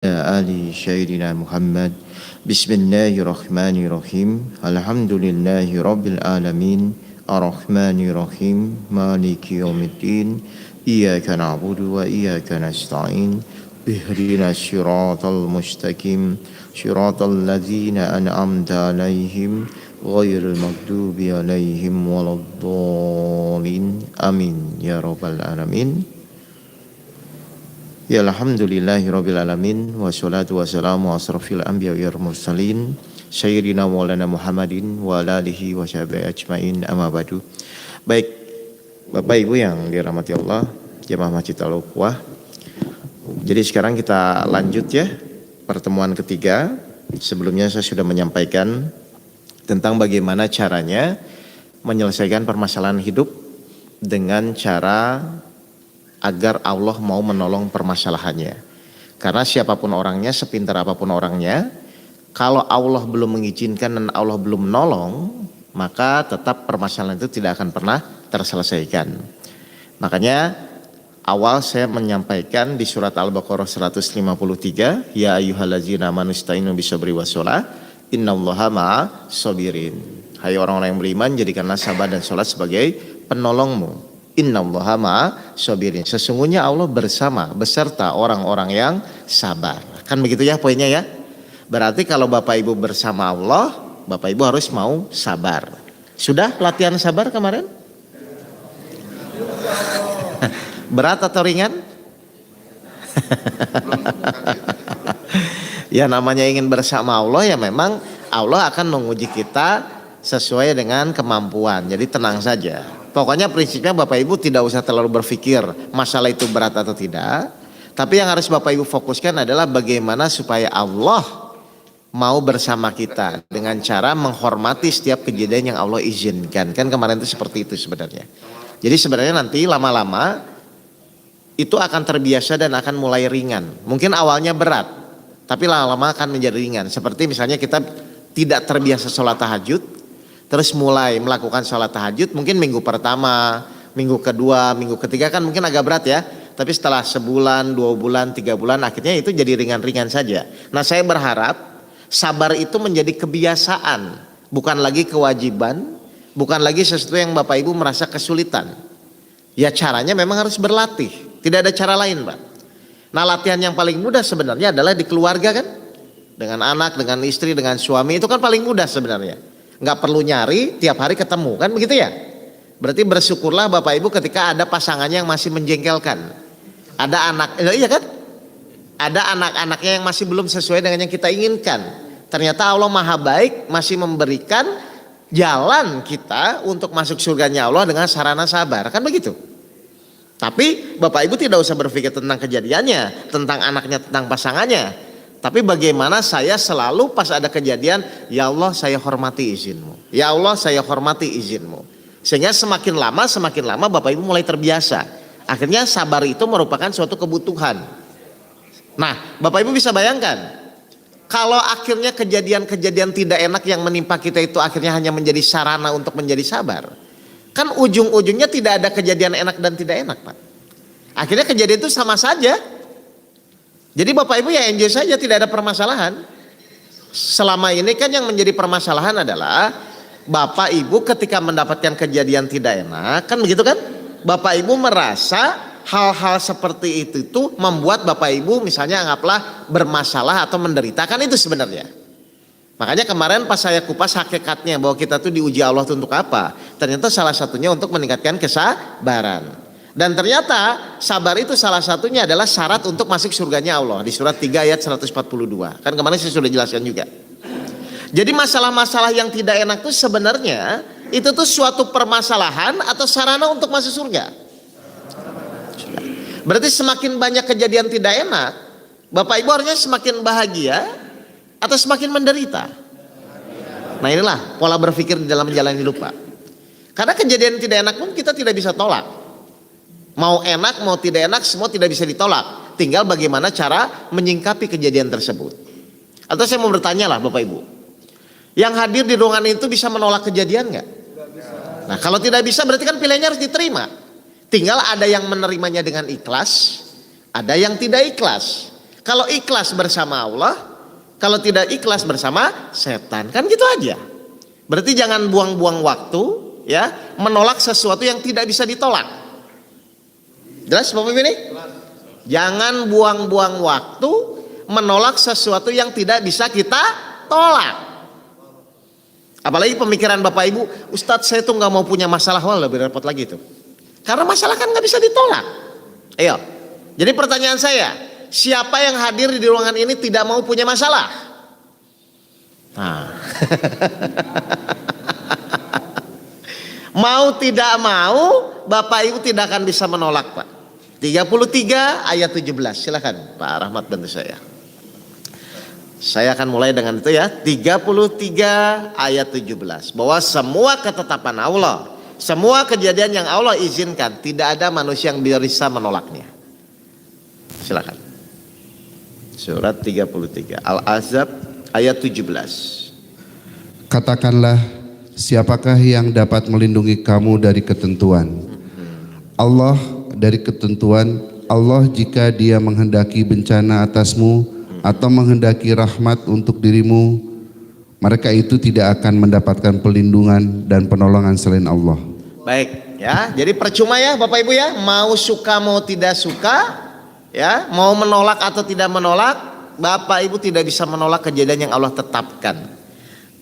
Ali Sayyidina Muhammad. Bismillahirrahmanirrahim. Alhamdulillahi Rabbil Alamin. Ar-Rahmanirrahim. Maliki yawmiddin. Iyaka na'budu wa iyaka nasta'in. Ihdinas siratal mustaqim. Siratal ladzina an'amta alaihim ghairil maghdubi alaihim waladdallin. Amin ya rabbal alamin. Ya alhamdulillahirabbil alamin wassalatu wassalamu asrofil anbiya wal mursalin sayyidina maulana Muhammadin wa ala alihi wa sahbihi ajmain amma ba'du. Baik Bapak Ibu yang dirahmati Allah, jemaah Masjid Al-Ukhwah. Jadi sekarang kita lanjut ya pertemuan ketiga. Sebelumnya saya sudah menyampaikan tentang bagaimana caranya menyelesaikan permasalahan hidup dengan cara agar Allah mau menolong permasalahannya. Karena siapapun orangnya, sepintar apapun orangnya, kalau Allah belum mengizinkan dan Allah belum menolong, maka tetap permasalahan itu tidak akan pernah terselesaikan. Makanya awal saya menyampaikan di surat Al-Baqarah 153, ya ayyuhallazina amanu ista'inu bisabri wassalah, innallaha ma'as sabirin. Hai orang-orang yang beriman, jadikanlah sabar dan sholat sebagai penolongmu. Innallaha ma'as sabirin. Sesungguhnya Allah beserta orang-orang yang sabar. Kan begitu ya poinnya ya. Berarti kalau Bapak Ibu bersama Allah, Bapak Ibu harus mau sabar. Sudah latihan sabar kemarin? Berat atau ringan? Ya namanya ingin bersama Allah ya memang Allah akan menguji kita sesuai dengan kemampuan. Jadi tenang saja. Pokoknya prinsipnya Bapak Ibu tidak usah terlalu berpikir masalah itu berat atau tidak. Tapi yang harus Bapak Ibu fokuskan adalah bagaimana supaya Allah mau bersama kita dengan cara menghormati setiap kejadian yang Allah izinkan. Kan kemarin itu seperti itu sebenarnya. Jadi sebenarnya nanti lama-lama itu akan terbiasa dan akan mulai ringan. Mungkin awalnya berat, tapi lama-lama akan menjadi ringan. Seperti misalnya kita tidak terbiasa sholat tahajud, terus mulai melakukan sholat tahajud, mungkin minggu pertama, minggu kedua, minggu ketiga kan mungkin agak berat ya. Tapi setelah sebulan, 2 bulan, 3 bulan akhirnya itu jadi ringan-ringan saja. Nah saya berharap sabar itu menjadi kebiasaan, bukan lagi kewajiban, bukan lagi sesuatu yang Bapak Ibu merasa kesulitan. Ya caranya memang harus berlatih, tidak ada cara lain Pak. Nah latihan yang paling mudah sebenarnya adalah di keluarga kan. Dengan anak, dengan istri, dengan suami itu kan paling mudah sebenarnya. Nggak perlu nyari, tiap hari ketemu kan begitu ya. Berarti bersyukurlah Bapak Ibu ketika ada pasangannya yang masih menjengkelkan. Ada anak, iya kan? Ada anak-anaknya yang masih belum sesuai dengan yang kita inginkan. Ternyata Allah Maha Baik masih memberikan jalan kita untuk masuk surganya Allah dengan sarana sabar, kan begitu. Tapi Bapak Ibu tidak usah berpikir tentang kejadiannya, tentang anaknya, tentang pasangannya. Tapi bagaimana saya selalu pas ada kejadian, ya Allah saya hormati izinmu. Ya Allah saya hormati izinmu. Sehingga semakin lama Bapak Ibu mulai terbiasa. Akhirnya sabar itu merupakan suatu kebutuhan. Nah Bapak Ibu bisa bayangkan, kalau akhirnya kejadian-kejadian tidak enak yang menimpa kita itu akhirnya hanya menjadi sarana untuk menjadi sabar. Kan ujung-ujungnya tidak ada kejadian enak dan tidak enak Pak. Akhirnya kejadian itu sama saja. Jadi Bapak Ibu ya enjoy saja, tidak ada permasalahan. Selama ini kan yang menjadi permasalahan adalah Bapak Ibu ketika mendapatkan kejadian tidak enak, kan begitu kan? Bapak Ibu merasa hal-hal seperti itu tuh membuat Bapak Ibu misalnya anggaplah bermasalah atau menderita, kan itu sebenarnya. Makanya kemarin pas saya kupas hakikatnya bahwa kita tuh diuji Allah tuh untuk apa? Ternyata salah satunya untuk meningkatkan kesabaran. Dan ternyata sabar itu salah satunya adalah syarat untuk masuk surganya Allah di surat 3 ayat 142. Kan kemarin saya sudah jelaskan juga. Jadi masalah-masalah yang tidak enak itu sebenarnya itu tuh suatu permasalahan atau sarana untuk masuk surga. Berarti semakin banyak kejadian tidak enak, Bapak Ibu harusnya semakin bahagia atau semakin menderita. Nah inilah pola berpikir di dalam menjalani hidup Pak. Karena kejadian tidak enak pun kita tidak bisa tolak. Mau enak mau tidak enak semua tidak bisa ditolak. Tinggal bagaimana cara menyingkapi kejadian tersebut. Atau saya mau bertanya lah Bapak Ibu, yang hadir di ruangan itu bisa menolak kejadian nggak? Nah kalau tidak bisa berarti kan pilihannya harus diterima. Tinggal ada yang menerimanya dengan ikhlas, ada yang tidak ikhlas. Kalau ikhlas bersama Allah, kalau tidak ikhlas bersama setan, kan gitu aja. Berarti jangan buang-buang waktu ya menolak sesuatu yang tidak bisa ditolak. Jelas Bapak Ibu ini? Jangan buang-buang waktu menolak sesuatu yang tidak bisa kita tolak. Apalagi pemikiran Bapak Ibu, Ustadz saya tuh nggak mau punya masalah, wah lebih repot lagi tuh. Karena masalah kan nggak bisa ditolak. Ayo. Jadi pertanyaan saya, siapa yang hadir di ruangan ini tidak mau punya masalah? Nah. Mau tidak mau, Bapak Ibu tidak akan bisa menolak, Pak. 33 ayat 17, silakan Pak Rahmat bantu saya. Saya akan mulai dengan itu ya. 33 ayat 17. Bahwa semua ketetapan Allah, semua kejadian yang Allah izinkan, tidak ada manusia yang bisa menolaknya. Silakan. Surat 33 Al-Ahzab ayat 17. Katakanlah, siapakah yang dapat melindungi kamu dari ketentuan? Allah dari ketentuan. Allah jika Dia menghendaki bencana atasmu atau menghendaki rahmat untuk dirimu, mereka itu tidak akan mendapatkan pelindungan dan penolongan selain Allah. Baik ya, jadi percuma ya Bapak Ibu ya, mau suka mau tidak suka ya, mau menolak atau tidak menolak, Bapak Ibu tidak bisa menolak kejadian yang Allah tetapkan.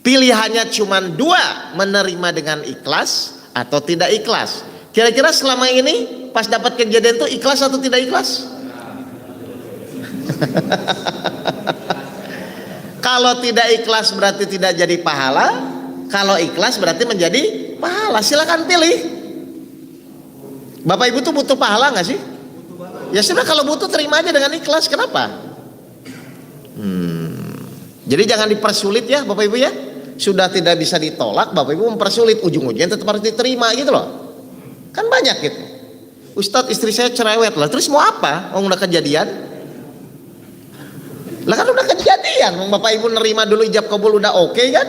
Pilihannya cuma dua, menerima dengan ikhlas atau tidak ikhlas. Kira-kira selama ini pas dapat kejadian itu ikhlas atau tidak ikhlas? Kalau tidak ikhlas berarti tidak jadi pahala. Kalau ikhlas berarti menjadi pahala. Silakan pilih. Bapak Ibu tuh butuh pahala nggak sih? Ya sudah, kalau butuh terima aja dengan ikhlas. Kenapa? Jadi jangan dipersulit ya Bapak Ibu ya. Sudah tidak bisa ditolak, Bapak Ibu mempersulit, ujung-ujungnya tetap harus diterima gitu loh. Kan banyak gitu. Ustadz istri saya cerewet lah, terus mau apa? Oh, udah kejadian. Lah kan udah kejadian, Bapak Ibu nerima dulu ijab kabul udah oke kan?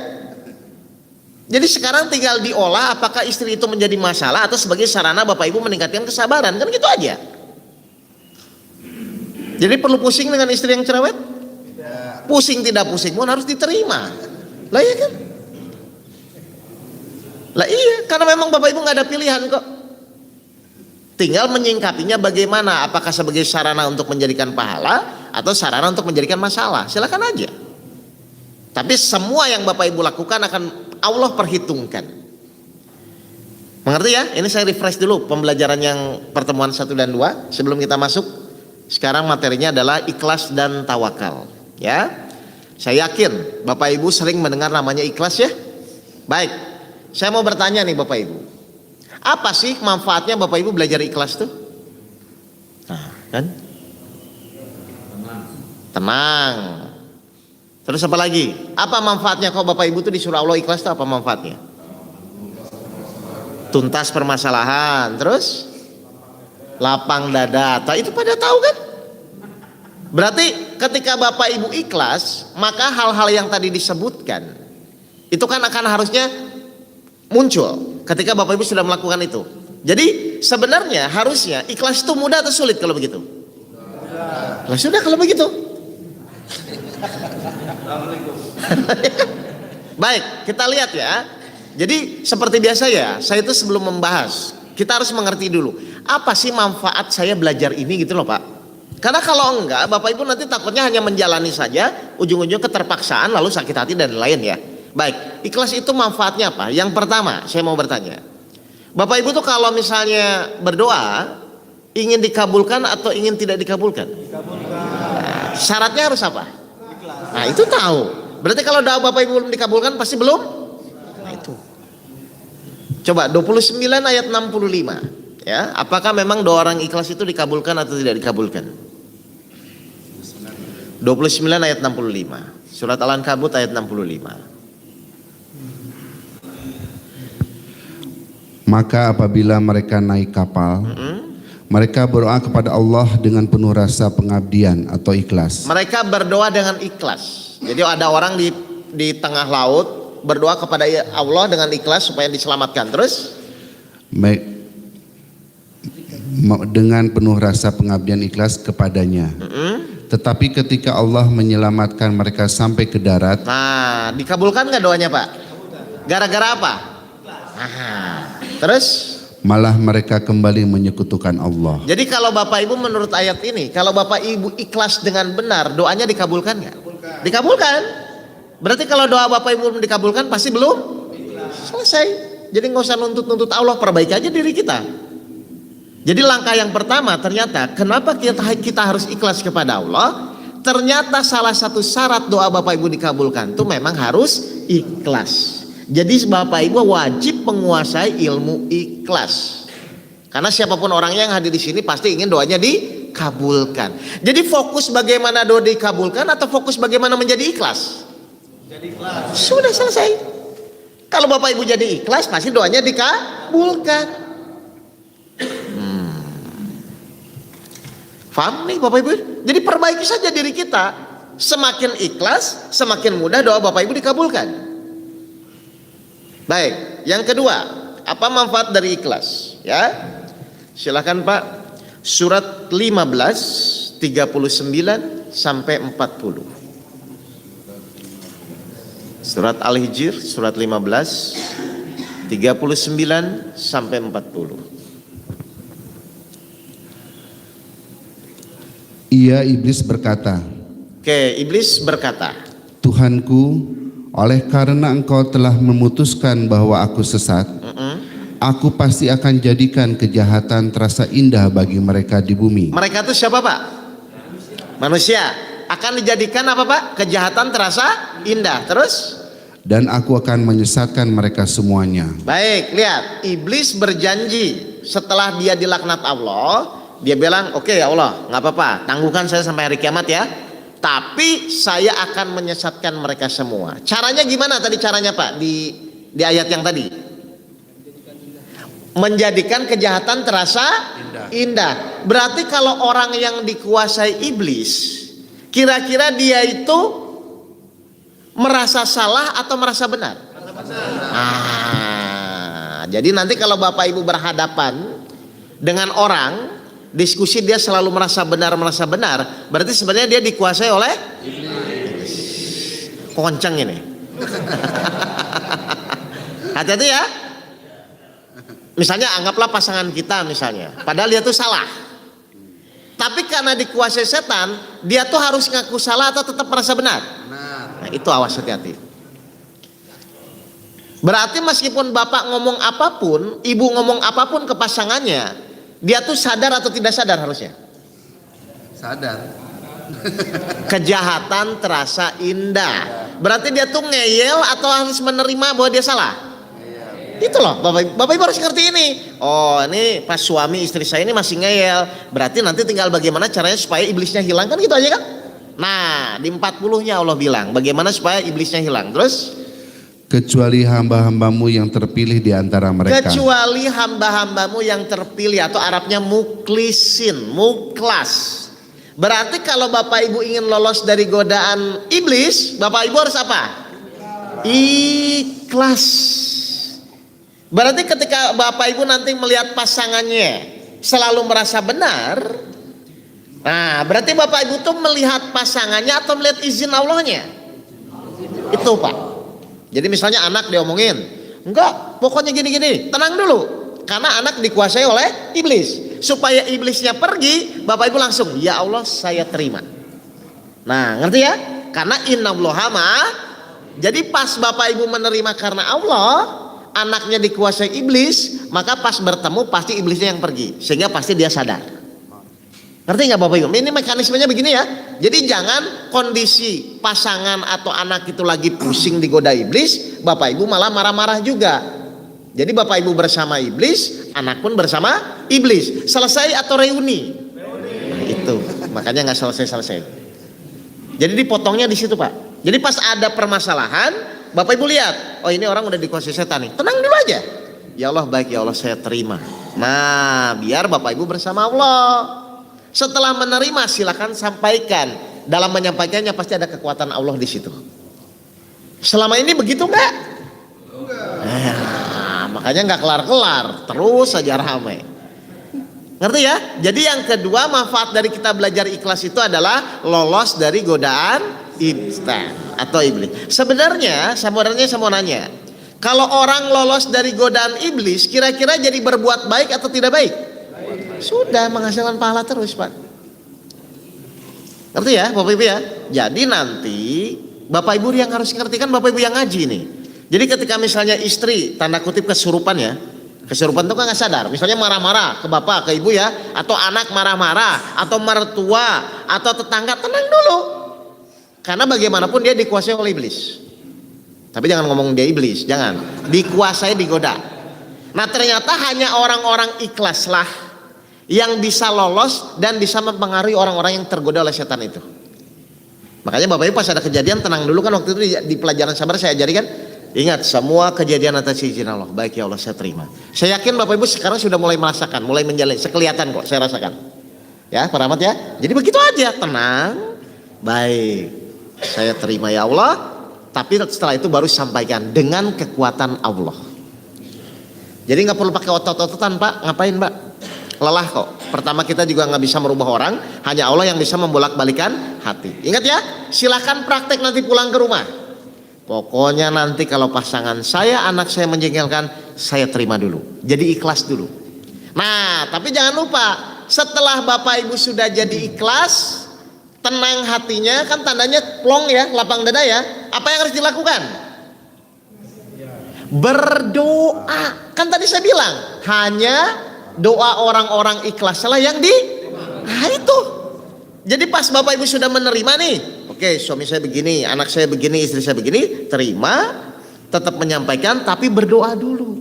Jadi sekarang tinggal diolah apakah istri itu menjadi masalah atau sebagai sarana Bapak Ibu meningkatkan kesabaran, kan gitu aja. Jadi perlu pusing dengan istri yang cerewet? Pusing tidak pusing pun harus diterima. Lah iya kan? Lah iya, karena memang Bapak Ibu nggak ada pilihan kok. Tinggal menyingkapinya bagaimana, apakah sebagai sarana untuk menjadikan pahala atau sarana untuk menjadikan masalah, silakan aja. Tapi semua yang Bapak Ibu lakukan akan Allah perhitungkan. Mengerti ya? Ini saya refresh dulu pembelajaran yang pertemuan 1 dan 2 sebelum kita masuk. Sekarang materinya adalah ikhlas dan tawakal. Ya, saya yakin Bapak Ibu sering mendengar namanya ikhlas ya. Baik, saya mau bertanya nih Bapak Ibu, apa sih manfaatnya Bapak Ibu belajar ikhlas tuh? Nah, kan? Tenang. Terus apa lagi? Apa manfaatnya kalau Bapak Ibu tuh disuruh Allah ikhlas tuh apa manfaatnya? Tuntas permasalahan. Terus lapang dada. Itu pada tahu kan? Berarti ketika Bapak Ibu ikhlas, maka hal-hal yang tadi disebutkan itu kan akan harusnya muncul ketika Bapak Ibu sudah melakukan itu. Jadi sebenarnya harusnya ikhlas itu mudah atau sulit kalau begitu? Nah, sudah kalau begitu. Baik, kita lihat ya. Jadi seperti biasa ya, saya itu sebelum membahas, kita harus mengerti dulu apa sih manfaat saya belajar ini gitu loh Pak. Karena kalau enggak, Bapak Ibu nanti takutnya hanya menjalani saja, ujung-ujung keterpaksaan lalu sakit hati dan lain ya. Baik, ikhlas itu manfaatnya apa? Yang pertama, saya mau bertanya. Bapak Ibu tuh kalau misalnya berdoa, ingin dikabulkan atau ingin tidak dikabulkan? Nah, syaratnya harus apa? Nah, itu tahu. Berarti kalau doa Bapak Ibu belum dikabulkan pasti belum? Nah, itu. Coba 29 ayat 65. Ya, apakah memang doa orang ikhlas itu dikabulkan atau tidak dikabulkan? 29 ayat 65. Surat Al-Ankabut ayat 65. Maka apabila mereka naik kapal, mereka berdoa kepada Allah dengan penuh rasa pengabdian atau ikhlas. Mereka berdoa dengan ikhlas. Jadi ada orang di tengah laut berdoa kepada Allah dengan ikhlas supaya diselamatkan. Terus? Dengan penuh rasa pengabdian ikhlas kepadanya. Tetapi ketika Allah menyelamatkan mereka sampai ke darat, Nah, dikabulkan nggak doanya Pak? Gara-gara apa? Nah, terus? malah mereka kembali menyekutukan Allah. Jadi kalau Bapak Ibu menurut ayat ini, kalau Bapak Ibu ikhlas dengan benar, doanya dikabulkan nggak? Dikabulkan. Berarti kalau doa Bapak Ibu belum dikabulkan, pasti belum selesai. Jadi nggak usah nuntut-nuntut Allah, perbaiki aja diri kita. Jadi langkah yang pertama ternyata, kenapa kita harus ikhlas kepada Allah? Ternyata salah satu syarat doa Bapak Ibu dikabulkan itu memang harus ikhlas. Jadi Bapak Ibu wajib menguasai ilmu ikhlas. Karena siapapun orangnya yang hadir di sini pasti ingin doanya dikabulkan. Jadi fokus bagaimana doa dikabulkan atau fokus bagaimana menjadi ikhlas? Jadi ikhlas. Sudah selesai. Kalau Bapak Ibu jadi ikhlas pasti doanya dikabulkan. Paham nih Bapak Ibu? Jadi perbaiki saja diri kita. Semakin ikhlas, semakin mudah doa Bapak Ibu dikabulkan. Baik, yang kedua, apa manfaat dari ikhlas? Ya, silakan Pak. Surat 15, 39 sampai 40. Surat Al-Hijr, surat 15, 39 sampai 40. Ia iblis berkata, Oke, iblis berkata, Tuhanku, oleh karena engkau telah memutuskan bahwa aku sesat, aku pasti akan jadikan kejahatan terasa indah bagi mereka di bumi. mereka itu siapa Pak? Manusia. Akan dijadikan apa Pak? Kejahatan terasa indah. Terus? Dan aku akan menyesatkan mereka semuanya. Baik, lihat. Iblis berjanji setelah dia dilaknat Allah, dia bilang, oke ya Allah, nggak apa-apa, tangguhkan saya sampai hari kiamat ya. Tapi saya akan menyesatkan mereka semua. Caranya gimana tadi caranya Pak di ayat yang tadi? Menjadikan kejahatan terasa indah. Berarti kalau orang yang dikuasai iblis, kira-kira dia itu merasa salah atau merasa benar? Jadi nanti kalau Bapak Ibu berhadapan dengan orang, diskusi dia selalu merasa benar, berarti sebenarnya dia dikuasai oleh iblis. Konceng ini. Hati-hati ya. Misalnya anggaplah pasangan kita misalnya, padahal dia tuh salah. Tapi karena dikuasai setan, dia tuh harus ngaku salah atau tetap merasa benar? Nah, itu awas, hati-hati. Berarti meskipun bapak ngomong apapun, ibu ngomong apapun ke pasangannya, dia tuh sadar atau tidak sadar harusnya? Sadar. Kejahatan terasa indah. Berarti dia tuh ngeyel atau harus menerima bahwa dia salah? Itu loh Bapak Ibu harus ngerti ini. Oh, ini pas suami istri saya ini masih ngeyel, berarti nanti tinggal bagaimana caranya supaya iblisnya hilang, kan gitu aja kan. Nah di 40-nya Allah bilang bagaimana supaya iblisnya hilang. Terus, kecuali hamba-hambamu yang terpilih di antara mereka. kecuali hamba-hambamu yang terpilih, atau Arabnya muklisin, muklas. Berarti kalau Bapak Ibu ingin lolos dari godaan iblis, Bapak Ibu harus apa? Ikhlas. Berarti ketika Bapak Ibu nanti melihat pasangannya selalu merasa benar, nah berarti Bapak Ibu tuh melihat pasangannya atau melihat izin Allahnya? Itu Pak. Jadi misalnya anak diomongin, enggak, pokoknya gini-gini, tenang dulu. Karena anak dikuasai oleh iblis. Supaya iblisnya pergi, Bapak Ibu langsung, ya Allah saya terima. Nah ngerti ya? Karena innallaha ma'. Jadi pas Bapak Ibu menerima karena Allah, anaknya dikuasai iblis, maka pas bertemu pasti iblisnya yang pergi, sehingga pasti dia sadar. Ngerti nggak Bapak Ibu? Ini mekanismenya begini ya. Jadi jangan kondisi pasangan atau anak itu lagi pusing digoda iblis, Bapak Ibu malah marah-marah juga. Jadi Bapak Ibu bersama iblis, anak pun bersama iblis. Selesai atau reuni? Nah, itu makanya nggak selesai-selesai. Jadi dipotongnya di situ Pak. Jadi pas ada permasalahan, Bapak Ibu lihat, oh ini orang udah dikuasai setan nih, tenang dulu aja. Ya Allah baik, ya Allah saya terima. Nah biar Bapak Ibu bersama Allah. Setelah menerima silakan sampaikan. Dalam menyampaikannya pasti ada kekuatan Allah di situ. Selama ini begitu enggak? Makanya nggak kelar-kelar, terus saja ramai. Ngerti ya? Jadi yang kedua manfaat dari kita belajar ikhlas itu adalah lolos dari godaan iblis atau iblis. Sebenarnya saya mau nanya, kalau orang lolos dari godaan iblis, kira-kira jadi berbuat baik atau tidak baik? Sudah menghasilkan pahala terus, Pak. Ngerti ya, Bapak Ibu ya? Jadi nanti Bapak Ibu yang harus ngerti, kan Bapak Ibu yang ngaji nih. Jadi ketika misalnya istri tanda kutip kesurupan ya, kesurupan itu kan nggak sadar, misalnya marah-marah ke bapak, ke ibu ya, atau anak marah-marah, atau mertua, atau tetangga, tenang dulu. Karena bagaimanapun dia dikuasai oleh iblis. Tapi jangan ngomong dia iblis, jangan. Dikuasai, digoda. Nah ternyata hanya orang-orang ikhlaslah yang bisa lolos dan bisa mempengaruhi orang-orang yang tergoda oleh setan itu. Makanya Bapak Ibu pas ada kejadian tenang dulu kan, waktu itu di pelajaran sabar saya ajari kan. Ingat semua kejadian atas izin Allah. Baik ya Allah, saya terima. Saya yakin Bapak Ibu sekarang sudah mulai merasakan, mulai menjalani, sekelihatan kok saya rasakan. Ya, Pak Rahmat ya. Jadi begitu aja, tenang. Baik. Saya terima ya Allah. Tapi setelah itu baru sampaikan dengan kekuatan Allah. Jadi nggak perlu pakai otot-ototan, Pak. Ngapain, Pak? Lelah kok. Pertama kita juga nggak bisa merubah orang, hanya Allah yang bisa membolak-balikan hati. Ingat ya, silahkan praktek nanti pulang ke rumah. Pokoknya nanti kalau pasangan saya, anak saya menjengkelkan, saya terima dulu. Jadi ikhlas dulu. Nah, tapi jangan lupa, setelah Bapak Ibu sudah jadi ikhlas, tenang hatinya, kan tandanya plong ya, lapang dada ya. Apa yang harus dilakukan? Berdoa. Kan tadi saya bilang, hanya doa orang-orang ikhlas lah yang nah itu. Jadi pas Bapak Ibu sudah menerima nih, oke, suami saya begini, anak saya begini, istri saya begini, terima, tetap menyampaikan, tapi berdoa dulu.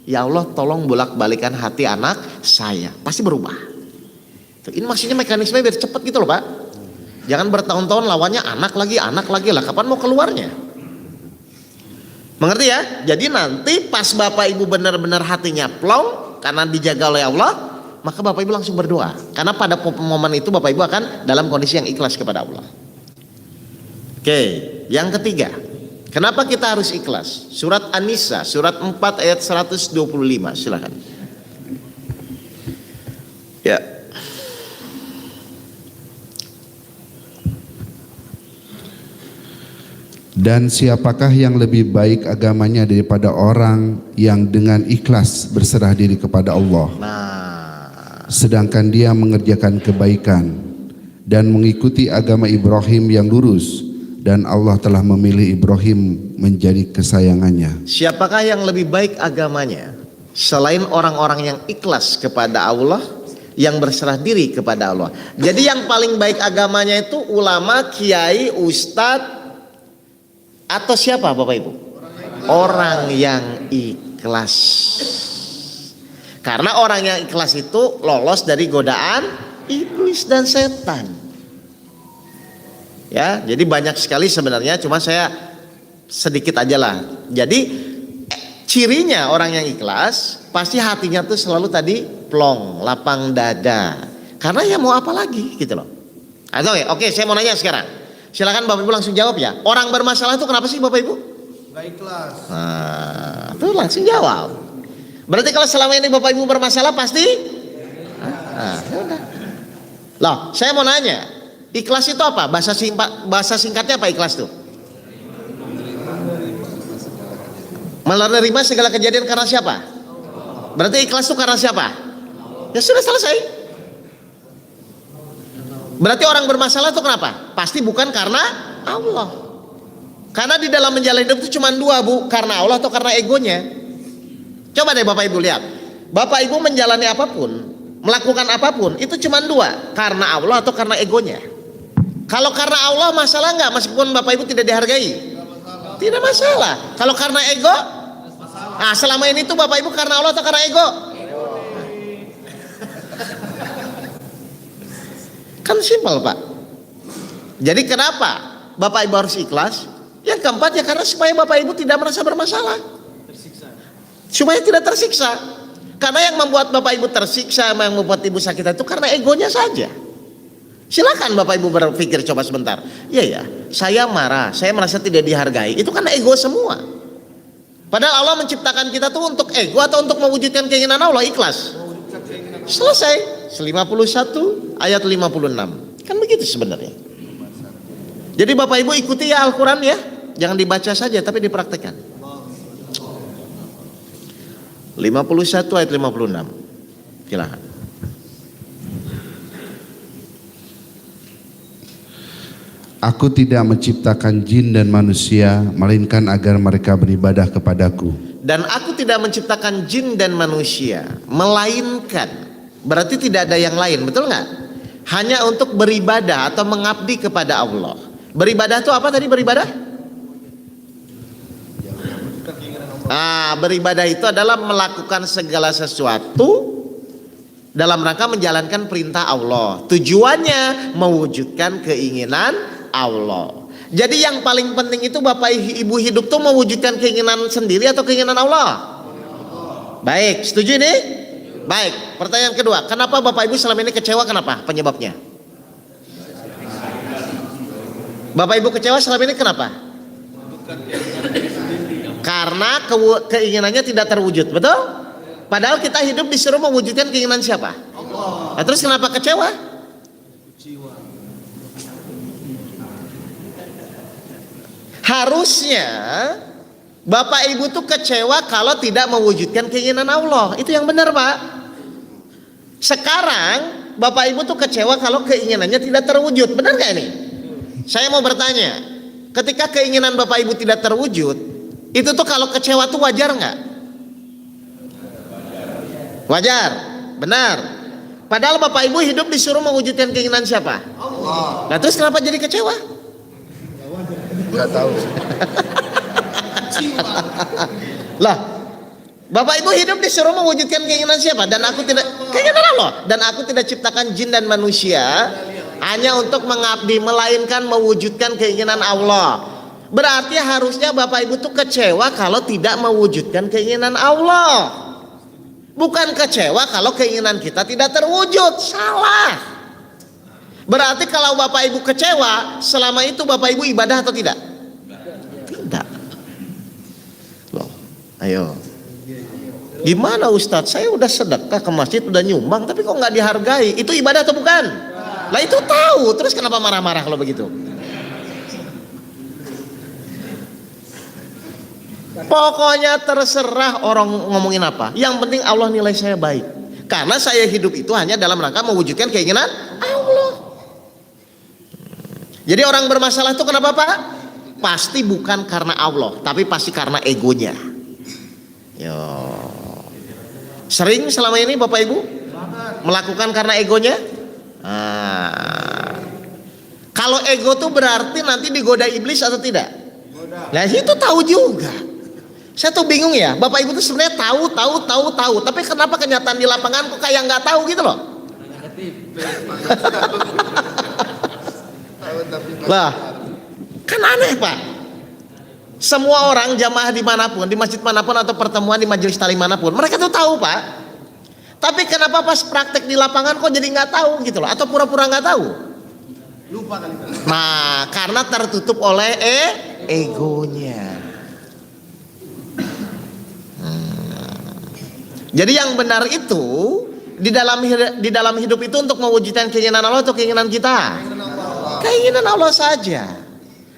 Ya Allah, tolong bolak-balikan hati anak saya, pasti berubah. Ini maksudnya mekanisme biar cepat gitu loh, Pak. Jangan bertahun-tahun lawannya anak lagi lah, kapan mau keluarnya? Mengerti ya? Jadi nanti pas Bapak Ibu benar-benar hatinya plong karena dijaga oleh Allah, maka Bapak Ibu langsung berdoa. Karena pada momen itu Bapak Ibu akan dalam kondisi yang ikhlas kepada Allah. Oke, yang ketiga, kenapa kita harus ikhlas? Surat An-Nisa, surat 4 ayat 125, silakan. Ya. Dan siapakah yang lebih baik agamanya daripada orang yang dengan ikhlas berserah diri kepada Allah, sedangkan dia mengerjakan kebaikan dan mengikuti agama Ibrahim yang lurus, dan Allah telah memilih Ibrahim menjadi kesayangannya. Siapakah yang lebih baik agamanya selain orang-orang yang ikhlas kepada Allah, yang berserah diri kepada Allah? Jadi yang paling baik agamanya itu ulama, kiai, ustadz, atau siapa Bapak Ibu? Orang yang ikhlas. Karena orang yang ikhlas itu lolos dari godaan iblis dan setan. Ya, jadi banyak sekali sebenarnya, cuma saya sedikit aja lah. Jadi cirinya orang yang ikhlas pasti hatinya tuh selalu tadi plong, lapang dada. Karena ya mau apa lagi gitu loh. Oke, saya mau nanya sekarang. Silakan Bapak Ibu langsung jawab ya. Orang bermasalah itu kenapa sih Bapak Ibu? Gak ikhlas. Nah, itu langsung jawab. Berarti kalau selama ini Bapak Ibu bermasalah pasti? Udah. Loh, saya mau nanya, ikhlas itu apa? Bahasa singkatnya apa ikhlas itu? Menerima segala kejadian karena siapa? Berarti ikhlas itu karena siapa? Ya sudah selesai. Berarti orang bermasalah itu kenapa? Pasti bukan karena Allah. Karena di dalam menjalani hidup itu cuma dua, Bu. Karena Allah atau karena egonya. Coba deh Bapak Ibu lihat. Bapak Ibu menjalani apapun, melakukan apapun, itu cuma dua. Karena Allah atau karena egonya. Kalau karena Allah masalah nggak? Meskipun Bapak Ibu tidak dihargai? Tidak masalah. Kalau karena ego? Nah, selama ini tuh Bapak Ibu karena Allah atau karena ego? Kan simpel Pak. Jadi kenapa Bapak Ibu harus ikhlas? Yang keempat ya karena supaya Bapak Ibu tidak merasa bermasalah, supaya tidak tersiksa. Karena yang membuat Bapak Ibu tersiksa, yang membuat Ibu sakit itu karena egonya saja. Silakan Bapak Ibu berpikir coba sebentar. Iya ya, saya marah, saya merasa tidak dihargai. Itu karena ego semua. Padahal Allah menciptakan kita tuh untuk ego atau untuk mewujudkan keinginan Allah, ikhlas. Selesai. 51 ayat 56. Kan begitu sebenarnya. Jadi Bapak Ibu ikuti ya Al-Quran ya. Jangan dibaca saja tapi dipraktekkan. 51 ayat 56. Silakan. Aku tidak menciptakan jin dan manusia, melainkan agar mereka beribadah kepadaku. Dan aku tidak menciptakan jin dan manusia, melainkan, berarti tidak ada yang lain, betul nggak? Hanya untuk beribadah atau mengabdi kepada Allah. Beribadah itu apa tadi beribadah? Beribadah itu adalah melakukan segala sesuatu dalam rangka menjalankan perintah Allah. Tujuannya mewujudkan keinginan Allah. Jadi yang paling penting itu Bapak Ibu hidup tuh mewujudkan keinginan sendiri atau keinginan Allah? Baik, setuju ini? Baik, pertanyaan kedua, kenapa Bapak Ibu selama ini kecewa, kenapa? Penyebabnya? Bapak Ibu kecewa selama ini kenapa? Karena keinginannya tidak terwujud, betul? Padahal kita hidup disuruh mewujudkan keinginan siapa? Allah. Nah, terus kenapa kecewa? Harusnya Bapak Ibu tuh kecewa kalau tidak mewujudkan keinginan Allah. Itu yang benar, Pak. Sekarang Bapak Ibu tuh kecewa kalau keinginannya tidak terwujud. Benar gak ini? Saya mau bertanya, ketika keinginan Bapak Ibu tidak terwujud, itu tuh kalau kecewa tuh wajar nggak? Wajar, benar. Padahal Bapak Ibu hidup disuruh mewujudkan keinginan siapa? Allah. Nah terus kenapa jadi kecewa? Nggak tahu. Lah, Bapak Ibu hidup disuruh mewujudkan keinginan siapa? Dan aku tidak, keinginan Allah. Dan aku tidak ciptakan jin dan manusia hanya untuk mengabdi, melainkan mewujudkan keinginan Allah. Berarti harusnya Bapak Ibu tuh kecewa kalau tidak mewujudkan keinginan Allah. Bukan kecewa kalau keinginan kita tidak terwujud. Salah. Berarti kalau Bapak Ibu kecewa, selama itu Bapak Ibu ibadah atau tidak? Tidak. Loh, ayo. Gimana Ustadz? Saya udah sedekah ke masjid, udah nyumbang, tapi kok nggak dihargai? Itu ibadah atau bukan? Lah itu tahu. Terus kenapa marah-marah kalau begitu? Pokoknya terserah orang ngomongin apa. Yang penting Allah nilai saya baik. Karena saya hidup itu hanya dalam rangka mewujudkan keinginan Allah. Jadi orang bermasalah itu kenapa Pak? Pasti bukan karena Allah, tapi pasti karena egonya. Yo. Sering selama ini Bapak Ibu melakukan karena egonya? Kalau ego tuh berarti nanti digoda iblis atau tidak? Nah itu tahu juga. Saya tuh bingung ya, Bapak Ibu tuh sebenarnya tahu, tapi kenapa kenyataan di lapangan kok kayak nggak tahu gitu loh? Lah, kan aneh Pak. Semua orang jamaah dimanapun, di masjid manapun atau pertemuan di majelis taklim manapun, mereka tuh tahu Pak. Tapi kenapa pas praktek di lapangan kok jadi nggak tahu gitu loh? Atau pura-pura nggak tahu? Lupa kali. Nah, karena tertutup oleh egonya. Jadi yang benar itu di dalam hidup itu untuk mewujudkan keinginan Allah atau keinginan kita? Keinginan Allah saja.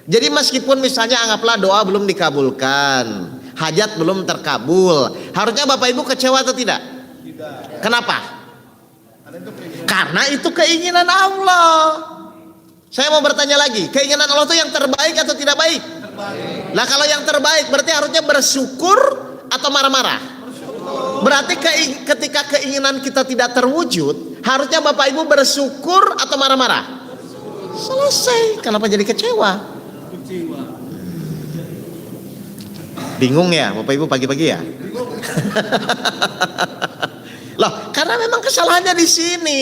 Jadi meskipun misalnya anggaplah doa belum dikabulkan, hajat belum terkabul, harusnya Bapak Ibu kecewa atau tidak? Tidak. Kenapa? Karena itu keinginan Allah. Saya mau bertanya lagi, keinginan Allah itu yang terbaik atau tidak baik? Terbaik. Nah kalau yang terbaik berarti harusnya bersyukur atau marah-marah? Berarti ketika keinginan kita tidak terwujud, harusnya Bapak Ibu bersyukur atau marah-marah? Selesai. Kenapa jadi kecewa? Bingung ya Bapak Ibu pagi-pagi ya? Loh, karena memang kesalahannya di sini.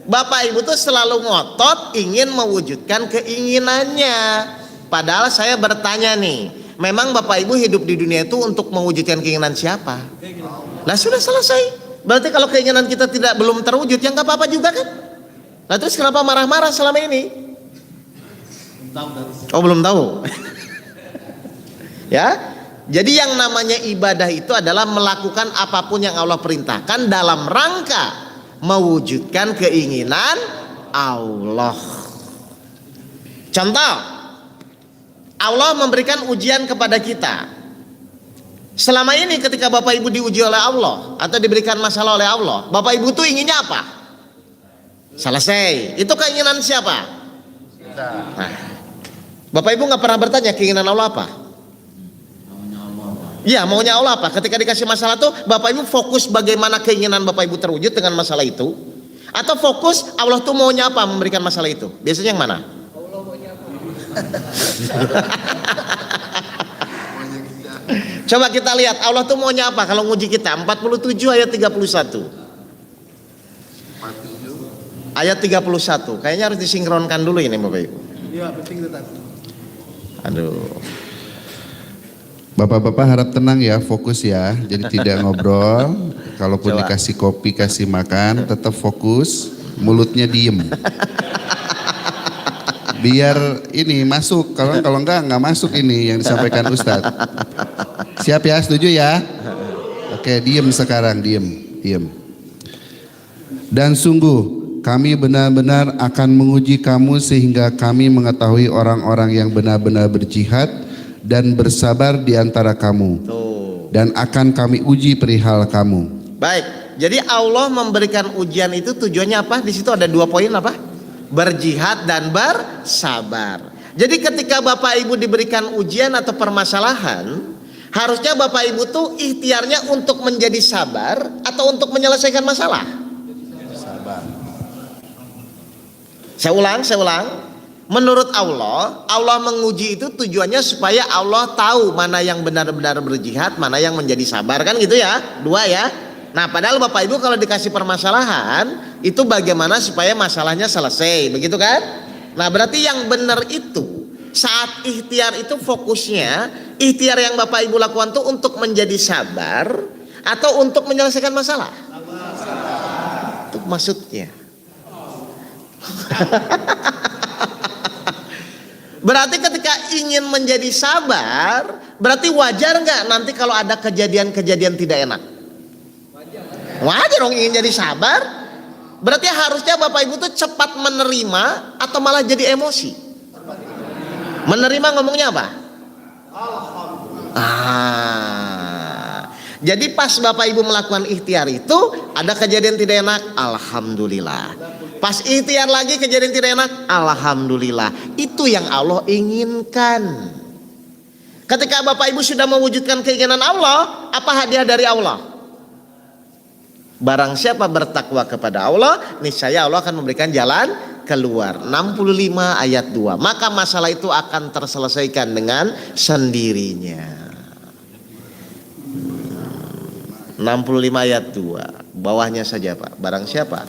Bapak Ibu tuh selalu ngotot ingin mewujudkan keinginannya. Padahal saya bertanya nih, memang Bapak Ibu hidup di dunia itu untuk mewujudkan keinginan siapa? Nah sudah selesai. Berarti kalau keinginan kita belum terwujud, ya nggak apa-apa juga kan? Nah terus kenapa marah-marah selama ini? Oh belum tahu. Ya, jadi yang namanya ibadah itu adalah melakukan apapun yang Allah perintahkan dalam rangka mewujudkan keinginan Allah. Contoh, Allah memberikan ujian kepada kita. Selama ini ketika Bapak Ibu diuji oleh Allah atau diberikan masalah oleh Allah, Bapak Ibu tuh inginnya apa? Selesai. Itu keinginan siapa? Nah, Bapak Ibu nggak pernah bertanya keinginan Allah apa? Iya, maunya Allah apa? Ketika dikasih masalah tuh Bapak Ibu fokus bagaimana keinginan Bapak Ibu terwujud dengan masalah itu, atau fokus Allah tuh maunya apa memberikan masalah itu? Biasanya yang mana? Allah maunya apa? Coba kita lihat Allah tuh maunya apa kalau nguji kita. 47 ayat 31. Ayat 31. Kayaknya harus disinkronkan dulu ini Bapak Ibu. Iya, penting itu. Aduh. Bapak-bapak harap tenang ya, fokus ya. Jadi tidak ngobrol. Kalaupun Coba. dikasih kopi, kasih makan, tetap fokus. Mulutnya diem. Biar ini masuk. Kalau enggak masuk ini yang disampaikan Ustadz. Siap ya, setuju ya? Oke, diem sekarang, diem. Dan sungguh kami benar-benar akan menguji kamu sehingga kami mengetahui orang-orang yang benar-benar berjihad dan bersabar di antara kamu. Tuh. Dan akan kami uji perihal kamu. Baik. Jadi Allah memberikan ujian itu tujuannya apa? Di situ ada 2 poin apa? Berjihad dan bersabar. Jadi ketika Bapak Ibu diberikan ujian atau permasalahan, harusnya Bapak Ibu tuh ikhtiarnya untuk menjadi sabar atau untuk menyelesaikan masalah. Sabar. Saya ulang. Menurut Allah, Allah menguji itu tujuannya supaya Allah tahu mana yang benar-benar berjihad, mana yang menjadi sabar, kan gitu ya. 2 ya. Nah, padahal Bapak Ibu kalau dikasih permasalahan, itu bagaimana supaya masalahnya selesai, begitu kan? Nah, berarti yang benar itu saat ikhtiar itu fokusnya, ikhtiar yang Bapak Ibu lakukan tuh untuk menjadi sabar atau untuk menyelesaikan masalah? Itu maksudnya. Berarti ketika ingin menjadi sabar, berarti wajar nggak nanti kalau ada kejadian-kejadian tidak enak? Wajar dong ingin jadi sabar. Berarti harusnya Bapak Ibu tuh cepat menerima atau malah jadi emosi? Menerima ngomongnya apa? Jadi pas Bapak Ibu melakukan ikhtiar itu ada kejadian tidak enak, alhamdulillah. Pas ikhtiar lagi kejadian tidak enak, alhamdulillah. Itu yang Allah inginkan. Ketika Bapak Ibu sudah mewujudkan keinginan Allah, apa hadiah dari Allah? Barang siapa bertakwa kepada Allah, niscaya Allah akan memberikan jalan keluar. 65 ayat 2. Maka masalah itu akan terselesaikan dengan sendirinya. 65 ayat 2. Bawahnya saja Pak. Barang siapa?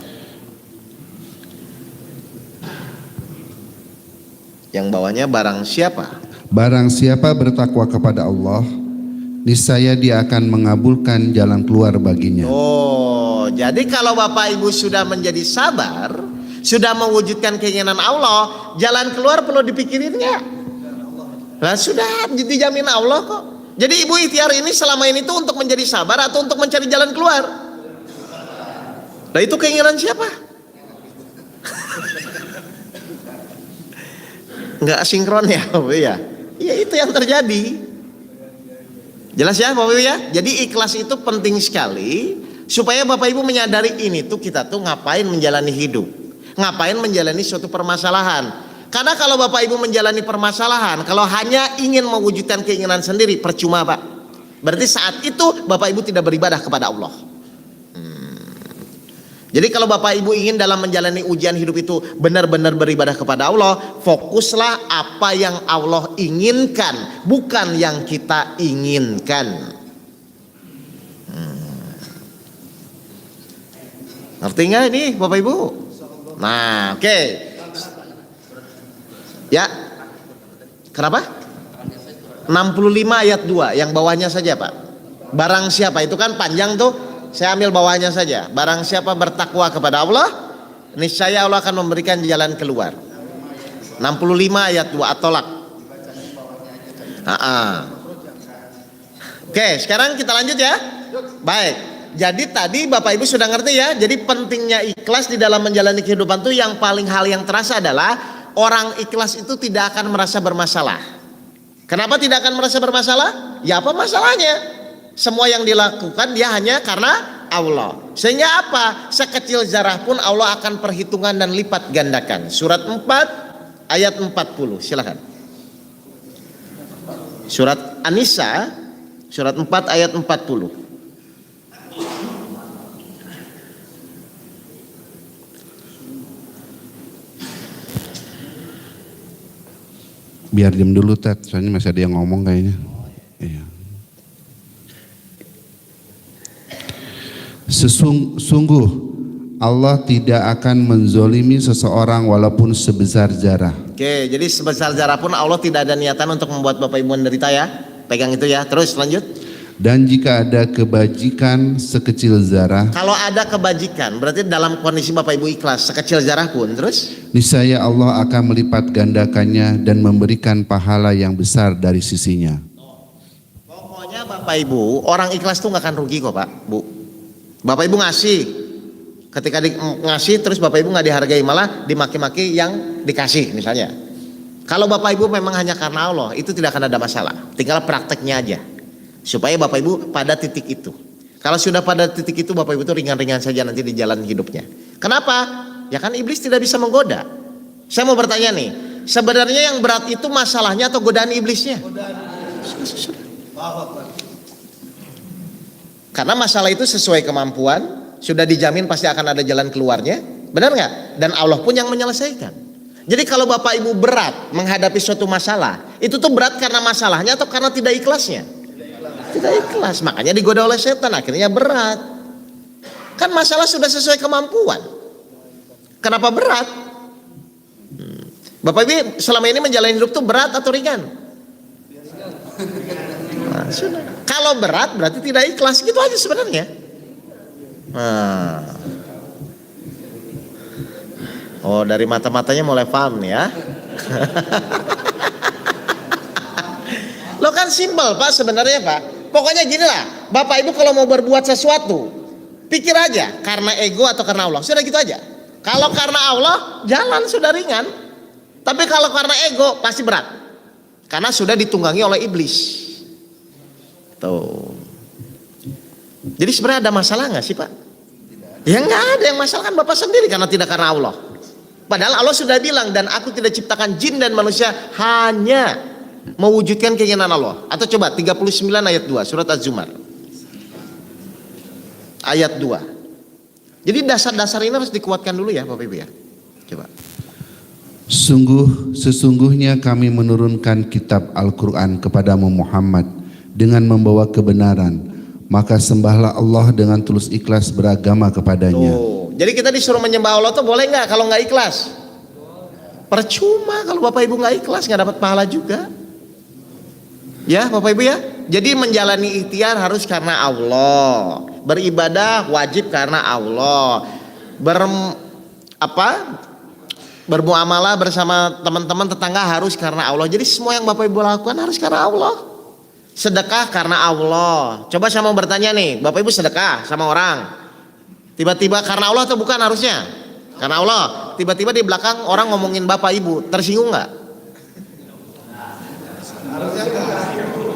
Yang bawahnya barang siapa? Barang siapa bertakwa kepada Allah, niscaya dia akan mengabulkan jalan keluar baginya. Oh, jadi kalau Bapak Ibu sudah menjadi sabar, sudah mewujudkan keinginan Allah, jalan keluar perlu dipikirin nggak? Nah, sudah dijamin Allah kok. Jadi Ibu ikhtiar ini selama ini tuh untuk menjadi sabar atau untuk mencari jalan keluar? Nah, itu keinginan siapa? Nggak sinkron ya, Bapak ya? Iya, itu yang terjadi. Jelas ya Bapak Ibu ya? Jadi ikhlas itu penting sekali supaya Bapak Ibu menyadari ini tuh kita tuh ngapain menjalani hidup, ngapain menjalani suatu permasalahan. Karena kalau Bapak Ibu menjalani permasalahan, kalau hanya ingin mewujudkan keinginan sendiri, percuma Pak. Berarti saat itu Bapak Ibu tidak beribadah kepada Allah. Jadi kalau Bapak Ibu ingin dalam menjalani ujian hidup itu benar-benar beribadah kepada Allah, fokuslah apa yang Allah inginkan, bukan yang kita inginkan. Ngerti nggak ini Bapak Ibu? Nah, oke. Ya. Kenapa? 65 ayat 2, yang bawahnya saja Pak. Barang siapa, itu kan panjang tuh. Saya ambil bawahnya saja. Barang siapa bertakwa kepada Allah, niscaya Allah akan memberikan jalan keluar. 65 ayat 2 At-Tolak. Oke, sekarang kita lanjut ya. Baik. Jadi tadi Bapak Ibu sudah ngerti ya. Jadi pentingnya ikhlas di dalam menjalani kehidupan tuh yang paling hal yang terasa adalah orang ikhlas itu tidak akan merasa bermasalah. Kenapa tidak akan merasa bermasalah? Ya apa masalahnya? Semua yang dilakukan dia hanya karena Allah. Sehingga apa? Sekecil zarah pun Allah akan perhitungan dan lipat gandakan. Surat 4 ayat 40. Silakan. Surat An-Nisa surat 4 ayat 40. Biar diam dulu Tat, soalnya masih ada yang ngomong kayaknya. Iya. Sungguh Allah tidak akan menzolimi seseorang walaupun sebesar zarah. Oke, jadi sebesar zarah pun Allah tidak ada niatan untuk membuat Bapak Ibu menderita ya. Pegang itu ya. Terus lanjut. Dan jika ada kebajikan sekecil zarah, Kalau ada kebajikan berarti dalam kondisi Bapak Ibu ikhlas sekecil zarah pun. Terus niscaya Allah akan melipat gandakannya dan memberikan pahala yang besar dari sisinya. pokoknya Bapak Ibu orang ikhlas tuh nggak akan rugi kok Pak Bu. Bapak Ibu ngasih, ketika ngasih terus Bapak Ibu nggak dihargai malah dimaki-maki yang dikasih misalnya. Kalau Bapak Ibu memang hanya karena Allah itu tidak akan ada masalah. Tinggal prakteknya aja. Supaya Bapak Ibu pada titik itu. Kalau sudah pada titik itu Bapak Ibu itu ringan-ringan saja nanti di jalan hidupnya. Kenapa? Ya kan iblis tidak bisa menggoda. Saya mau bertanya nih, sebenarnya yang berat itu masalahnya atau godaan iblisnya? Karena masalah itu sesuai kemampuan, sudah dijamin pasti akan ada jalan keluarnya, benar nggak? Dan Allah pun yang menyelesaikan. Jadi kalau Bapak Ibu berat menghadapi suatu masalah, itu tuh berat karena masalahnya atau karena tidak ikhlasnya? Tidak ikhlas, makanya digoda oleh setan, akhirnya berat. Kan masalah sudah sesuai kemampuan. Kenapa berat? Bapak Ibu selama ini menjalani hidup tuh berat atau ringan? Nah, sudah. Kalau berat berarti tidak ikhlas, gitu aja sebenarnya. Nah. Oh, dari mata-matanya mulai paham nih ya. Lo kan simpel Pak sebenarnya Pak. Pokoknya gini lah, Bapak Ibu kalau mau berbuat sesuatu, pikir aja karena ego atau karena Allah. Sudah gitu aja. Kalau karena Allah, jalan sudah ringan. Tapi kalau karena ego, pasti berat. Karena sudah ditunggangi oleh iblis. Tuh. Jadi sebenarnya ada masalah nggak sih Pak? Ya nggak ada yang masalah kan Bapak sendiri karena tidak karena Allah. Padahal Allah sudah bilang dan aku tidak ciptakan jin dan manusia hanya mewujudkan keinginan Allah. Atau coba 39 ayat 2 surat Az-Zumar ayat 2. Jadi dasar-dasar ini harus dikuatkan dulu ya Bapak Ibu ya. Coba. Sesungguhnya kami menurunkan kitab Al-Quran kepadamu Muhammad dengan membawa kebenaran. Maka sembahlah Allah dengan tulus ikhlas beragama kepadanya. Jadi kita disuruh menyembah Allah tuh boleh nggak kalau nggak ikhlas? Percuma kalau Bapak Ibu nggak ikhlas nggak dapat pahala juga. Ya Bapak Ibu ya. Jadi menjalani ikhtiar harus karena Allah. Beribadah wajib karena Allah. Bermuamalah bersama teman-teman tetangga harus karena Allah. Jadi semua yang Bapak Ibu lakukan harus karena Allah. Sedekah karena Allah. Coba saya mau bertanya nih, Bapak Ibu sedekah sama orang. Tiba-tiba karena Allah atau bukan harusnya? Karena Allah. Tiba-tiba di belakang orang ngomongin Bapak Ibu, tersinggung nggak?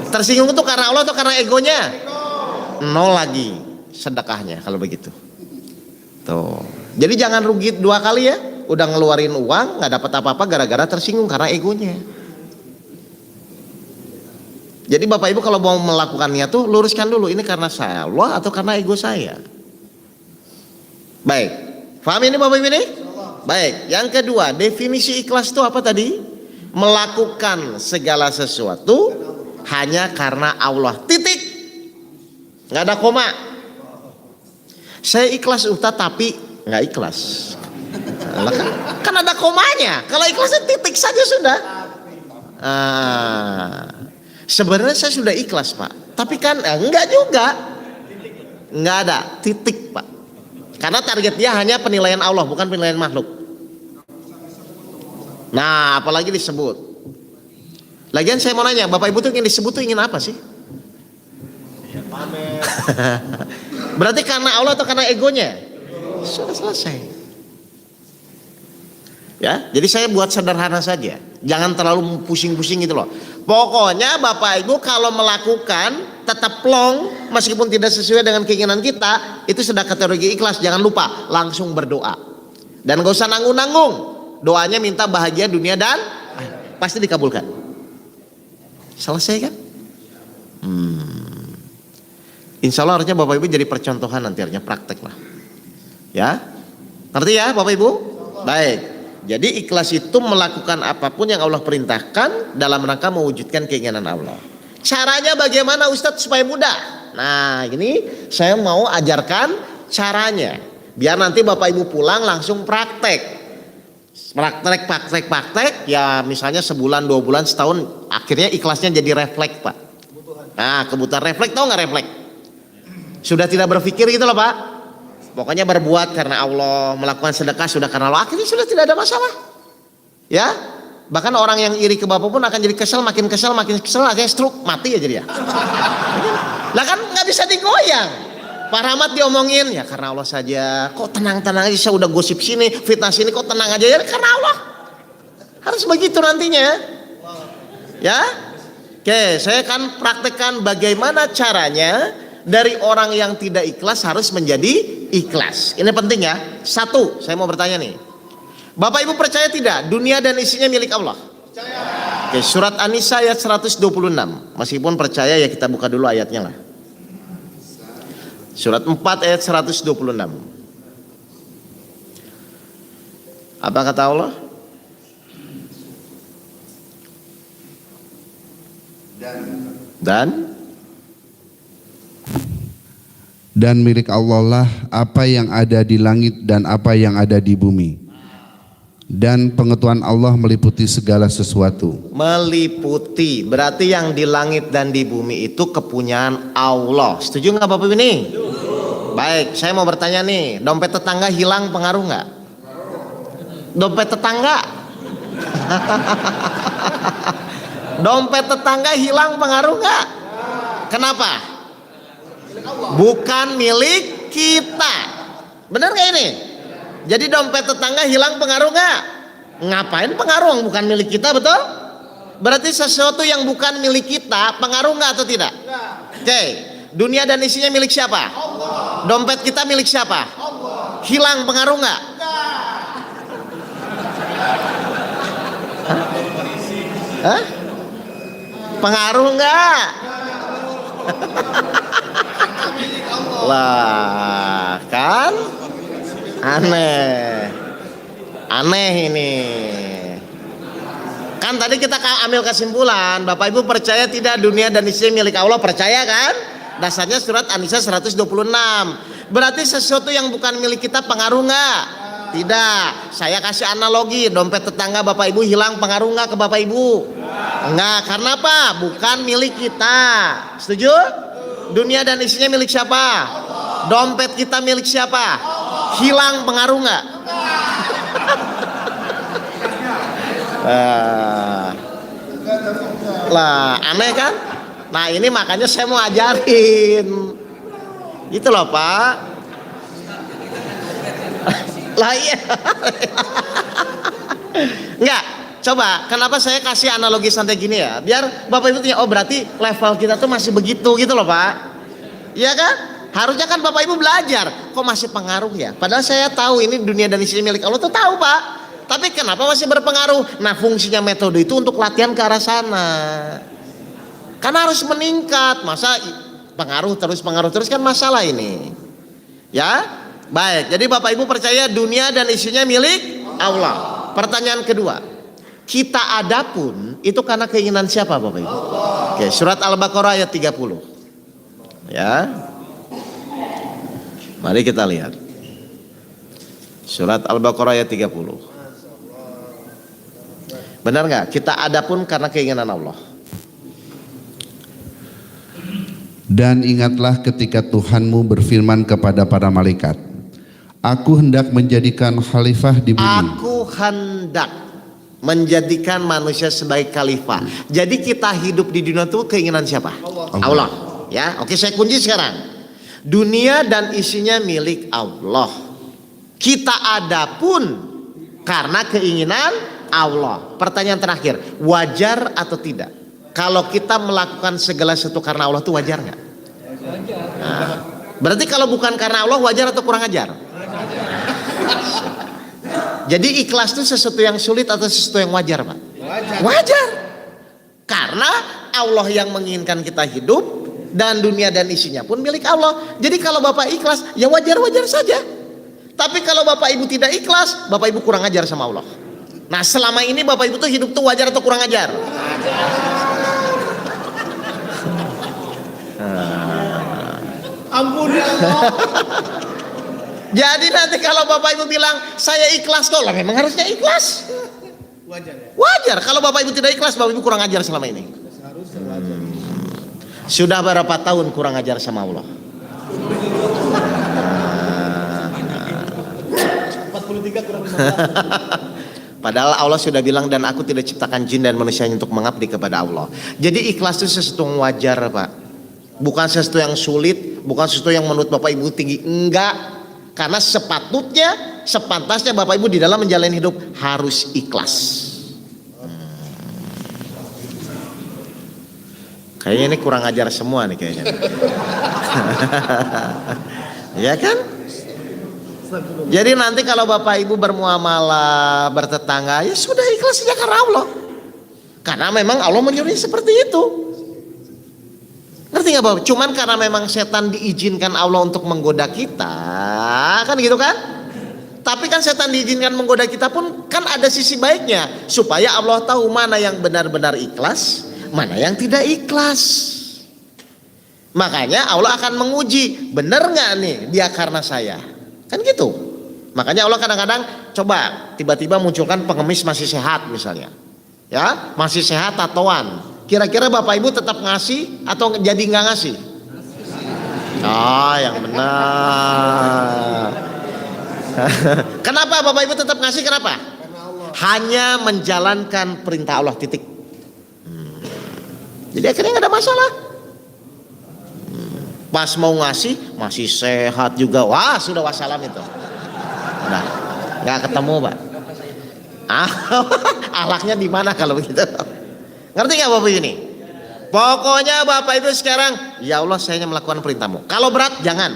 Tersinggung itu karena Allah atau karena egonya? Nol lagi sedekahnya kalau begitu. Tuh. Jadi jangan rugi dua kali ya. Udah ngeluarin uang nggak dapat apa-apa gara-gara tersinggung karena egonya. Jadi Bapak Ibu kalau mau melakukannya tuh luruskan dulu ini karena saya Allah atau karena ego saya. Baik. Paham ini Bapak Ibu ini? Baik. Yang kedua, definisi ikhlas itu apa tadi? Melakukan segala sesuatu hanya karena Allah. Titik. Nggak ada koma. Saya ikhlas Ustaz tapi nggak ikhlas. Kan ada komanya. Kalau ikhlasnya titik saja sudah. Sebenarnya saya sudah ikhlas Pak. Tapi kan enggak juga. Enggak ada titik Pak. Karena target dia hanya penilaian Allah bukan penilaian makhluk. Nah apalagi disebut. Lagian saya mau nanya Bapak Ibu tuh ingin disebut tuh ingin apa sih? Berarti karena Allah atau karena egonya? Sudah selesai. Ya, jadi saya buat sederhana saja. Jangan terlalu pusing-pusing gitu loh. Pokoknya Bapak Ibu kalau melakukan tetap plong meskipun tidak sesuai dengan keinginan kita, itu sudah kategori ikhlas. Jangan lupa langsung berdoa. Dan gak usah nanggung-nanggung. Doanya minta bahagia dunia dan pasti dikabulkan. Selesai kan? Insya Allah harusnya Bapak Ibu jadi percontohan nanti, harusnya praktek lah. Ya, ngerti ya Bapak Ibu? Baik. Jadi ikhlas itu melakukan apapun yang Allah perintahkan dalam rangka mewujudkan keinginan Allah. Caranya bagaimana Ustadz supaya mudah? Nah ini saya mau ajarkan caranya. Biar nanti Bapak Ibu pulang langsung praktek. Praktek ya misalnya sebulan, 2 bulan, setahun. Akhirnya ikhlasnya jadi refleks Pak. Nah kebutuhan refleks, tahu nggak refleks? Sudah tidak berpikir gitu loh Pak. Pokoknya berbuat karena Allah, melakukan sedekah sudah karena Allah, akhirnya sudah tidak ada masalah. Ya, bahkan orang yang iri ke Bapak pun akan jadi kesel, makin kesel, akhirnya stroke, mati ya jadi ya. Lah kan nggak bisa digoyang. Pak Rahmat diomongin, ya karena Allah saja. Kok tenang-tenang aja, saya udah gosip sini, fitnah sini, kok tenang aja ya karena Allah. Harus begitu nantinya. Ya, oke, saya akan praktekkan bagaimana caranya dari orang yang tidak ikhlas harus menjadi ikhlas. Ini penting ya. Satu, saya mau bertanya nih. Bapak Ibu percaya tidak dunia dan isinya milik Allah? Percaya. Oke, surat An-Nisa ayat 126. Meskipun percaya ya kita buka dulu ayatnya lah. Surat 4 ayat 126. Apa kata Allah? Dan milik Allah lah apa yang ada di langit dan apa yang ada di bumi. Dan pengetahuan Allah meliputi segala sesuatu. Meliputi, berarti yang di langit dan di bumi itu kepunyaan Allah. Setuju nggak Bapak ini? Baik, saya mau bertanya nih, dompet tetangga hilang pengaruh nggak? Dompet tetangga? Dompet tetangga hilang pengaruh nggak? Kenapa? Bukan milik kita. Benar gak ini? Jadi dompet tetangga hilang pengaruh gak? Ngapain pengaruh? Bukan milik kita, betul? Berarti sesuatu yang bukan milik kita pengaruh gak atau tidak? Oke, dunia dan isinya milik siapa? Dompet kita milik siapa? Hilang pengaruh gak? Hah? Pengaruh gak? Lah kan aneh ini kan. Tadi kita ambil kesimpulan, Bapak Ibu percaya tidak dunia dan isinya milik Allah? Percaya kan? Dasarnya surat An-Nisa 126. Berarti sesuatu yang bukan milik kita pengaruh nggak? Tidak. Saya kasih analogi, dompet tetangga Bapak Ibu hilang pengaruh nggak ke Bapak Ibu? Enggak. Karena apa? Bukan milik kita. Setuju? Dunia dan isinya milik siapa? Dompet kita milik siapa? Hilang pengaruh nggak? Lah aneh kan? Nah ini makanya saya mau ajarin gitu loh Pak. Lah iya. Enggak. Coba, kenapa saya kasih analogi santai gini ya? Biar Bapak Ibu tanya, oh berarti level kita tuh masih begitu gitu loh Pak. Iya kan? Harusnya kan Bapak Ibu belajar. Kok masih pengaruh ya? Padahal saya tahu ini dunia dan isinya milik Allah tuh tahu Pak. Tapi kenapa masih berpengaruh? Nah fungsinya metode itu untuk latihan ke arah sana. Karena harus meningkat. Masa pengaruh terus kan masalah ini. Ya? Baik, jadi Bapak Ibu percaya dunia dan isinya milik Allah. Pertanyaan kedua. Kita ada pun itu karena keinginan siapa Bapak Ibu? Oke, surat Al-Baqarah ayat 30. Ya. Mari kita lihat. Surat Al-Baqarah ayat 30. Benar nggak? Kita ada pun karena keinginan Allah. Dan ingatlah ketika Tuhanmu berfirman kepada para malaikat, Aku hendak menjadikan khalifah di bumi. Aku hendak menjadikan manusia sebagai khalifah. Jadi kita hidup di dunia itu keinginan siapa? Allah. Ya, oke saya kunci sekarang. Dunia dan isinya milik Allah. Kita ada pun karena keinginan Allah. Pertanyaan terakhir, wajar atau tidak? Kalau kita melakukan segala sesuatu karena Allah itu wajar nggak? Nah, berarti kalau bukan karena Allah wajar atau kurang ajar? Jadi ikhlas itu sesuatu yang sulit atau sesuatu yang wajar, Pak? Wajar. Karena Allah yang menginginkan kita hidup dan dunia dan isinya pun milik Allah. Jadi kalau Bapak ikhlas, ya wajar-wajar saja. Tapi kalau Bapak Ibu tidak ikhlas, Bapak Ibu kurang ajar sama Allah. Nah, selama ini Bapak Ibu tuh hidup tuh wajar atau kurang ajar? Ampun ya Allah. Jadi nanti kalau Bapak Ibu bilang saya ikhlas kok, lah memang harusnya ikhlas. Wajar ya. Wajar. Kalau Bapak Ibu tidak ikhlas, Bapak Ibu kurang ajar selama ini. Seharusnya wajar. Sudah berapa tahun kurang ajar sama Allah? 43 kurang 15. Padahal Allah sudah bilang dan aku tidak ciptakan jin dan manusia untuk mengabdi kepada Allah. Jadi ikhlas itu sesuatu yang wajar, Pak. Bukan sesuatu yang sulit, bukan sesuatu yang menurut Bapak Ibu tinggi. Enggak. Karena sepatutnya, sepantasnya Bapak Ibu di dalam menjalani hidup harus ikhlas. Kayaknya ini kurang ajar semua nih kayaknya. Ya kan? Jadi nanti kalau Bapak Ibu bermuamalah, bertetangga, ya sudah ikhlas saja karena Allah. Karena memang Allah menyuruh seperti itu. Ngerti nggak Bapak? Cuman karena memang setan diizinkan Allah untuk menggoda kita, kan gitu kan? Tapi kan setan diizinkan menggoda kita pun kan ada sisi baiknya, supaya Allah tahu mana yang benar-benar ikhlas, mana yang tidak ikhlas. Makanya Allah akan menguji, benar nggak nih dia karena saya, kan gitu. Makanya Allah kadang-kadang coba tiba-tiba munculkan pengemis masih sehat misalnya, ya masih sehat tatoan. Kira-kira Bapak Ibu tetap ngasih atau jadi nggak ngasih? Yang benar. Kenapa Bapak Ibu tetap ngasih? Kenapa? Hanya menjalankan perintah Allah, titik. Jadi akhirnya nggak ada masalah. Pas mau ngasih masih sehat juga, wah sudah wassalam itu. Udah nggak ketemu, Pak. Akhlaknya di mana kalau begitu? Ngerti nggak Bapak ini? Pokoknya Bapak Ibu sekarang, ya Allah saya hanya melakukan perintahmu. Kalau berat jangan.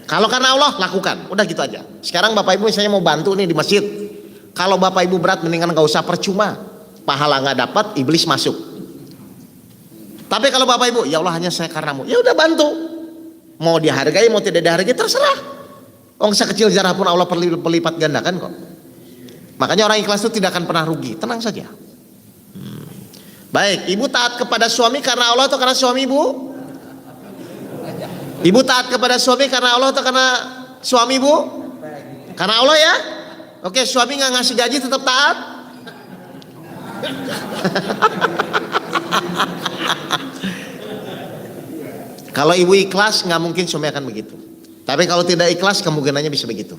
Kalau karena Allah lakukan. Udah gitu aja. Sekarang Bapak Ibu misalnya mau bantu nih di masjid. Kalau Bapak Ibu berat mendingan nggak usah, percuma. Pahala nggak dapat, iblis masuk. Tapi kalau Bapak Ibu, ya Allah hanya saya karenamu, ya udah bantu. Mau dihargai mau tidak dihargai terserah. Sekecil zarah pun Allah berlipat gandakan kok. Makanya orang ikhlas itu tidak akan pernah rugi. Tenang saja. Baik, ibu taat kepada suami karena Allah atau karena suami ibu? Ibu taat kepada suami karena Allah atau karena suami ibu? Karena Allah ya? Oke, suami nggak ngasih gaji tetap taat? Kalau ibu ikhlas nggak mungkin suami akan begitu. Tapi kalau tidak ikhlas kemungkinannya bisa begitu.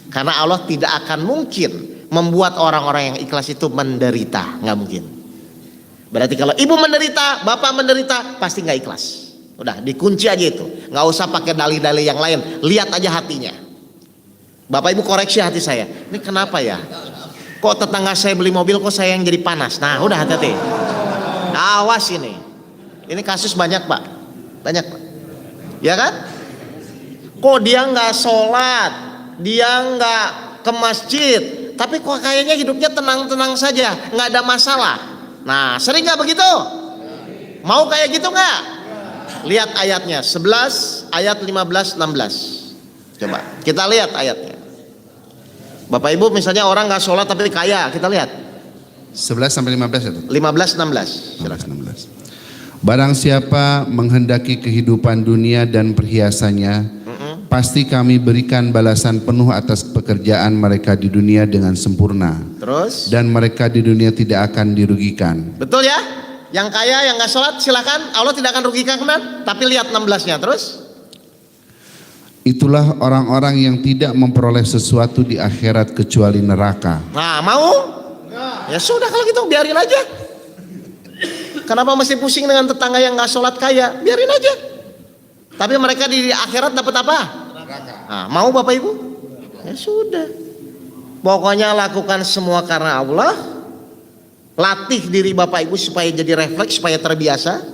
Karena Allah tidak akan mungkin membuat orang-orang yang ikhlas itu menderita, nggak mungkin. Berarti kalau ibu menderita, bapak menderita, pasti nggak ikhlas. Udah dikunci aja itu, nggak usah pakai dalih-dalih yang lain. Lihat aja hatinya. Bapak ibu koreksi hati saya. Ini kenapa ya? Kok tetangga saya beli mobil, kok saya yang jadi panas? Nah, udah hati-hati. Awas ini. Ini kasus banyak Pak, banyak Pak. Ya kan? Kok dia nggak sholat, dia nggak ke masjid, tapi kok kayaknya hidupnya tenang-tenang saja, nggak ada masalah. Nah, sering nggak begitu? Mau kayak gitu nggak? Lihat ayatnya 11 ayat 15 16. Coba kita lihat ayatnya. Bapak Ibu misalnya orang nggak sholat tapi kaya, kita lihat 11 sampai 15 itu. 15 16. 16. Barang siapa menghendaki kehidupan dunia dan perhiasannya, pasti kami berikan balasan penuh atas pekerjaan mereka di dunia dengan sempurna. Terus? Dan mereka di dunia tidak akan dirugikan. Betul ya? Yang kaya, yang nggak sholat silakan, Allah tidak akan rugikan kan? Tapi lihat 16-nya terus. Itulah orang-orang yang tidak memperoleh sesuatu di akhirat kecuali neraka. Nah, mau? Ya sudah kalau gitu biarin aja. Kenapa mesti pusing dengan tetangga yang nggak sholat kaya? Biarin aja. Tapi mereka di akhirat dapat apa? Nah, mau Bapak Ibu? Ya sudah. Pokoknya lakukan semua karena Allah. Latih diri Bapak Ibu supaya jadi refleks, supaya terbiasa.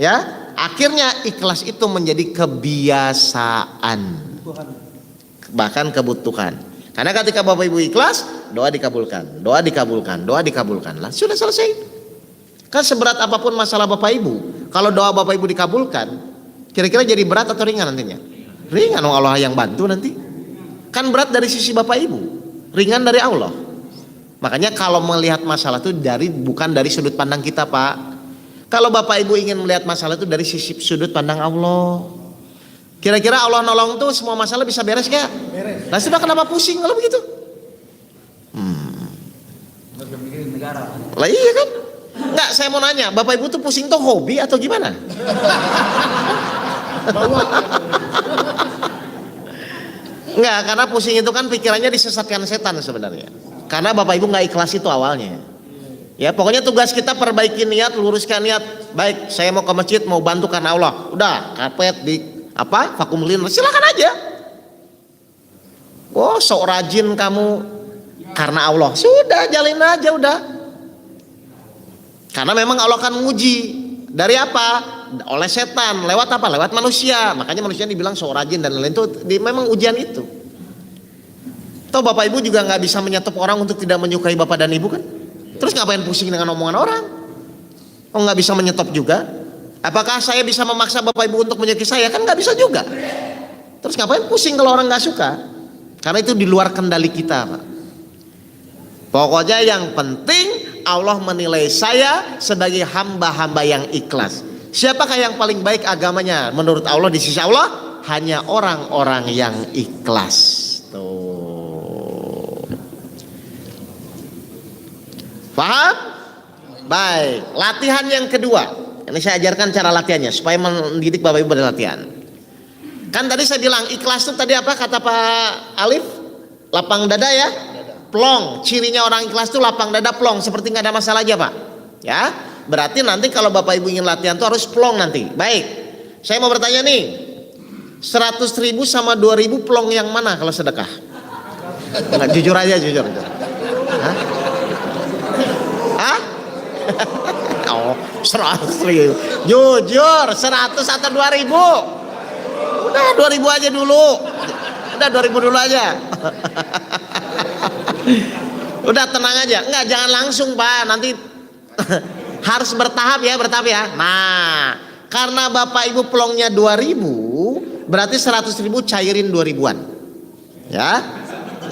Ya, akhirnya ikhlas itu menjadi kebiasaan. Bahkan kebutuhan. Karena ketika Bapak Ibu ikhlas, doa dikabulkan, doa dikabulkan, doa dikabulkan. Lah, sudah selesai. Kan seberat apapun masalah Bapak Ibu, kalau doa Bapak Ibu dikabulkan, kira-kira jadi berat atau ringan nantinya? Ringan, Allah yang bantu nanti. Kan berat dari sisi Bapak Ibu, ringan dari Allah. Makanya kalau melihat masalah itu bukan dari sudut pandang kita, Pak. Kalau Bapak Ibu ingin melihat masalah itu dari sisi sudut pandang Allah. Kira-kira Allah nolong tuh semua masalah bisa beres gak? Beres. Nah sudah, kenapa pusing kalau begitu? Lah iya kan? Enggak, saya mau nanya, Bapak Ibu tuh pusing tuh hobi atau gimana? Enggak, karena pusing itu kan pikirannya disesatkan setan sebenarnya. Karena Bapak Ibu nggak ikhlas itu awalnya. Ya pokoknya tugas kita perbaiki niat, luruskan niat. Baik, saya mau ke masjid, mau bantu karena Allah. Udah, karpet di vakum cleaner, silakan aja. Oh, sok rajin kamu karena Allah. Sudah, jalin aja udah. Karena memang Allah akan menguji. Dari apa? Oleh setan. Lewat apa? Lewat manusia. Makanya manusia dibilang sok rajin dan lain-lain itu memang ujian itu. Toh Bapak Ibu juga nggak bisa menyetop orang untuk tidak menyukai Bapak dan Ibu kan? Terus ngapain pusing dengan omongan orang? Oh, nggak bisa menyetop juga. Apakah saya bisa memaksa Bapak Ibu untuk menyukai saya? Kan nggak bisa juga. Terus ngapain pusing kalau orang nggak suka? Karena itu di luar kendali kita, Pak. Pokoknya yang penting Allah menilai saya sebagai hamba-hamba yang ikhlas. Siapakah yang paling baik agamanya menurut Allah di sisi Allah? Hanya orang-orang yang ikhlas. Tuh. Paham? Baik. Latihan yang kedua. Ini saya ajarkan cara latihannya supaya mendidik Bapak Ibu berlatihan. Kan tadi saya bilang ikhlas itu tadi apa kata Pak Alif? Lapang dada ya? Plong. Cirinya orang ikhlas itu lapang dada plong, seperti nggak ada masalah aja, Pak. Ya. Berarti nanti kalau Bapak Ibu ingin latihan itu harus plong nanti. Baik. Saya mau bertanya nih. 100.000 sama 2.000 plong yang mana kalau sedekah? Nah, jujur aja, jujur. Hah? Hah? Oh, 100.000. Jujur, 100 atau 2.000? Udah 2.000 aja dulu. Udah 2.000 dulu aja. Udah tenang aja. Enggak, jangan langsung, Pak. Nanti harus bertahap ya. Nah, karena Bapak Ibu plongnya 2.000, berarti 100.000 cairin 2.000-an. Ya.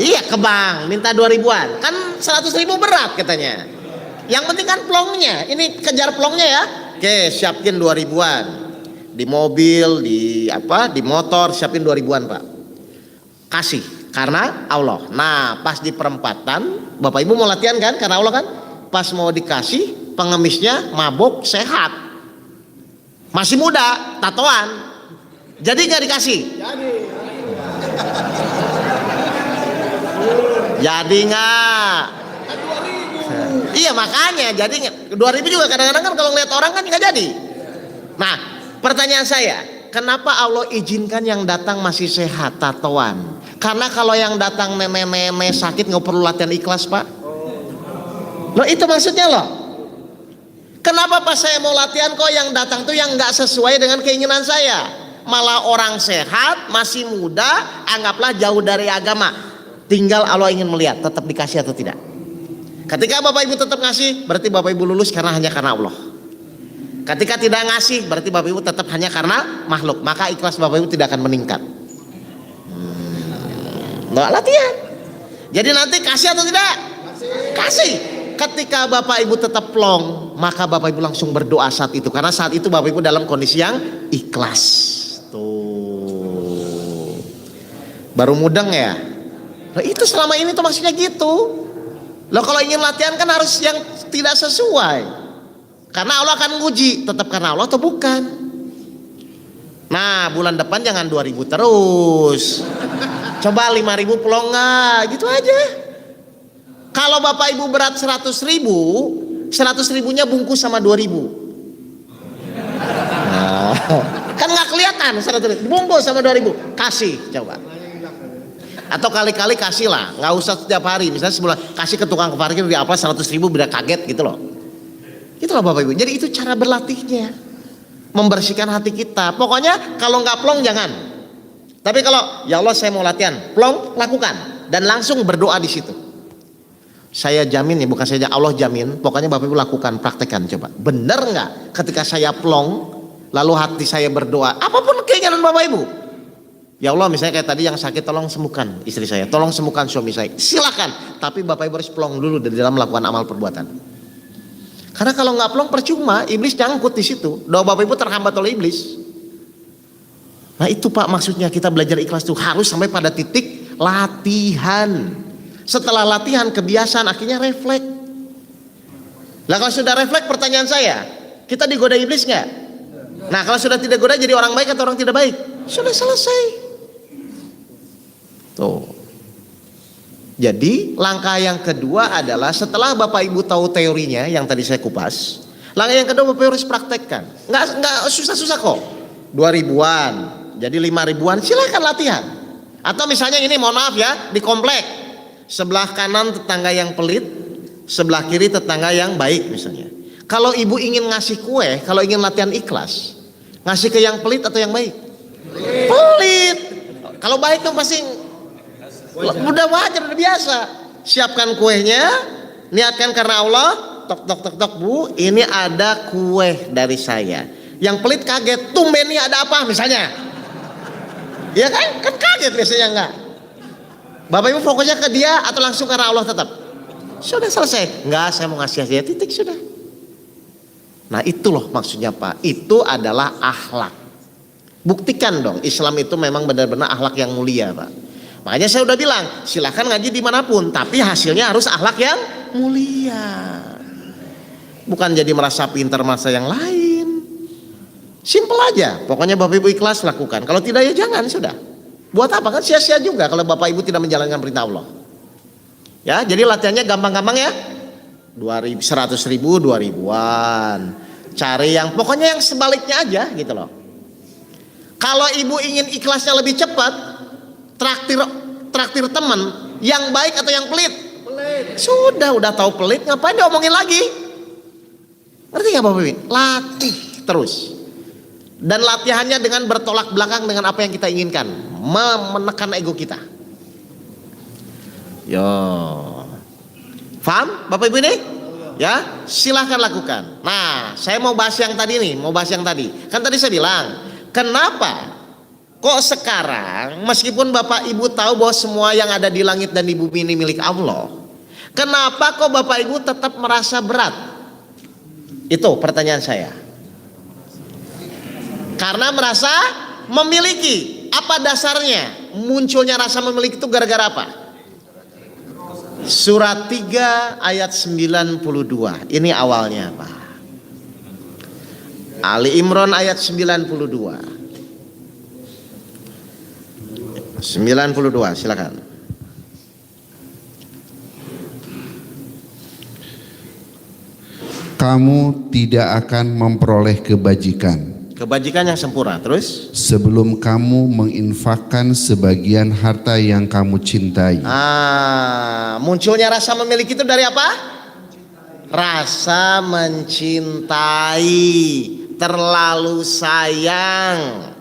Iya, ke bank minta 2.000-an. Kan 100.000 berat katanya. Yang penting kan plongnya. Ini kejar plongnya ya. Oke, siapin 2.000-an. Di mobil, di motor siapin 2.000-an, Pak. Kasih karena Allah. Nah, pas di perempatan, Bapak Ibu mau latihan kan karena Allah kan? Pas mau dikasih, pengemisnya mabuk, sehat. Masih muda, tatoan. Jadi nggak dikasih? Jadi nggak? Iya makanya, jadi 2.000 juga kadang-kadang kan kalau ngeliat orang kan nggak jadi. Nah, pertanyaan saya, kenapa Allah izinkan yang datang masih sehat, tatoan? Karena kalau yang datang nenek-nenek sakit nggak perlu latihan ikhlas, Pak. Loh itu maksudnya loh. Kenapa pas saya mau latihan kok yang datang tuh yang nggak sesuai dengan keinginan saya? Malah orang sehat, masih muda, anggaplah jauh dari agama. Tinggal Allah ingin melihat tetap dikasih atau tidak. Ketika Bapak Ibu tetap ngasih, berarti Bapak Ibu lulus hanya karena Allah. Ketika tidak ngasih, berarti Bapak Ibu tetap hanya karena makhluk. Maka ikhlas Bapak Ibu tidak akan meningkat. Nggak latihan. Jadi nanti kasih atau tidak? Kasih. Ketika Bapak Ibu tetap plong, maka Bapak Ibu langsung berdoa saat itu. Karena saat itu Bapak Ibu dalam kondisi yang ikhlas. Tuh. Baru mudeng ya. Nah, itu selama ini tuh maksudnya gitu. Loh kalau ingin latihan kan harus yang tidak sesuai. Karena Allah akan nguji, tetap karena Allah atau bukan. Nah, bulan depan jangan 2.000 terus. Coba 5.000 plong nggak? Gitu aja. Kalau Bapak Ibu berat 100.000, 100.000-nya bungkus sama 2.000. Nah, kan nggak kelihatan sana tulis bungkus sama 2.000, kasih coba. Atau kali-kali kasih lah, nggak usah setiap hari. Misalnya sebulan kasih ke tukang parkir di apa 100.000 biar kaget gitu loh. Itulah Bapak Ibu. Jadi itu cara berlatihnya, membersihkan hati kita. Pokoknya kalau nggak plong jangan. Tapi kalau ya Allah saya mau latihan, plong lakukan dan langsung berdoa di situ. Saya jamin ya, bukan saya Allah jamin. Pokoknya Bapak Ibu lakukan, praktekkan coba. Bener nggak? Ketika saya plong, lalu hati saya berdoa, apapun keinginan Bapak Ibu. Ya Allah misalnya kayak tadi yang sakit tolong sembuhkan istri saya, tolong sembuhkan suami saya. Silakan, tapi Bapak Ibu harus plong dulu di dalam melakukan amal perbuatan. Karena kalau nggak plong percuma, iblis nyangkut di situ. Doa Bapak Ibu terhambat oleh iblis. Nah itu Pak maksudnya kita belajar ikhlas itu harus sampai pada titik latihan. Setelah latihan kebiasaan akhirnya refleks. Lah kalau sudah refleks pertanyaan saya, kita digoda iblis nggak? Nah kalau sudah tidak goda jadi orang baik atau orang tidak baik? Sudah selesai. Tuh. Jadi langkah yang kedua adalah setelah Bapak Ibu tahu teorinya yang tadi saya kupas, langkah yang kedua Bapak Ibu harus praktekkan. Nggak susah-susah kok. 2.000-an, jadi 5.000-an, silakan latihan. Atau misalnya ini mohon maaf ya, di komplek sebelah kanan tetangga yang pelit, sebelah kiri tetangga yang baik misalnya. Kalau ibu ingin ngasih kue, kalau ingin latihan ikhlas, ngasih ke yang pelit atau yang baik? Pelit. Kalau baik kan pasti udah wajar, udah biasa. Siapkan kuenya, niatkan karena Allah. Tok tok tok tok Bu, ini ada kue dari saya. Yang pelit kaget, tumben nih ada apa misalnya? Ya kan? Kan kaget biasanya enggak. Bapak Ibu fokusnya ke dia atau langsung karena Allah tetap? Sudah selesai. Enggak, saya mau ngasih dia, titik sudah. Nah itu loh maksudnya Pak, itu adalah akhlak. Buktikan dong Islam itu memang benar-benar akhlak yang mulia Pak. Makanya saya udah bilang silahkan ngaji dimanapun, tapi hasilnya harus akhlak yang mulia. Bukan jadi merasa pintar masa yang lain. Simple aja, pokoknya Bapak Ibu ikhlas lakukan. Kalau tidak ya jangan sudah. Buat apa kan sia-sia juga kalau Bapak Ibu tidak menjalankan perintah Allah. Ya jadi latihannya gampang-gampang ya. 100.000, 2.000-an. Cari yang pokoknya yang sebaliknya aja gitu loh. Kalau ibu ingin ikhlasnya lebih cepat, traktir teman yang baik atau yang pelit? Pelit. Sudah tahu pelit, ngapain diomongin lagi? Ngerti nggak Bapak Ibu? Latih terus. Dan latihannya dengan bertolak belakang dengan apa yang kita inginkan, menekan ego kita. Yo. Paham Bapak Ibu ini? Ya, silahkan lakukan. Nah, saya mau bahas yang tadi nih, Kan tadi saya bilang, kenapa kok sekarang meskipun Bapak Ibu tahu bahwa semua yang ada di langit dan di bumi ini milik Allah, kenapa kok Bapak Ibu tetap merasa berat? Itu pertanyaan saya. Karena merasa memiliki. Apa dasarnya? Munculnya rasa memiliki itu gara-gara apa? Surat 3 ayat 92. Ini awalnya Pak. Ali Imran ayat 92. 92 silakan. Kamu tidak akan memperoleh kebajikan Kebajikan yang sempurna. Terus sebelum kamu menginfakkan sebagian harta yang kamu cintai. Munculnya rasa memiliki itu dari apa? Rasa mencintai, terlalu sayang,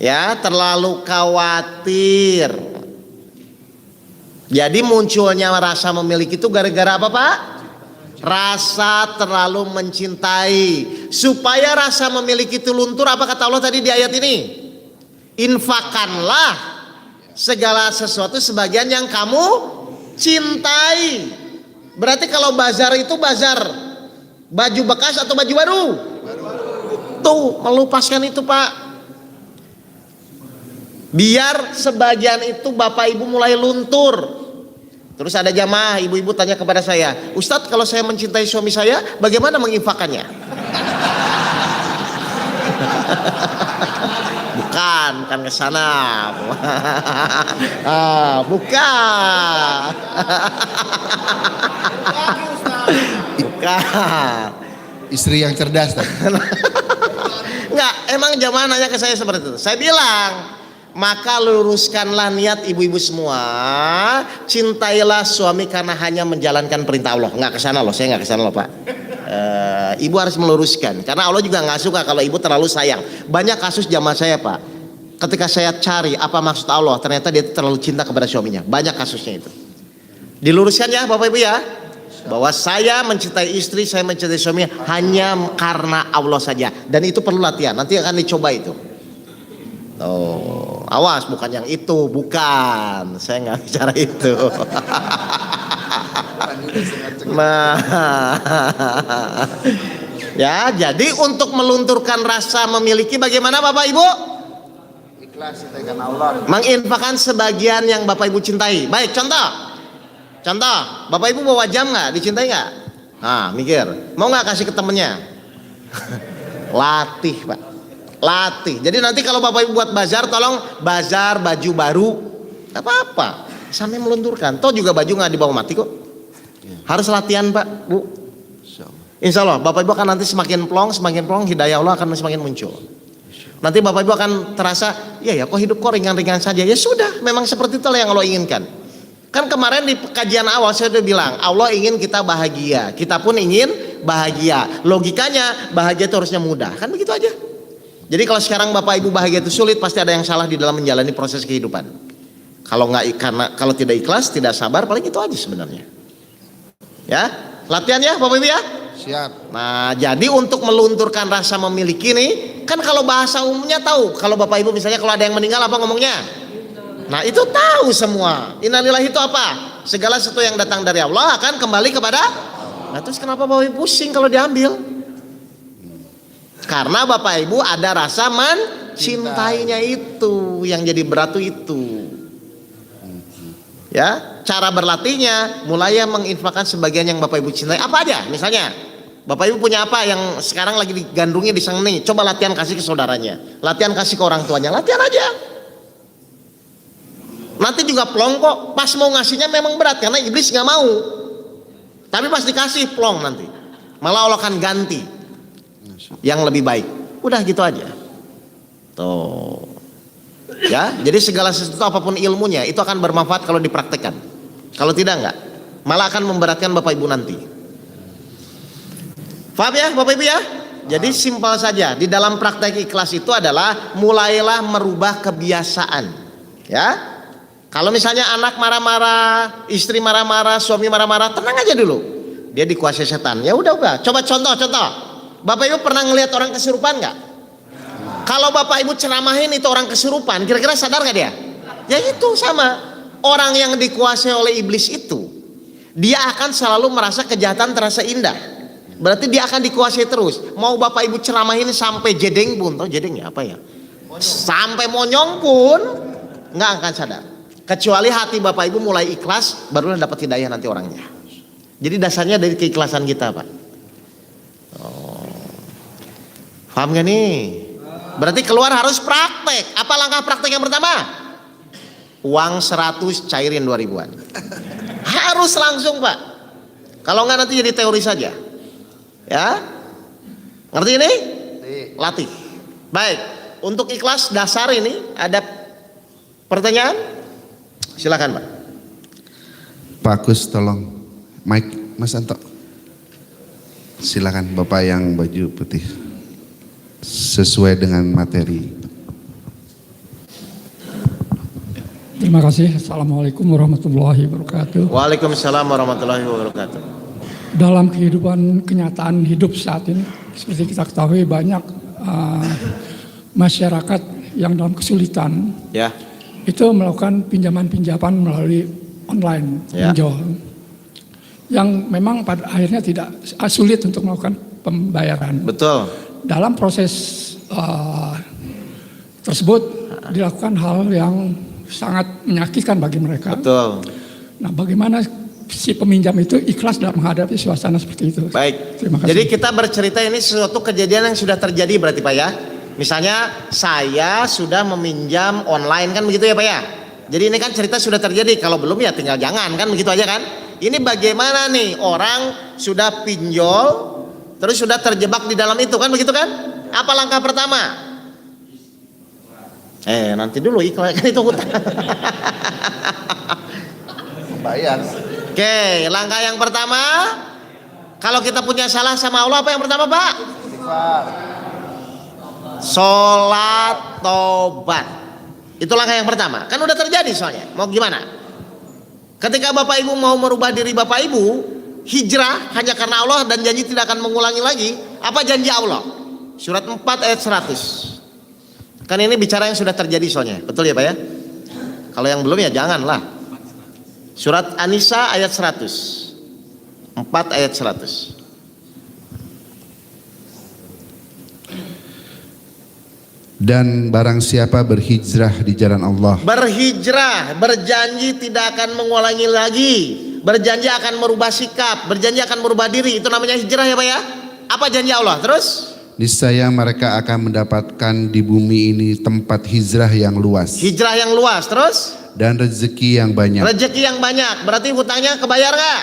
ya, terlalu khawatir. Jadi munculnya rasa memiliki itu gara-gara apa Pak? Rasa terlalu mencintai. Supaya rasa memiliki itu luntur, apa kata Allah tadi di ayat ini? Infakkanlah segala sesuatu sebagian yang kamu cintai. Berarti kalau bazar itu bazar baju bekas atau baju baru? Tuh melupaskan itu Pak. Biar sebagian itu Bapak Ibu mulai luntur. Terus ada jamaah ibu-ibu tanya kepada saya, Ustadz kalau saya mencintai suami saya bagaimana menginfakannya? Bukan ke sana. Bukan. Bukan. Istri yang cerdas tadi. Enggak, emang jamaah nanya ke saya seperti itu. Saya bilang, maka luruskanlah niat ibu-ibu semua, cintailah suami karena hanya menjalankan perintah Allah. Enggak ke sana loh, saya enggak ke sana loh, Pak. Ibu harus meluruskan karena Allah juga nggak suka kalau ibu terlalu sayang. Banyak kasus jamaah saya, Pak, ketika saya cari apa maksud Allah, ternyata dia terlalu cinta kepada suaminya. Banyak kasusnya itu. Diluruskan ya Bapak Ibu ya, bahwa saya mencintai istri, saya mencintai suaminya hanya karena Allah saja, dan itu perlu latihan. Nanti akan dicoba itu. Oh, awas, bukan yang itu, bukan. Saya nggak bicara itu. Nah, ya, jadi untuk melunturkan rasa memiliki bagaimana Bapak Ibu? Ikhlas cintai Allah. Menginfakkan sebagian yang Bapak Ibu cintai. Baik, contoh, Bapak Ibu bawa jam nggak? Dicintai nggak? Nah, mikir, mau nggak kasih ke temennya? Latih, Pak. Latih. Jadi nanti kalau Bapak Ibu buat bazar, tolong bazar baju baru, nggak apa-apa, sampai melunturkan. Toh juga baju nggak dibawa mati kok. Harus latihan, Pak, Bu. Insya Allah Bapak Ibu akan nanti semakin plong, hidayah Allah akan semakin muncul. Nanti Bapak Ibu akan terasa, ya kok hidup kok ringan-ringan saja. Ya sudah, memang seperti itulah yang Allah inginkan. Kan kemarin di kajian awal saya sudah bilang, Allah ingin kita bahagia, kita pun ingin bahagia. Logikanya bahagia itu harusnya mudah, kan begitu aja. Jadi kalau sekarang Bapak Ibu bahagia itu sulit, pasti ada yang salah di dalam menjalani proses kehidupan. Kalau tidak ikhlas, tidak sabar, paling itu aja sebenarnya. Ya, latihan ya Bapak Ibu ya. Siap. Nah, jadi untuk melunturkan rasa memiliki nih, kan kalau bahasa umumnya tahu. Kalau Bapak Ibu misalnya kalau ada yang meninggal apa ngomongnya? Nah, itu tahu semua. Innalillahi itu apa? Segala sesuatu yang datang dari Allah akan kembali kepada. Nah, terus kenapa Bapak Ibu pusing kalau diambil? Karena Bapak Ibu ada rasa mencintainya itu, yang jadi berat itu. Ya, cara berlatihnya mulai menginfakkan sebagian yang Bapak Ibu cintai. Apa aja? Misalnya, Bapak Ibu punya apa yang sekarang lagi digandrungi di sang nih? Coba latihan kasih ke saudaranya, latihan kasih ke orang tuanya, latihan aja. Nanti juga plong kok. Pas mau ngasihnya memang berat karena iblis nggak mau. Tapi pas dikasih plong nanti. Malah Allah akan ganti yang lebih baik. Udah gitu aja. Tuh. Ya, jadi segala sesuatu apapun ilmunya itu akan bermanfaat kalau dipraktekkan. Kalau tidak enggak, malah akan memberatkan Bapak Ibu nanti. Paham ya Bapak Ibu ya? Jadi simpel saja, di dalam praktek ikhlas itu adalah mulailah merubah kebiasaan. Ya. Kalau misalnya anak marah-marah, istri marah-marah, suami marah-marah, tenang aja dulu. Dia dikuasai setan. Ya udah. Coba contoh. Bapak Ibu pernah ngelihat orang kesurupan enggak? Kalau Bapak Ibu ceramahin itu orang kesurupan, kira-kira sadar gak dia? Ya itu sama. Orang yang dikuasai oleh iblis itu, dia akan selalu merasa kejahatan terasa indah. Berarti dia akan dikuasai terus. Mau Bapak Ibu ceramahin sampai jedeng pun, tahu jedeng ya apa ya? Sampai monyong pun nggak akan sadar. Kecuali hati Bapak Ibu mulai ikhlas, barulah dapat hidayah nanti orangnya. Jadi dasarnya dari keikhlasan kita, Pak. Paham gak nih? Berarti keluar harus praktek. Apa langkah praktek yang pertama? Uang 100 cairin 2000-an. Harus langsung, Pak. Kalau enggak nanti jadi teori saja. Ya? Ngerti ini? Latih. Baik. Untuk ikhlas dasar ini ada pertanyaan? Silakan, Pak. Pak Kus tolong mic Mas Anto. Silakan Bapak yang baju putih. Sesuai dengan materi. Terima kasih. Assalamualaikum warahmatullahi wabarakatuh. Waalaikumsalam warahmatullahi wabarakatuh. Dalam kehidupan kenyataan hidup saat ini, seperti kita ketahui banyak masyarakat yang dalam kesulitan, Ya. itu melakukan pinjaman-pinjaman melalui online, Ya. pinjol, yang memang pada akhirnya tidak sulit untuk melakukan pembayaran. Betul. Dalam proses tersebut dilakukan hal yang sangat menyakitkan bagi mereka. Betul. Nah, bagaimana si peminjam itu ikhlas dalam menghadapi suasana seperti itu? Baik. Terima kasih. Jadi kita bercerita ini sesuatu kejadian yang sudah terjadi berarti Pak ya. Misalnya saya sudah meminjam online kan begitu ya Pak ya. Jadi ini kan cerita sudah terjadi. Kalau belum ya tinggal jangan kan begitu aja kan. Ini bagaimana nih orang sudah pinjol terus sudah terjebak di dalam itu kan begitu kan? Apa langkah pertama? Nanti dulu iklan kan itu hutang. Bayar. Oke, langkah yang pertama, kalau kita punya salah sama Allah, apa yang pertama, Pak? Sholat tobat. Itu langkah yang pertama. Kan udah terjadi soalnya. Mau gimana? Ketika Bapak Ibu mau merubah diri Bapak Ibu, hijrah hanya karena Allah dan janji tidak akan mengulangi lagi. Apa janji Allah? Surat 4 ayat 100. Kan ini bicara yang sudah terjadi soalnya. Betul ya Pak ya? Kalau yang belum ya janganlah. Surat An-Nisa ayat 100. 4 ayat 100. Dan barang siapa berhijrah di jalan Allah, Berhijrah, berjanji tidak akan mengulangi lagi, berjanji akan merubah sikap, berjanji akan merubah diri, itu namanya hijrah ya Pak ya. Apa janji Allah? Terus niscaya mereka akan mendapatkan di bumi ini tempat hijrah yang luas hijrah yang luas, terus dan rezeki yang banyak. rezeki yang banyak. Berarti hutangnya kebayar nggak?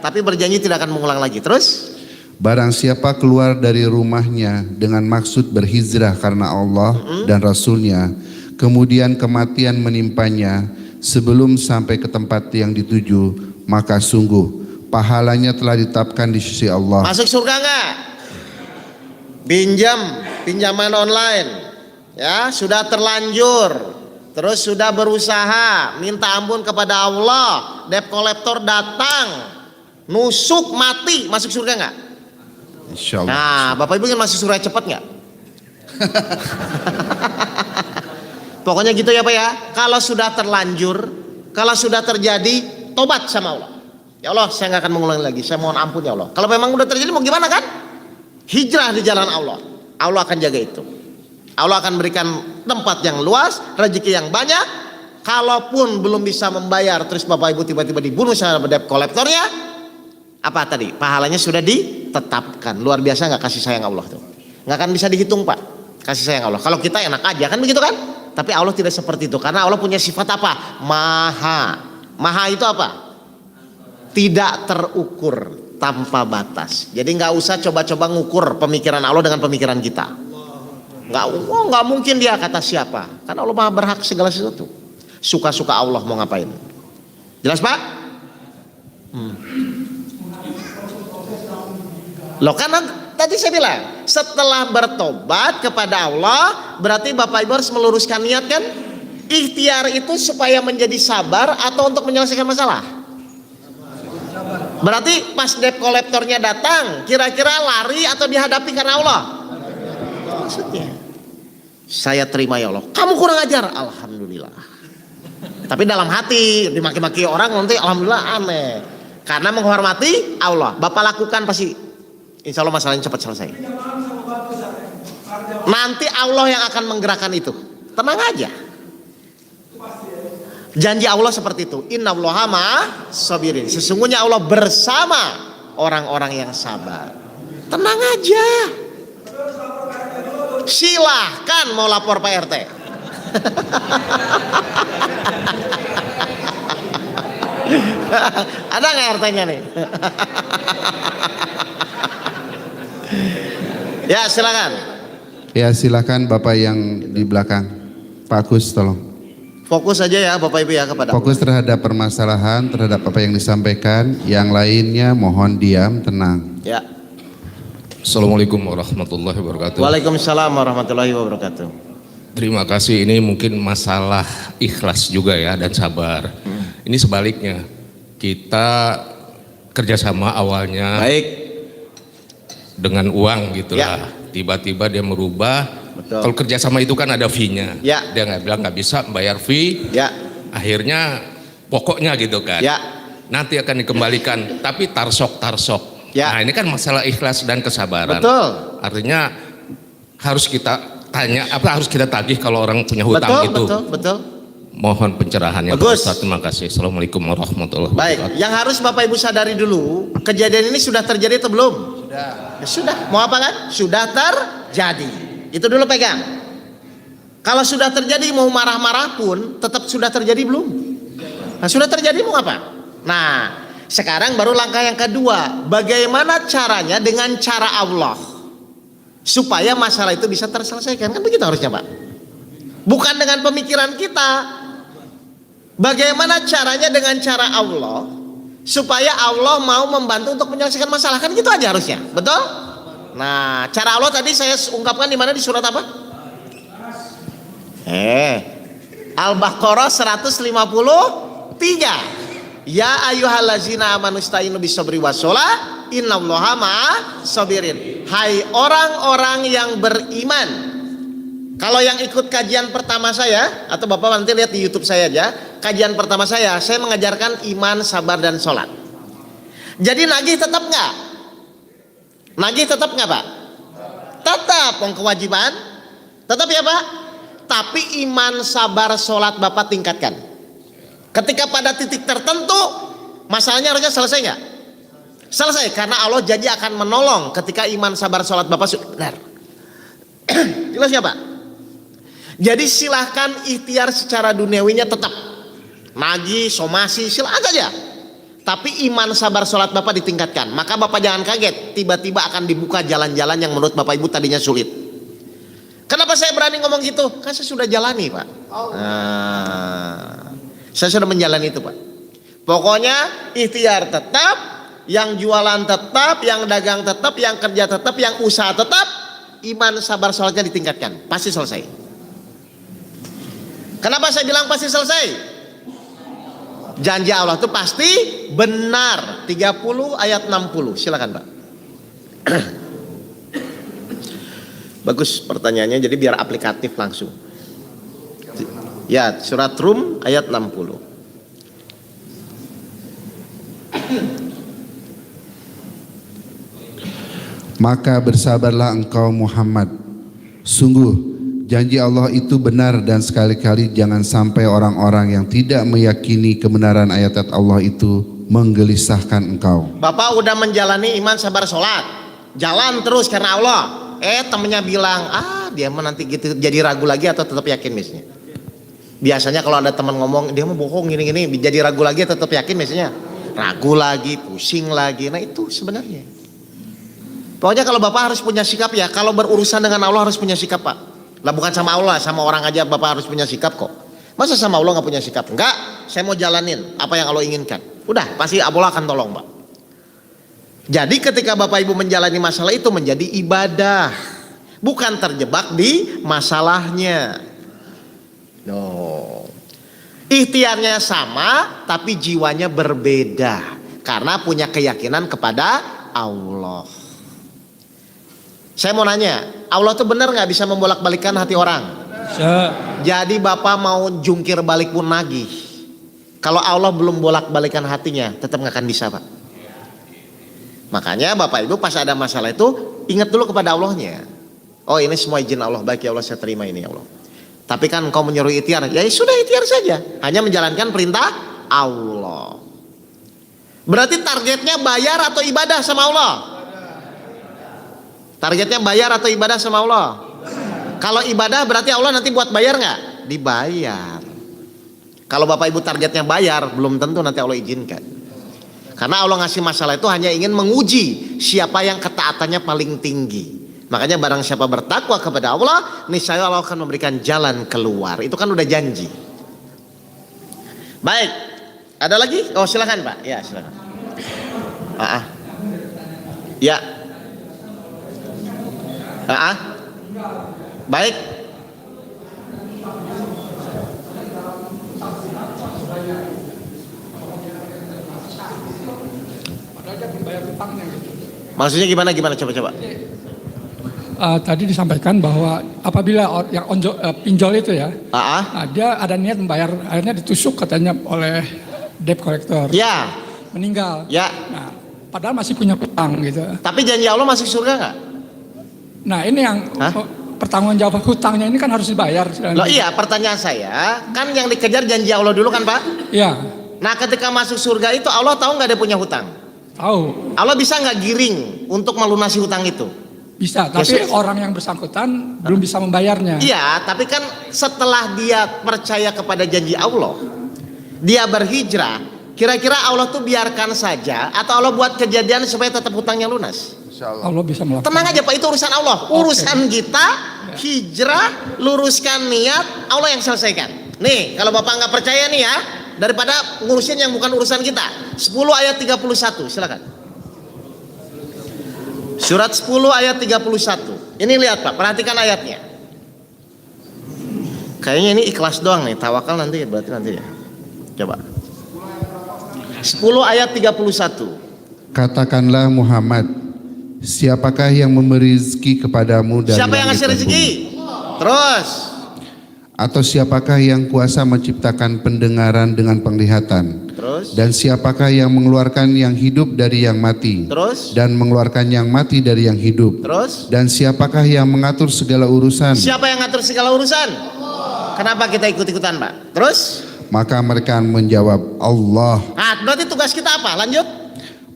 Tapi berjanji tidak akan mengulang lagi. Terus Barang siapa keluar dari rumahnya dengan maksud berhijrah karena Allah dan Rasulnya, kemudian kematian menimpanya sebelum sampai ke tempat yang dituju, maka sungguh pahalanya telah ditetapkan di sisi Allah. masuk surga nggak? Pinjaman online, ya sudah terlanjur, terus sudah berusaha minta ampun kepada Allah, debt collector datang, nusuk mati, masuk surga nggak? Insya Allah. Nah, Bapak Ibu kan masih surga cepat nggak? Pokoknya gitu ya Pak ya. Kalau sudah terlanjur, kalau sudah terjadi, tobat sama Allah. Ya Allah, saya nggak akan mengulangi lagi. Saya mohon ampun ya Allah. Kalau memang udah terjadi, mau gimana kan? Hijrah di jalan Allah. Allah akan jaga itu. Allah akan berikan tempat yang luas, rezeki yang banyak. Kalaupun belum bisa membayar, terus Bapak Ibu tiba-tiba dibunuh sama debt kolektornya, apa tadi? Pahalanya sudah ditetapkan. Luar biasa nggak kasih sayang Allah tuh? Nggak akan bisa dihitung Pak. Kasih sayang Allah. Kalau kita enak aja kan begitu kan? Tapi Allah tidak seperti itu. Karena Allah punya sifat apa? Maha. Maha itu apa? Tidak terukur, tanpa batas. Jadi nggak usah coba-coba ngukur pemikiran Allah dengan pemikiran kita. Nggak mungkin dia kata siapa. Karena Allah maha berhak segala sesuatu. Suka-suka Allah mau ngapain. Jelas Pak? Loh kan tadi saya bilang setelah bertobat kepada Allah berarti Bapak Ibu harus meluruskan niat kan. Ikhtiar itu supaya menjadi sabar atau untuk menyelesaikan masalah. Berarti pas debt kolektornya datang kira-kira lari atau dihadapi karena Allah. Maksudnya saya terima ya Allah, kamu kurang ajar, alhamdulillah. Tapi dalam hati dimaki-maki orang nanti alhamdulillah aneh. Karena menghormati Allah. Bapak lakukan pasti insya Allah masalahnya cepat selesai. Nanti Allah yang akan menggerakkan itu. Tenang aja. Janji Allah seperti itu. Innallaha ma'as sabirin. Sesungguhnya Allah bersama orang-orang yang sabar. Tenang aja. Silahkan mau lapor Pak RT. Ada nggak RT-nya nih? Ya silakan. Ya silakan Bapak yang di belakang. Pak Agus tolong. Fokus aja ya Bapak Ibu ya kepada Fokus terhadap permasalahan, terhadap apa yang disampaikan. Yang lainnya mohon diam, tenang. ya. Assalamualaikum warahmatullahi wabarakatuh. Waalaikumsalam warahmatullahi wabarakatuh. Terima kasih. Ini mungkin masalah ikhlas juga ya dan sabar. Ini sebaliknya, kita kerjasama awalnya Baik. dengan uang gitulah. Ya. Tiba-tiba dia merubah. Betul. Kalau kerjasama itu kan ada fee-nya. Ya. Dia nggak bilang nggak bisa bayar fee. Ya. Akhirnya pokoknya gitu kan. Ya. Nanti akan dikembalikan. Tapi tarsok. Ya. Nah ini kan masalah ikhlas dan kesabaran. Betul. Artinya harus kita tanya apa harus kita tagih kalau orang punya hutang itu. Betul. Mohon pencerahannya Pak Bagus. Ustaz. Terima kasih. Assalamualaikum warahmatullahi Baik, wabarakatuh. yang harus Bapak Ibu sadari dulu, kejadian ini sudah terjadi atau belum? Sudah. Ya, sudah. Mau apa kan? Sudah terjadi. Itu dulu pegang. Kalau sudah terjadi mau marah-marah pun tetap sudah terjadi belum? Nah, sudah terjadi mau apa? Nah, sekarang baru langkah yang kedua. Bagaimana caranya dengan cara Allah? supaya masalah itu bisa terselesaikan. Kan begitu harusnya, Pak. Bukan dengan pemikiran kita. Bagaimana caranya dengan cara Allah supaya Allah mau membantu untuk menyelesaikan masalah, kan gitu aja harusnya. Betul? Nah, cara Allah tadi saya ungkapkan di mana, di surat apa? Al-Baqarah 153. Ya ayyuhallazina amanu ista'inu bisabri wassalah innallaha ma'as sabirin. Hai orang-orang yang beriman. Kalau yang ikut kajian pertama saya, atau Bapak nanti lihat di YouTube saya aja, kajian pertama saya mengajarkan iman, sabar dan sholat. Jadi nagih tetap nggak? Nagih tetap nggak, Pak? Tetap, kewajiban. Tetap ya, Pak? Tapi iman, sabar, sholat Bapak tingkatkan. Ketika pada titik tertentu masalahnya harusnya selesai nggak? Selesai, karena Allah janji akan menolong ketika iman, sabar, sholat Bapak benar. Jelas ya, Pak? Jadi silahkan ikhtiar secara duniawinya tetap nagih, somasi, silakan aja. Tapi iman, sabar, sholat Bapak ditingkatkan. Maka Bapak jangan kaget, tiba-tiba akan dibuka jalan-jalan yang menurut Bapak Ibu tadinya sulit. Kenapa saya berani ngomong gitu? Kan saya sudah jalani, Pak. Saya sudah menjalani itu, Pak. Pokoknya ikhtiar tetap, yang jualan tetap, yang dagang tetap, yang kerja tetap, yang usaha tetap, iman, sabar, sholatnya ditingkatkan. Pasti selesai. Kenapa saya bilang pasti selesai? Janji Allah itu pasti benar. 30 ayat 60. Silakan, Pak. Bagus pertanyaannya, jadi biar aplikatif langsung. Ya, surat Rum ayat 60. Maka bersabarlah engkau Muhammad. Sungguh janji Allah itu benar, dan sekali-kali jangan sampai orang-orang yang tidak meyakini kebenaran ayat-ayat Allah itu menggelisahkan engkau. Bapak udah menjalani iman, sabar, sholat, jalan terus karena Allah. Temennya bilang, dia mah nanti gitu jadi ragu lagi atau tetap yakin misalnya. Biasanya kalau ada teman ngomong dia mau bohong gini-gini, jadi ragu lagi atau tetap yakin misalnya. Ragu lagi, pusing lagi. Nah itu sebenarnya. Pokoknya kalau Bapak harus punya sikap ya, kalau berurusan dengan Allah harus punya sikap, Pak. Lah bukan sama Allah, sama orang aja Bapak harus punya sikap kok. Masa sama Allah nggak punya sikap? Enggak, saya mau jalanin apa yang Allah inginkan. Udah, pasti Allah akan tolong, Pak. Jadi ketika Bapak Ibu menjalani masalah itu menjadi ibadah, bukan terjebak di masalahnya. No. Ikhtiarnya sama tapi jiwanya berbeda karena punya keyakinan kepada Allah. Saya mau nanya, Allah tuh benar nggak bisa membolak-balikan hati orang? Jadi Bapak mau jungkir balik pun nagih. Kalau Allah belum bolak-balikan hatinya, tetap nggak akan bisa, Pak. Makanya Bapak Ibu pas ada masalah itu ingat dulu kepada Allahnya. Oh ini semua izin Allah, baik ya Allah, saya terima ini ya Allah. Tapi kan kau menyuruh ikhtiar, ya sudah ikhtiar saja. Hanya menjalankan perintah Allah. Berarti targetnya bayar atau ibadah sama Allah? Targetnya bayar atau ibadah sama Allah? Kalau ibadah berarti Allah nanti buat bayar nggak? Dibayar. Kalau Bapak Ibu targetnya bayar, belum tentu nanti Allah izinkan. Karena Allah ngasih masalah itu hanya ingin menguji siapa yang ketaatannya paling tinggi. Makanya barang siapa bertakwa kepada Allah, niscaya Allah akan memberikan jalan keluar. Itu kan udah janji. Baik, ada lagi? Oh silakan Pak. Ya silakan. Ya. Baik. Maksudnya gimana coba. Tadi disampaikan bahwa apabila yang pinjol itu ya, dia ada niat membayar, akhirnya ditusuk katanya oleh debt collector. Ya. Meninggal. Ya. Nah, padahal masih punya hutang gitu. Tapi janji Allah masuk surga nggak? Nah ini yang pertanggungjawaban hutangnya ini kan harus dibayar. Loh iya, pertanyaan saya kan yang dikejar janji Allah dulu kan Pak? Iya. Nah ketika masuk surga itu Allah tahu nggak dia punya hutang? Tahu. Allah bisa nggak giring untuk melunasi hutang itu? Bisa, tapi orang yang bersangkutan belum bisa membayarnya. Iya, tapi kan setelah dia percaya kepada janji Allah, dia berhijrah, kira-kira Allah tuh biarkan saja atau Allah buat kejadian supaya tetap hutangnya lunas? Allah bisa melakukan. Tenang aja Pak, itu urusan Allah. Urusan kita, hijrah, luruskan niat, Allah yang selesaikan. Nih, kalau Bapak nggak percaya nih ya, daripada ngurusin yang bukan urusan kita. 10 ayat 31, silakan. Surat 10 ayat 31. Ini lihat Pak, perhatikan ayatnya. Kayaknya ini ikhlas doang nih, tawakal nanti berarti nanti ya. Coba. 10 ayat 31. Katakanlah Muhammad, siapakah yang memberi rezeki kepadamu dari Siapa yang langit ngasih dan rezeki? bumi? Terus. Atau siapakah yang kuasa menciptakan pendengaran dengan penglihatan? Terus. Dan siapakah yang mengeluarkan yang hidup dari yang mati? Terus. Dan mengeluarkan yang mati dari yang hidup? Terus. Dan siapakah yang mengatur segala urusan? Siapa yang ngatur segala urusan? Kenapa kita ikut-ikutan Pak? Terus. Maka mereka menjawab, Allah. Nah, berarti tugas kita apa? Lanjut.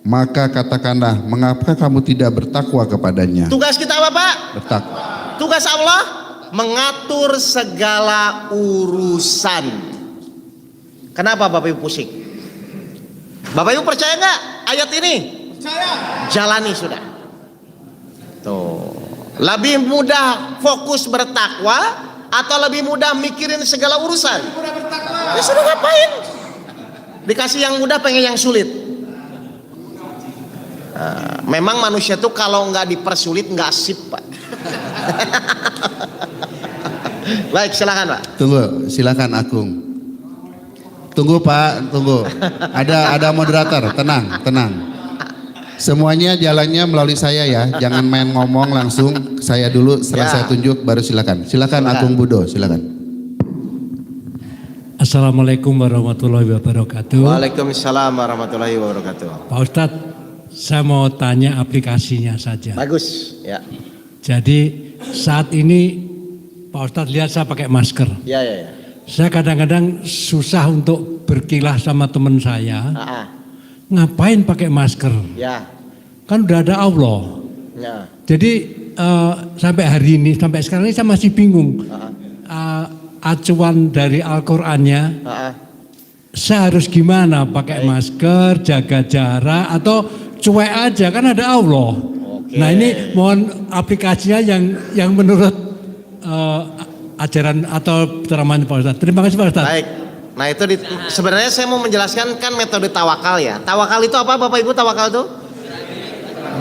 Maka katakanlah, mengapa kamu tidak bertakwa kepadanya? Tugas kita apa Pak? Bertakwa. Tugas Allah mengatur segala urusan. Kenapa Bapak Ibu pusing? Bapak Ibu percaya nggak ayat ini? Percaya. Jalani sudah. Tuh. Lebih mudah fokus bertakwa atau lebih mudah mikirin segala urusan? Udah bertakwa. Ya sudah, ngapain? Dikasih yang mudah pengen yang sulit. Memang manusia tuh kalau nggak dipersulit nggak sip Pak. Baik, silakan Pak. Tunggu, silakan Agung. Tunggu Pak, tunggu. Ada moderator, tenang. Semuanya jalannya melalui saya ya. Jangan main ngomong langsung. Saya dulu, setelah Ya. saya tunjuk baru silakan. Silakan Agung Budo, silakan. Assalamualaikum warahmatullahi wabarakatuh. Waalaikumsalam warahmatullahi wabarakatuh. Pak Ustadz, saya mau tanya aplikasinya saja. Bagus, ya. Jadi saat ini Pak Ustadz lihat saya pakai masker. Ya. Saya kadang-kadang susah untuk berkilah sama teman saya. Ngapain pakai masker? Ya. Kan udah ada Allah. Ya. Jadi sampai hari ini, sampai sekarang ini saya masih bingung. Acuan dari Al-Qur'annya, saya harus gimana? Pakai masker, jaga jarak, atau cuek aja? Kan ada Allah. Nah ini mohon aplikasinya yang menurut ajaran atau ceramahnya Pak Ustadz. Terima kasih Pak Ustadz. Baik. Nah itu sebenarnya saya mau menjelaskan kan metode tawakal ya. Tawakal itu apa Bapak Ibu? Tawakal itu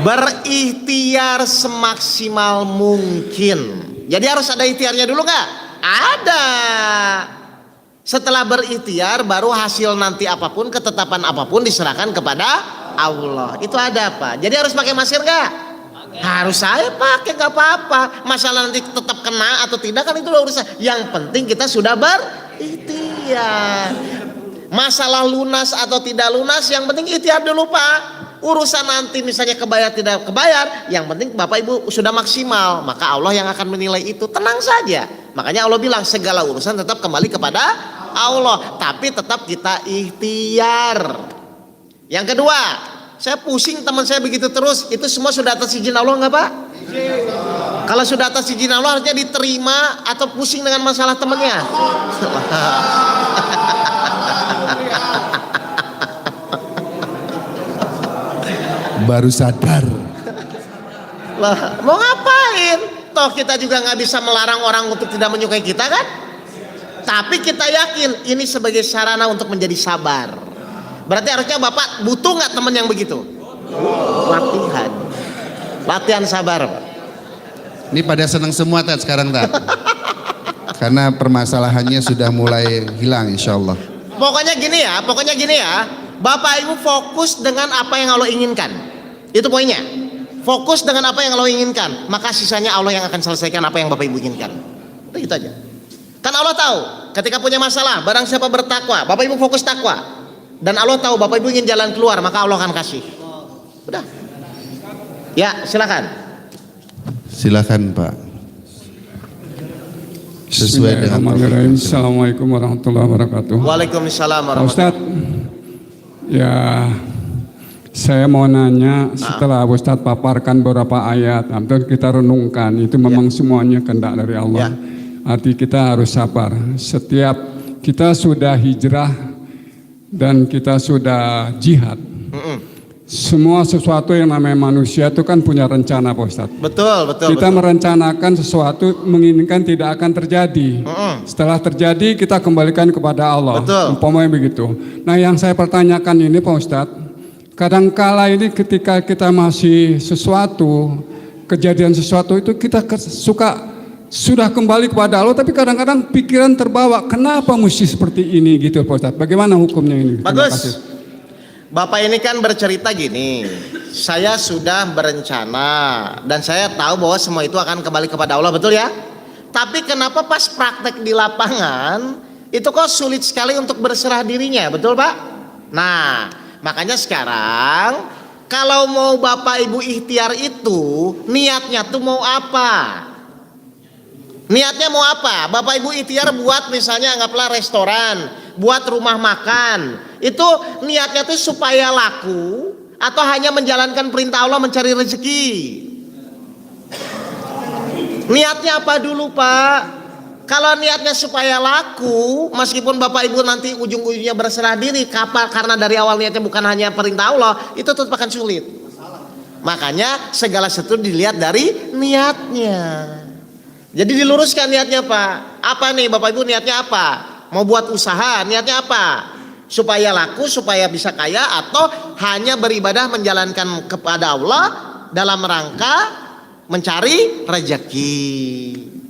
berikhtiar semaksimal mungkin. Jadi harus ada ikhtiarnya dulu nggak? Ada. Setelah berikhtiar baru hasil nanti apapun, ketetapan apapun diserahkan kepada Allah. Itu ada Pak. Jadi harus pakai masker nggak? Harus saya pakai, nggak apa-apa. Masalah nanti tetap kena atau tidak kan itu udah urusan. Yang penting kita sudah berikhtiar. Masalah lunas atau tidak lunas, yang penting ikhtiar dulu Pak. Urusan nanti misalnya kebayar tidak kebayar, yang penting Bapak Ibu sudah maksimal, maka Allah yang akan menilai itu. Tenang saja. Makanya Allah bilang segala urusan tetap kembali kepada Allah, tapi tetap kita ikhtiar. Yang kedua, saya pusing teman saya begitu terus, itu semua sudah atas izin Allah nggak Pak? Kalau sudah atas izin Allah harusnya diterima atau pusing dengan masalah temannya? Baru sadar. Lah, mau ngapain? Toh kita juga nggak bisa melarang orang untuk tidak menyukai kita kan? Tapi kita yakin ini sebagai sarana untuk menjadi sabar. Berarti harusnya Bapak butuh nggak teman yang begitu? Latihan sabar Pak. Ini pada senang semua Tat sekarang Tat. Karena permasalahannya sudah mulai hilang insya Allah. Pokoknya gini ya, Bapak Ibu fokus dengan apa yang Allah inginkan. Itu poinnya. Fokus dengan apa yang Allah inginkan, maka sisanya Allah yang akan selesaikan apa yang Bapak Ibu inginkan. Udah gitu aja. Kan Allah tahu ketika punya masalah, barang siapa bertakwa, Bapak Ibu fokus takwa. Dan Allah tahu Bapak Ibu ingin jalan keluar, maka Allah akan kasih. Udah. Ya, silakan. Silakan Pak. Sesuai dengan Bismillahirrahmanirrahim. Assalamualaikum warahmatullahi wabarakatuh. Waalaikumsalam Pak warahmatullahi Ustadz, ya saya mau nanya setelah Ustadz paparkan beberapa ayat, hampir kita renungkan itu memang semuanya kehendak dari Allah. Arti kita harus sabar. Setiap kita sudah hijrah dan kita sudah jihad, semua sesuatu yang namanya manusia itu kan punya rencana Pak Ustadz. Betul, betul. Kita betul. merencanakan sesuatu menginginkan tidak akan terjadi. Setelah terjadi kita kembalikan kepada Allah. Betul. Umpamanya begitu. Nah yang saya pertanyakan ini Pak Ustadz, kadangkala ini ketika kita masih sesuatu, kejadian sesuatu itu kita sudah kembali kepada Allah, tapi kadang-kadang pikiran terbawa, kenapa mesti seperti ini gitu Pak Ustadz. Bagaimana hukumnya ini? Terima kasih. Bagus. Bapak ini kan bercerita gini, saya sudah berencana dan saya tahu bahwa semua itu akan kembali kepada Allah, betul ya? Tapi kenapa pas praktek di lapangan itu kok sulit sekali untuk berserah dirinya, betul Pak? Nah, makanya sekarang kalau mau Bapak Ibu ikhtiar itu, niatnya tuh mau apa? Niatnya mau apa? Bapak Ibu ikhtiar buat misalnya anggaplah restoran, buat rumah makan. Itu niatnya tuh supaya laku atau hanya menjalankan perintah Allah mencari rezeki? Niatnya apa dulu Pak? Kalau niatnya supaya laku, meskipun Bapak Ibu nanti ujung-ujungnya berserah diri, karena dari awal niatnya bukan hanya perintah Allah, itu tetap akan sulit. Makanya segala sesuatu dilihat dari niatnya. Jadi diluruskan niatnya Pak. Apa nih Bapak Ibu niatnya apa? Mau buat usaha, niatnya apa? Supaya laku, supaya bisa kaya, atau hanya beribadah menjalankan kepada Allah dalam rangka mencari rezeki.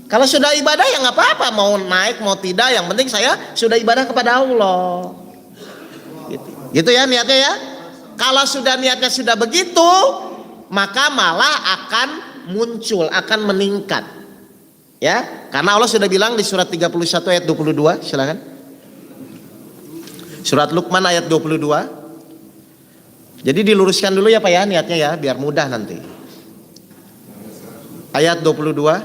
Kalau sudah ibadah ya nggak apa-apa, mau naik mau tidak, yang penting saya sudah ibadah kepada Allah. Gitu ya niatnya ya. Kalau sudah niatnya sudah begitu, maka malah akan muncul, akan meningkat. Ya, karena Allah sudah bilang di surat 31 ayat 22, silakan. Surat Luqman ayat 22. Jadi diluruskan dulu ya Pak ya niatnya ya, biar mudah nanti. Ayat 22.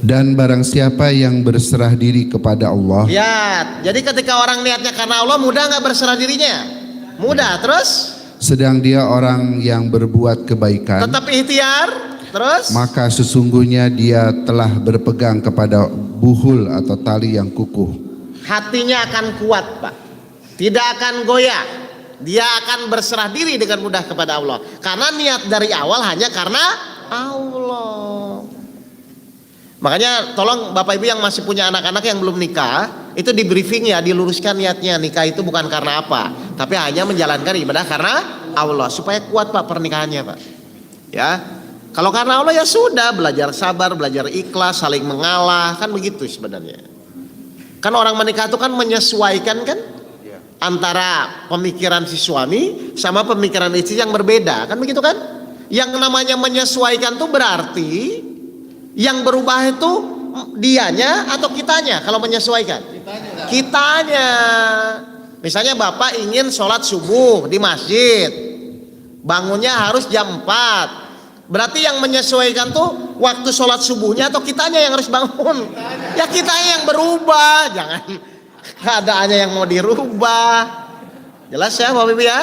Dan barang siapa yang berserah diri kepada Allah. Ya, jadi ketika orang niatnya karena Allah, mudah nggak berserah dirinya? Mudah. Terus? Sedang dia orang yang berbuat kebaikan. Tetap ikhtiar. Terus? Maka sesungguhnya dia telah berpegang kepada buhul atau tali yang kukuh. Hatinya akan kuat Pak, tidak akan goyah. Dia akan berserah diri dengan mudah kepada Allah, karena niat dari awal hanya karena Allah. Makanya tolong Bapak Ibu yang masih punya anak-anak yang belum nikah, itu di briefing ya, diluruskan niatnya. Nikah itu bukan karena apa, tapi hanya menjalankan ibadah karena Allah, supaya kuat Pak pernikahannya Pak. Ya, kalau karena Allah ya sudah, belajar sabar, belajar ikhlas, saling mengalah, kan begitu sebenarnya. Kan orang menikah itu kan menyesuaikan kan antara pemikiran si suami sama pemikiran istri yang berbeda, kan begitu kan? Yang namanya menyesuaikan tuh berarti yang berubah itu dianya atau kitanya kalau menyesuaikan? Kitanya. Misalnya Bapak ingin sholat subuh di masjid, bangunnya harus jam 4. Berarti yang menyesuaikan tuh waktu sholat subuhnya atau kitanya yang harus bangun? Ya kitanya yang berubah, jangan keadaannya yang mau dirubah. Jelas ya Bapak Ibu ya?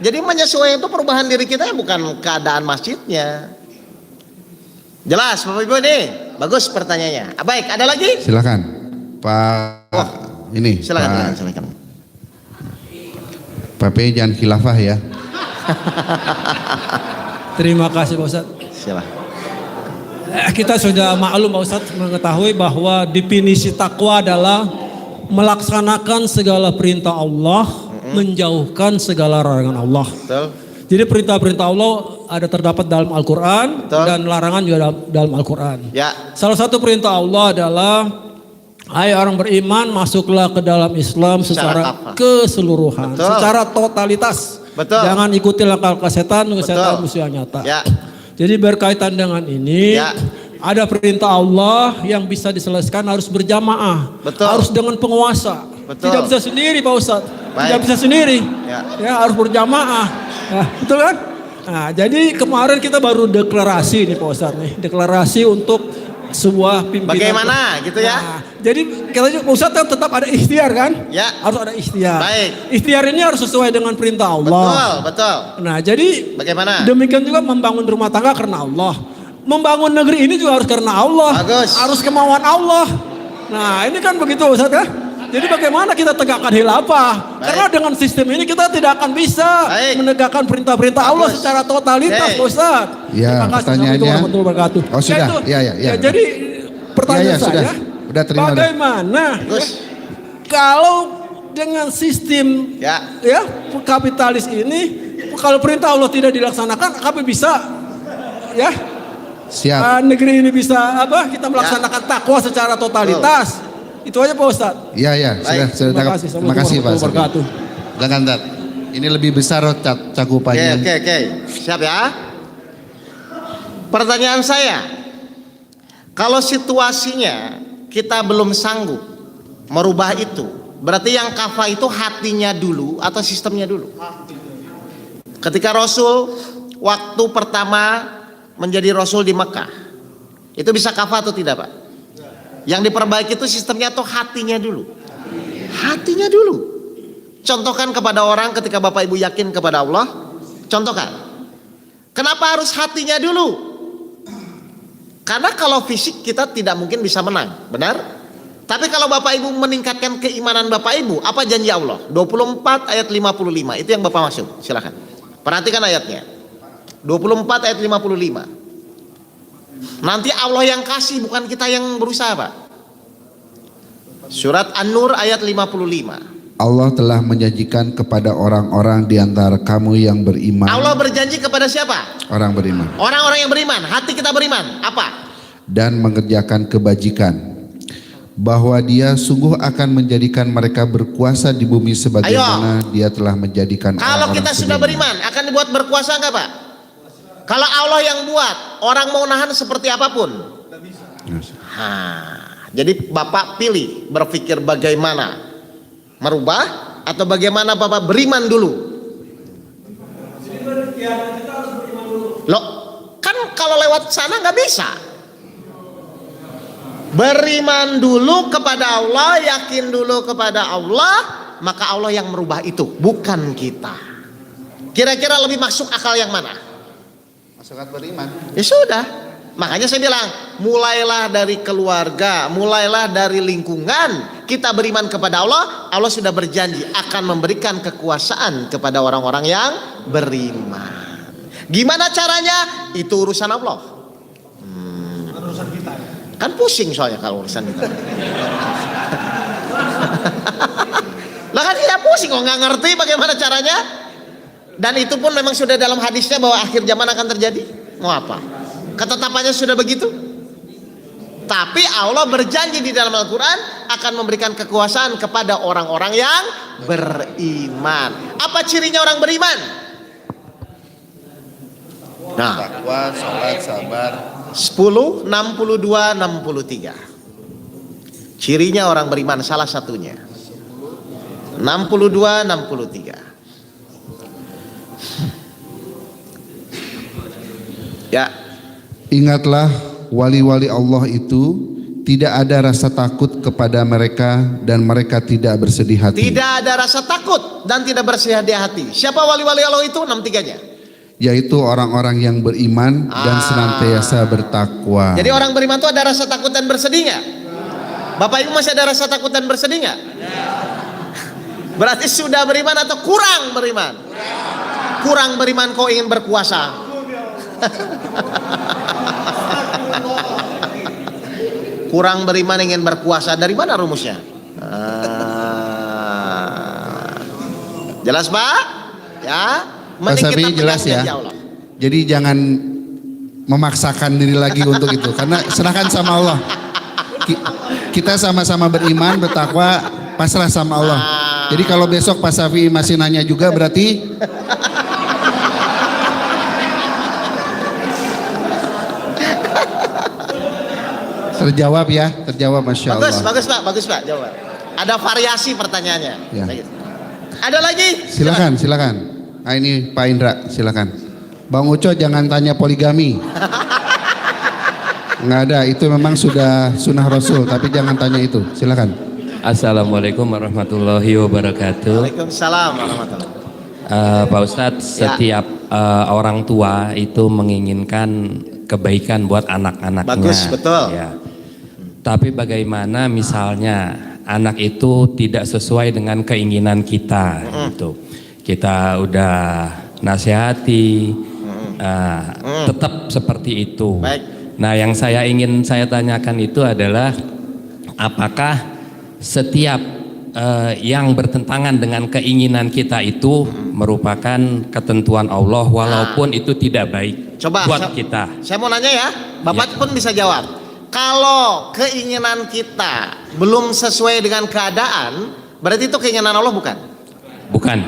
Jadi menyesuaikan itu perubahan diri kita ya, bukan keadaan masjidnya. Jelas Bapak Ibu nih? Bagus pertanyaannya. Baik, ada lagi? Silakan Pak. Ini Silakan, silakan. Pak P jangan khilafah ya. Terima kasih Pak Ustadz. Silakan. Kita sudah maklum Pak Ustadz mengetahui bahwa definisi takwa adalah melaksanakan segala perintah Allah, menjauhkan segala larangan Allah. Betul. Jadi perintah-perintah Allah ada terdapat dalam Al-Quran dan larangan juga dalam Al-Quran. Ya. Salah satu perintah Allah adalah, hai orang beriman, masuklah ke dalam Islam secara keseluruhan, Betul. secara totalitas. Betul. Jangan ikuti langkah setan, setan musuh yang nyata. Ya. Jadi berkaitan dengan ini, Ya. ada perintah Allah yang bisa diselesaikan harus berjamaah, Betul. harus dengan penguasa. Betul. Tidak bisa sendiri Pak Ustadz, Baik. tidak bisa sendiri, Ya. harus berjamaah. Nah, betul kan? Nah, jadi kemarin kita baru deklarasi nih Pak Ustadz nih, deklarasi untuk sebuah pimpinan. Bagaimana gitu ya? Nah, jadi kita juga Pak Ustadz kan tetap ada ikhtiar kan? Ya. Harus ada ikhtiar. Baik. Ikhtiar ini harus sesuai dengan perintah Allah. Betul, betul. Nah, jadi Bagaimana? demikian juga membangun rumah tangga karena Allah. Membangun negeri ini juga harus karena Allah. Bagus. Harus kemauan Allah. Nah, ini kan begitu Ustaz ya. Jadi bagaimana kita tegakkan khilafah? Karena dengan sistem ini kita tidak akan bisa menegakkan perintah-perintah Allah secara totalitas, Pak Ustaz. Ya, Terima kasih. pertanyaannya. Assalamualaikum warahmatullahi wabarakatuh. Oh, sudah. Ya, Ya. jadi pertanyaan saya, sudah. Udah terima. bagaimana kalau dengan sistem ya kapitalis ini, kalau perintah Allah tidak dilaksanakan, kami bisa ya Siap. negeri ini bisa kita melaksanakan takwa secara totalitas. Itu aja Pak Ustaz. Ya. Sudah Terima kasih. Terima kasih Pak. Assalamualaikum warahmatullahi wabarakatuh. Silakan, Tat. Ini lebih besar cakupannya. Oke. Siap ya. Pertanyaan saya, kalau situasinya kita belum sanggup merubah itu, berarti yang kafah itu hatinya dulu atau sistemnya dulu? Ketika Rasul waktu pertama menjadi Rasul di Mekah, itu bisa kafah atau tidak, Pak? Yang diperbaiki itu sistemnya atau hatinya dulu? Hatinya dulu. Contohkan kepada orang ketika Bapak Ibu yakin kepada Allah, contohkan. Kenapa harus hatinya dulu? Karena kalau fisik kita tidak mungkin bisa menang, benar? Tapi kalau Bapak Ibu meningkatkan keimanan Bapak Ibu, apa janji Allah? 24 ayat 55, itu yang Bapak maksud. Silakan. Perhatikan ayatnya. 24 ayat 55. Nanti Allah yang kasih, bukan kita yang berusaha, Pak. Surat An-Nur ayat 55. Allah telah menjanjikan kepada orang-orang di antara kamu yang beriman. Allah berjanji kepada siapa? Orang beriman. Orang-orang yang beriman. Hati kita beriman. Apa? Dan mengerjakan kebajikan, bahwa Dia sungguh akan menjadikan mereka berkuasa di bumi sebagaimana Dia telah menjadikan kalau orang-orang kita sudah sebelumnya. beriman, akan dibuat berkuasa enggak, Pak? Kalau Allah yang buat, orang mau nahan seperti apapun. Jadi Bapak pilih berpikir bagaimana merubah atau bagaimana Bapak beriman dulu. Loh, kan kalau lewat sana nggak bisa. Beriman dulu kepada Allah, yakin dulu kepada Allah, maka Allah yang merubah itu, bukan kita. Kira-kira lebih masuk akal yang mana? Masuk akal beriman. Ya sudah. Makanya saya bilang, mulailah dari keluarga, mulailah dari lingkungan. Kita beriman kepada Allah, Allah sudah berjanji akan memberikan kekuasaan kepada orang-orang yang beriman. Gimana caranya? Itu urusan Allah. Urusan kita. Kan pusing soalnya kalau urusan kita. Lah kan dia pusing kok nggak ngerti bagaimana caranya. Dan itu pun memang sudah dalam hadisnya bahwa akhir zaman akan terjadi. Mau apa? Ketetapannya sudah begitu. Tapi Allah berjanji di dalam Al-Quran akan memberikan kekuasaan kepada orang-orang yang beriman. Apa cirinya orang beriman? Nah, Takwa, salat, sabar. 10, 62, 63. Cirinya orang beriman salah satunya. 62, 63. Ya. Ingatlah, wali-wali Allah itu tidak ada rasa takut kepada mereka dan mereka tidak bersedih hati. Tidak ada rasa takut dan tidak bersedih hati. Siapa wali-wali Allah itu? 63-nya. Yaitu orang-orang yang beriman dan senantiasa bertakwa. Jadi orang beriman itu ada rasa takut dan bersedih nggak? Bapak Ibu masih ada rasa takut dan bersedih nggak? Berarti sudah beriman atau kurang beriman? Kurang beriman kau ingin berkuasa. Kurang beriman ingin berkuasa, dari mana rumusnya? Jelas Pak? Ya. Pak Safi jelas ya. Jadi jangan memaksakan diri lagi untuk itu, karena serahkan sama Allah. Kita sama-sama beriman, bertakwa, pasrah sama Allah. Jadi kalau besok Pak Safi masih nanya juga berarti terjawab ya, terjawab, Masya Allah. Bagus Pak, jawab. Ada variasi pertanyaannya. Ya. Ada lagi? Silakan. Nah, ini Pak Indra, silakan. Bang Uco jangan tanya poligami. Nggak ada, itu memang sudah sunnah Rasul, tapi jangan tanya itu. Silakan. Assalamualaikum warahmatullahi wabarakatuh. Waalaikumsalam warahmatullahi Pak Ustadz, setiap orang tua itu menginginkan kebaikan buat anak-anaknya. Bagus, betul. Ya. Tapi bagaimana misalnya anak itu tidak sesuai dengan keinginan kita gitu. Kita udah nasihati, tetap seperti itu. Baik. Nah, yang ingin saya tanyakan itu adalah apakah setiap yang bertentangan dengan keinginan kita itu merupakan ketentuan Allah walaupun itu tidak baik buat kita. Saya mau nanya ya, Bapak pun bisa jawab. Kalau keinginan kita belum sesuai dengan keadaan, berarti itu keinginan Allah bukan? Bukan.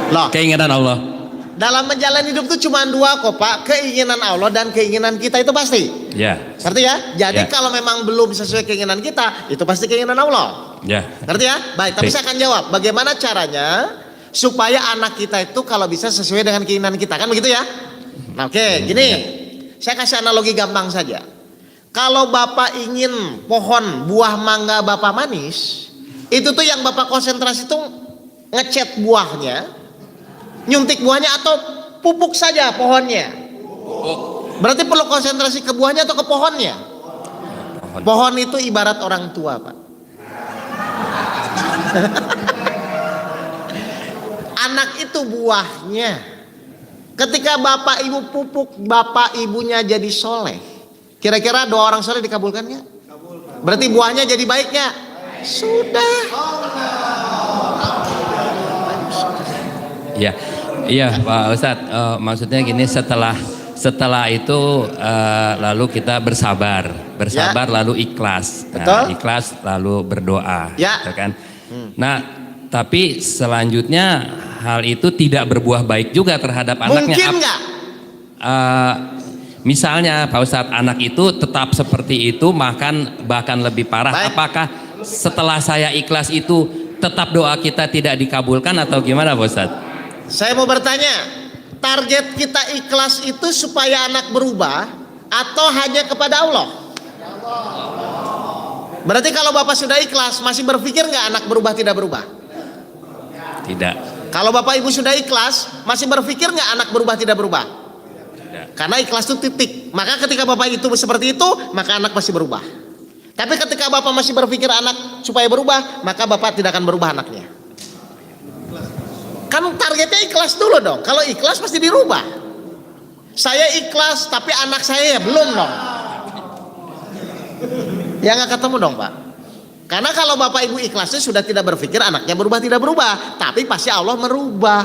Loh, Keinginan Allah. dalam menjalani hidup itu cuma dua kok Pak, keinginan Allah dan keinginan kita itu pasti. Ya. Ngerti ya? Jadi Ya. kalau memang belum sesuai keinginan kita, itu pasti keinginan Allah. Ya. Ngerti ya? Baik, tapi saya akan jawab. Bagaimana caranya supaya anak kita itu kalau bisa sesuai dengan keinginan kita, kan begitu ya? Nah, oke, gini. Saya kasih analogi gampang saja. Kalau Bapak ingin pohon buah mangga Bapak manis, itu tuh yang Bapak konsentrasi tuh ngecat buahnya, nyuntik buahnya atau pupuk saja pohonnya. Berarti perlu konsentrasi ke buahnya atau ke pohonnya? Pohon itu ibarat orang tua, Pak. Anak itu buahnya. Ketika bapak ibu pupuk bapak ibunya jadi soleh, kira-kira doa orang soleh dikabulkan nggak? Berarti buahnya jadi baik nggak? Sudah. Ya, iya Pak Ustadz. Maksudnya gini, setelah itu lalu kita bersabar lalu ikhlas. Betul. Ikhlas lalu berdoa. Ya. Gitu kan? Nah, tapi selanjutnya hal itu tidak berbuah baik juga terhadap anaknya. Mungkin nggak? Misalnya Pak Ustadz, anak itu tetap seperti itu, bahkan lebih parah. Baik. Apakah setelah saya ikhlas itu tetap doa kita tidak dikabulkan atau gimana Pak Ustadz? Saya mau bertanya, target kita ikhlas itu supaya anak berubah atau hanya kepada Allah? Berarti kalau Bapak sudah ikhlas, masih berpikir nggak anak berubah tidak berubah? Tidak. Kalau Bapak Ibu sudah ikhlas, masih berpikir nggak anak berubah tidak berubah? Tidak. Karena ikhlas itu titik. Maka ketika Bapak itu seperti itu, maka anak masih berubah. Tapi ketika Bapak masih berpikir anak supaya berubah, maka Bapak tidak akan berubah anaknya. Kan targetnya ikhlas dulu dong. Kalau ikhlas pasti dirubah. Saya ikhlas, tapi anak saya ya belum dong. Ya nggak ketemu dong Pak. Karena kalau Bapak Ibu ikhlasnya sudah tidak berpikir anaknya berubah tidak berubah, tapi pasti Allah merubah.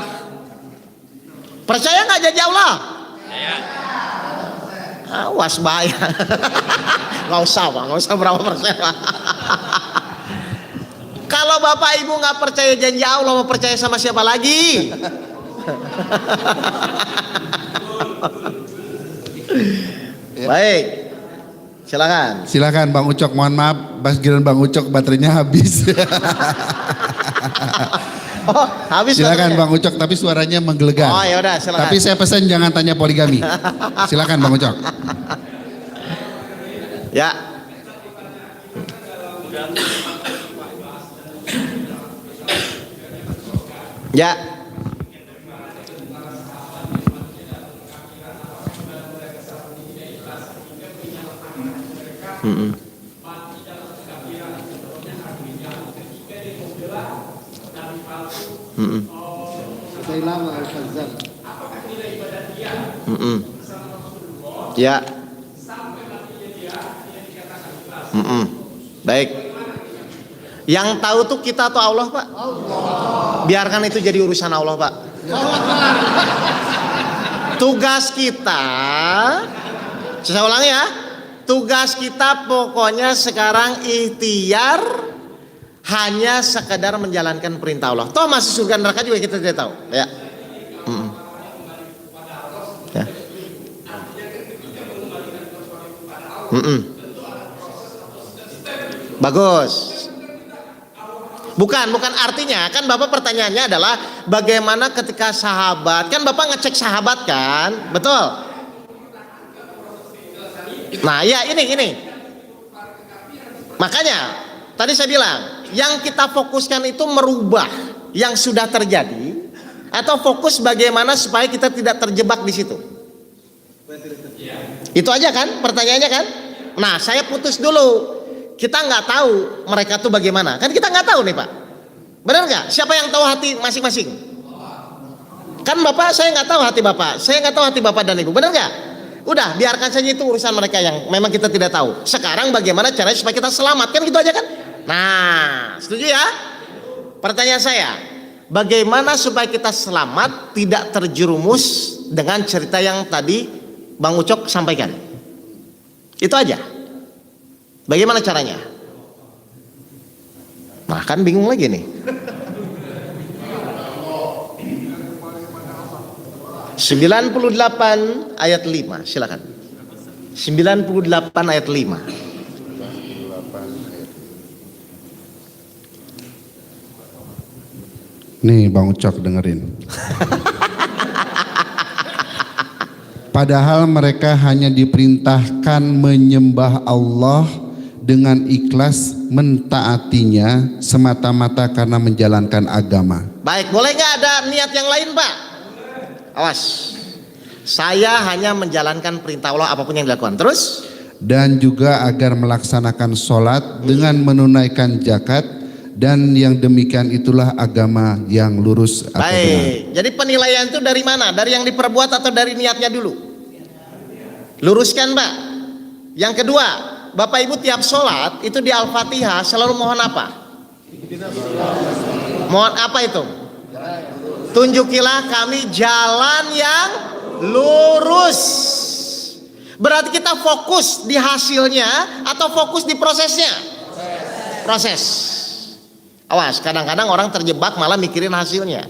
Percaya nggak janji Allah? Percaya. Awas bahaya. Nggak usah Pak, nggak usah berapa persen. Kalau Bapak Ibu nggak percaya janji Allah, mau percaya sama siapa lagi? Baik. Silakan Bang Ucok, mohon maaf, pas giliran Bang Ucok baterainya habis. Oh, habis. Silakan baterainya? Bang Ucok, tapi suaranya menggelegar. Oh ya udah, silakan. Tapi saya pesan jangan tanya poligami. Silakan Bang Ucok. Ya. Ya. Ya. Baik. Yang tahu tuh kita atau Allah, Pak? Biarkan itu jadi urusan Allah, Pak. Tugas kita, saya ulangi ya, tugas kita pokoknya sekarang ikhtiar hanya sekedar menjalankan perintah Allah. Toh masuk surga neraka juga kita tidak tahu. Ya. Ya. Bagus. Bukan artinya kan Bapak pertanyaannya adalah bagaimana ketika sahabat, kan Bapak ngecek sahabat kan, betul? Nah ya ini makanya tadi saya bilang yang kita fokuskan itu merubah yang sudah terjadi atau fokus bagaimana supaya kita tidak terjebak di situ. Itu aja kan pertanyaannya kan. Nah saya putus dulu. kita nggak tahu mereka tuh bagaimana. Kan kita nggak tahu nih Pak. Benar nggak? Siapa yang tahu hati masing-masing? Kan Bapak, saya nggak tahu hati Bapak. Saya nggak tahu hati Bapak dan Ibu. Benar nggak? Udah, biarkan saja itu urusan mereka yang memang kita tidak tahu. Sekarang bagaimana caranya supaya kita selamat? Kan gitu aja kan? Nah, setuju ya? Pertanyaan saya, bagaimana supaya kita selamat tidak terjerumus dengan cerita yang tadi Bang Ucok sampaikan? Itu aja. Bagaimana caranya? Nah, kan bingung lagi nih. 98 ayat 5, silakan. 98 ayat 5. Nih Bang Ucok dengerin. Padahal mereka hanya diperintahkan menyembah Allah dengan ikhlas mentaatinya semata-mata karena menjalankan agama. Baik, boleh nggak ada niat yang lain Pak? Awas, saya hanya menjalankan perintah Allah apapun yang dilakukan. Terus? Dan juga agar melaksanakan sholat dengan menunaikan zakat, dan yang demikian itulah agama yang lurus atau baik, benar. jadi penilaian itu dari mana? Dari yang diperbuat atau dari niatnya dulu? Luruskan Pak. Yang kedua, Bapak Ibu tiap sholat itu di Al-Fatihah selalu mohon apa? Mohon apa itu? Tunjukilah kami jalan yang lurus. Berarti kita fokus di hasilnya atau fokus di prosesnya? Proses. Awas, kadang-kadang orang terjebak malah mikirin hasilnya.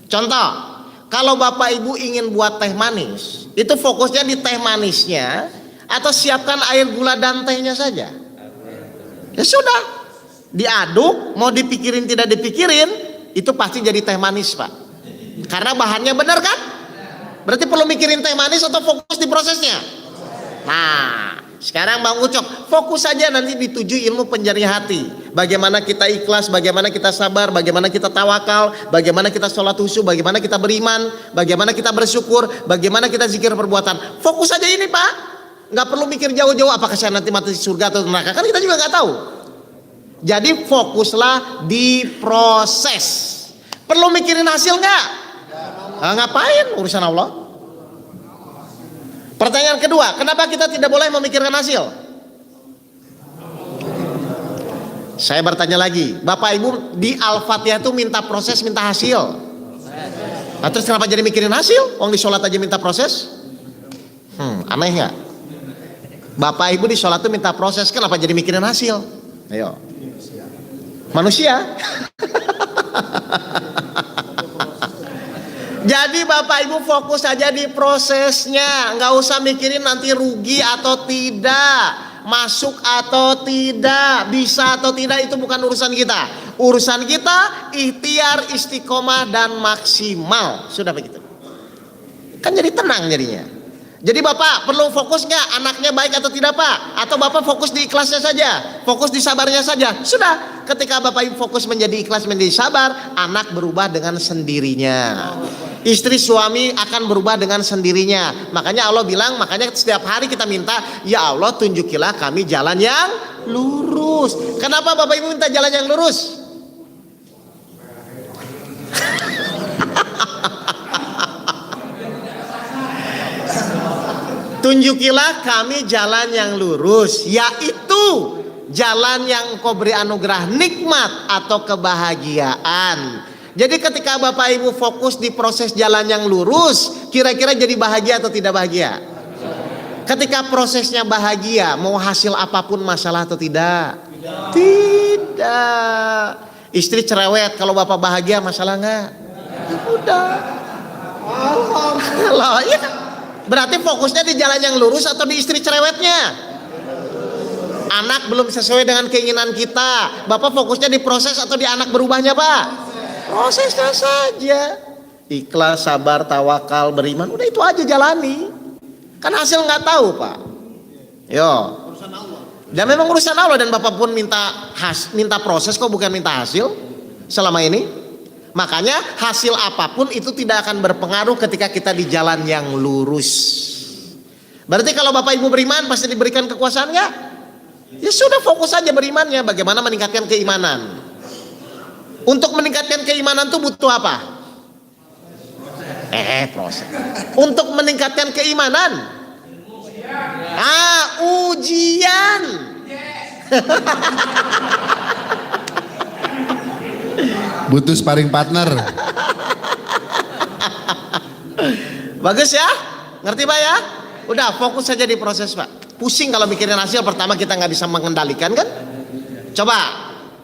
Contoh, kalau Bapak Ibu ingin buat teh manis, itu fokusnya di teh manisnya atau siapkan air gula dan tehnya saja? Ya sudah, diaduk, mau dipikirin tidak dipikirin, itu pasti jadi teh manis Pak. Karena bahannya benar kan? Berarti perlu mikirin teh manis atau fokus di prosesnya? Nah, sekarang Bang Ucok, fokus saja nanti dituju ilmu penjernih hati. Bagaimana kita ikhlas, bagaimana kita sabar, bagaimana kita tawakal, bagaimana kita sholat khusyuk, bagaimana kita beriman, bagaimana kita bersyukur, bagaimana kita zikir perbuatan. Fokus saja ini Pak. Nggak perlu mikir jauh-jauh apakah saya nanti mati di surga atau neraka. Kan kita juga nggak tahu. Jadi fokuslah di proses. Perlu mikirin hasil nggak? Nah, ngapain urusan Allah? Pertanyaan kedua, kenapa kita tidak boleh memikirkan hasil? Saya bertanya lagi, Bapak Ibu di Al-Fatihah itu minta proses, minta hasil. Nah, terus kenapa jadi mikirin hasil? Wong di sholat aja minta proses? Aneh nggak? Bapak Ibu di sholat itu minta proses, kenapa jadi mikirin hasil? Ayo, manusia. Jadi Bapak Ibu fokus saja di prosesnya, nggak usah mikirin nanti rugi atau tidak, masuk atau tidak, bisa atau tidak, itu bukan urusan kita. Urusan kita ikhtiar, istiqomah dan maksimal. Sudah begitu. Kan jadi tenang jadinya. Jadi Bapak perlu fokus nggak anaknya baik atau tidak Pak? Atau Bapak fokus di ikhlasnya saja, fokus di sabarnya saja? Sudah, ketika Bapak Ibu fokus menjadi ikhlas, menjadi sabar, anak berubah dengan sendirinya. Istri suami akan berubah dengan sendirinya. Makanya Allah bilang, makanya setiap hari kita minta, ya Allah tunjukilah kami jalan yang lurus. Kenapa Bapak Ibu minta jalan yang lurus? Tunjukilah kami jalan yang lurus, yaitu jalan yang Engkau beri anugerah nikmat atau kebahagiaan. Jadi ketika Bapak Ibu fokus di proses jalan yang lurus, kira-kira jadi bahagia atau tidak bahagia? Ketika prosesnya bahagia, mau hasil apapun masalah atau tidak? Tidak. Istri cerewet, kalau Bapak bahagia masalah enggak? Udah. Allah ya. Berarti fokusnya di jalan yang lurus atau di istri cerewetnya? Anak belum sesuai dengan keinginan kita, Bapak fokusnya di proses atau di anak berubahnya Pak? Prosesnya saja. Ikhlas, sabar, tawakal, beriman, udah itu aja jalani. Kan hasil nggak tahu Pak. Yo. Dan memang urusan Allah, dan Bapak pun minta proses kok, bukan minta hasil selama ini. Makanya hasil apapun itu tidak akan berpengaruh ketika kita di jalan yang lurus. Berarti kalau Bapak Ibu beriman pasti diberikan kekuasaan nggak? Ya sudah, fokus saja berimannya. Bagaimana meningkatkan keimanan? Untuk meningkatkan keimanan tuh butuh apa? Proses. Untuk meningkatkan keimanan. Ujian. Butuh sparring partner. Bagus ya? Ngerti Pak ya? Udah, fokus saja di proses Pak. Pusing kalau mikirin hasil, pertama kita nggak bisa mengendalikan kan? Coba,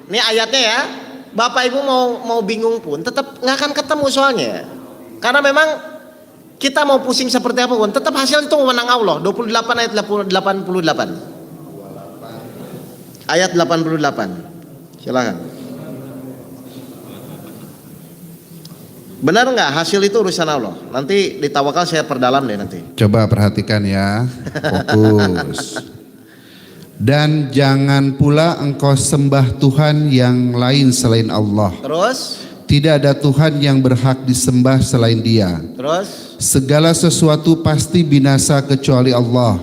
ini ayatnya ya. Bapak Ibu mau bingung pun tetap nggak akan ketemu soalnya. Karena memang kita mau pusing seperti apa pun, tetap hasil itu wewenang Allah. 28 ayat 88. Ayat 88. Silakan. Benar nggak hasil itu urusan Allah? Nanti di tawakal saya perdalam deh nanti. Coba perhatikan ya, fokus. Dan jangan pula engkau sembah Tuhan yang lain selain Allah. Terus? Tidak ada Tuhan yang berhak disembah selain Dia. Terus? Segala sesuatu pasti binasa kecuali Allah.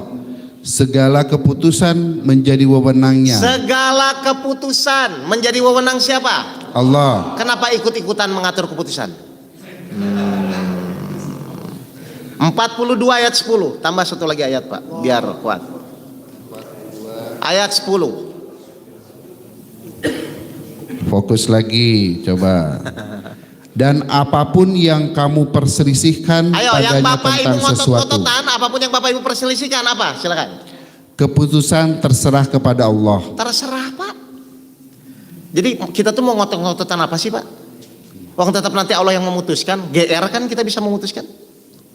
Segala keputusan menjadi wewenangnya. Segala keputusan menjadi wewenang siapa? Allah. Kenapa ikut-ikutan mengatur keputusan? 42 ayat 10. Tambah satu lagi ayat Pak, biar kuat. Ayat 10. Fokus lagi, coba. Dan apapun yang kamu perselisihkan Yang padanya Bapak Ibu tentang sesuatu, ngotot-ngototan, apapun yang Bapak Ibu perselisihkan apa? Silakan. keputusan terserah kepada Allah. Terserah Pak. Jadi kita tuh mau ngotot-ngototan apa sih Pak? Wong tetap nanti Allah yang memutuskan. GR kan kita bisa memutuskan.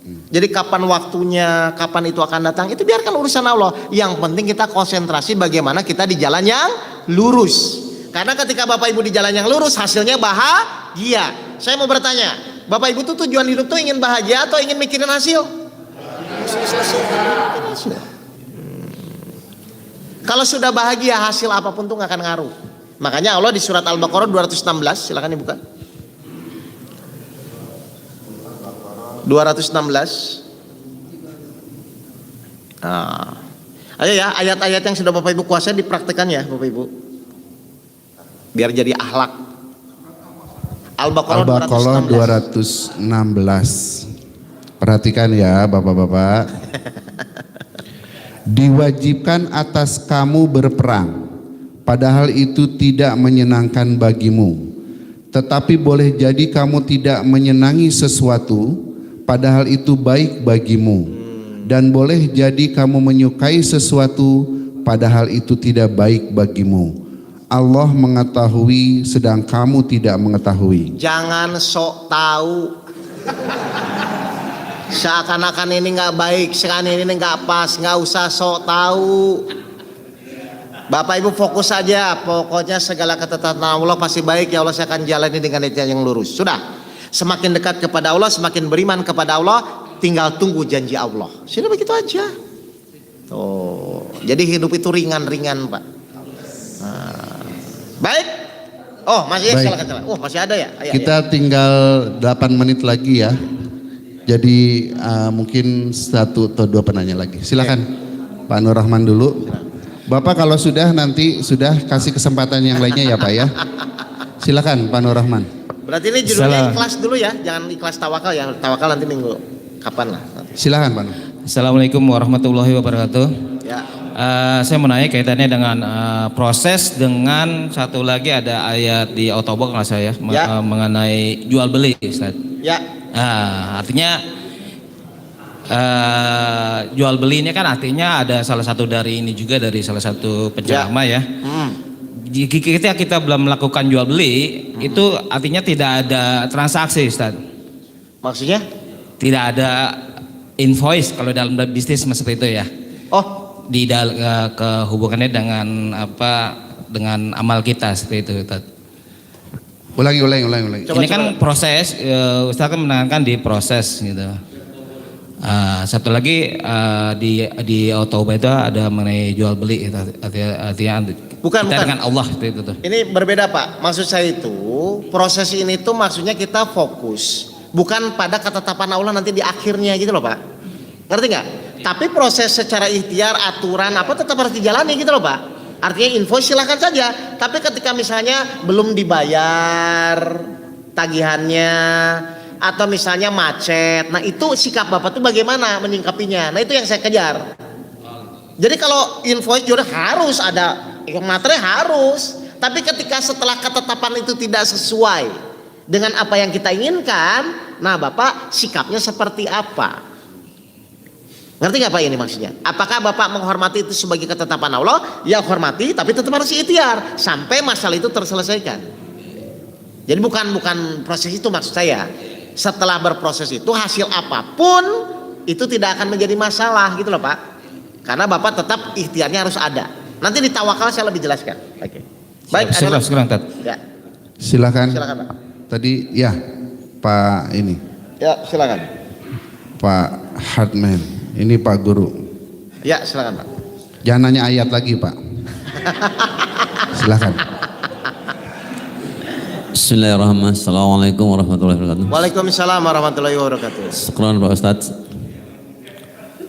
Jadi kapan waktunya, kapan itu akan datang, itu biarkan urusan Allah. Yang penting kita konsentrasi bagaimana kita di jalan yang lurus. Karena ketika Bapak Ibu di jalan yang lurus, hasilnya bahagia. Saya mau bertanya, Bapak Ibu tuh tujuan hidup tuh ingin bahagia atau ingin mikirin hasil? Kalau sudah bahagia, hasil apapun tuh gak akan ngaruh. Makanya Allah di surat Al-Baqarah 216, silakan dibuka. 216. Ayo ya, ayat-ayat yang sudah Bapak Ibu kuasai dipraktikkan ya Bapak Ibu. Biar jadi akhlak. Al-Baqarah 216. Perhatikan ya Bapak-bapak. Diwajibkan atas kamu berperang, padahal itu tidak menyenangkan bagimu. Tetapi boleh jadi kamu tidak menyenangi sesuatu, padahal itu baik bagimu. Dan boleh jadi kamu menyukai sesuatu, padahal itu tidak baik bagimu. Allah mengetahui sedang kamu tidak mengetahui. Jangan sok tahu. Seakan-akan ini nggak baik, seakan ini nggak pas, nggak usah sok tahu. Bapak Ibu fokus saja, pokoknya segala ketetapan Allah pasti baik ya Allah, saya akan jalani dengan jalan yang lurus. Sudah, semakin dekat kepada Allah, semakin beriman kepada Allah, tinggal tunggu janji Allah. Sudah begitu aja. Tuh, jadi hidup itu ringan-ringan Pak. Baik. Oh masih ya, silakan. Oh masih ada ya. Kita tinggal 8 menit lagi ya. Jadi mungkin 1 atau 2 penanya lagi. Silakan Pak Nur Rahman dulu. Bapak kalau sudah nanti sudah kasih kesempatan yang lainnya ya Pak ya. Silakan Pak Nur Rahman. Berarti ini judulnya ikhlas dulu ya, jangan ikhlas tawakal ya. Tawakal nanti minggu kapan lah. Nanti. Silakan Pak Nur. Assalamualaikum warahmatullahi wabarakatuh. Ya. Saya mau nanya kaitannya dengan proses dengan satu lagi ada ayat di At-Taubah nggak saya mengenai jual beli Ustaz. Ya. Artinya jual belinya kan artinya ada salah satu dari ini juga dari salah satu penceramah ya. Jika kita belum melakukan jual beli itu artinya tidak ada transaksi Ustaz. Maksudnya? Tidak ada invoice kalau dalam bisnis seperti itu ya. Oh. Di kehubungannya dengan apa dengan amal kita seperti itu Ustaz. Ulangi. Ini kan proses Ustaz kan menekankan di proses gitu. Satu lagi di At-Taubah itu ada mengenai jual beli artinya bukan dengan Allah itu tuh. Ini berbeda Pak. Maksud saya itu proses ini tuh maksudnya kita fokus bukan pada ketetapan Allah nanti di akhirnya gitu loh Pak. Ngerti nggak? Tapi proses secara ikhtiar aturan apa tetap harus dijalani gitu loh Pak. Artinya invoice silahkan saja. Tapi ketika misalnya belum dibayar tagihannya atau misalnya macet, nah itu sikap Bapak tuh bagaimana menyingkapinya? Nah itu yang saya kejar. Jadi kalau invoice juga harus ada, materi harus. Tapi ketika setelah ketetapan itu tidak sesuai dengan apa yang kita inginkan, nah Bapak sikapnya seperti apa? Ngerti gak Pak ini maksudnya? Apakah Bapak menghormati itu sebagai ketetapan Allah? Ya hormati, tapi tetap harus ikhtiar sampai masalah itu terselesaikan. Jadi bukan proses itu maksud saya. Setelah berproses itu hasil apapun itu tidak akan menjadi masalah gitu loh Pak. Karena Bapak tetap ikhtiarnya harus ada. Nanti di tawakal saya lebih jelaskan. Oke. Baik, silakan Tat. Ya. Silakan. Silakan Pak. Tadi ya Pak ini. Ya, silakan. Pak Hardman. Ini Pak Guru. Ya, silakan Pak. Jangan nanya ayat lagi Pak. Silakan. Bismillahirrahmanirrahim. Assalamualaikum warahmatullahi wabarakatuh. Waalaikumsalam warahmatullahi wabarakatuh. Syukran Pak Ustadz.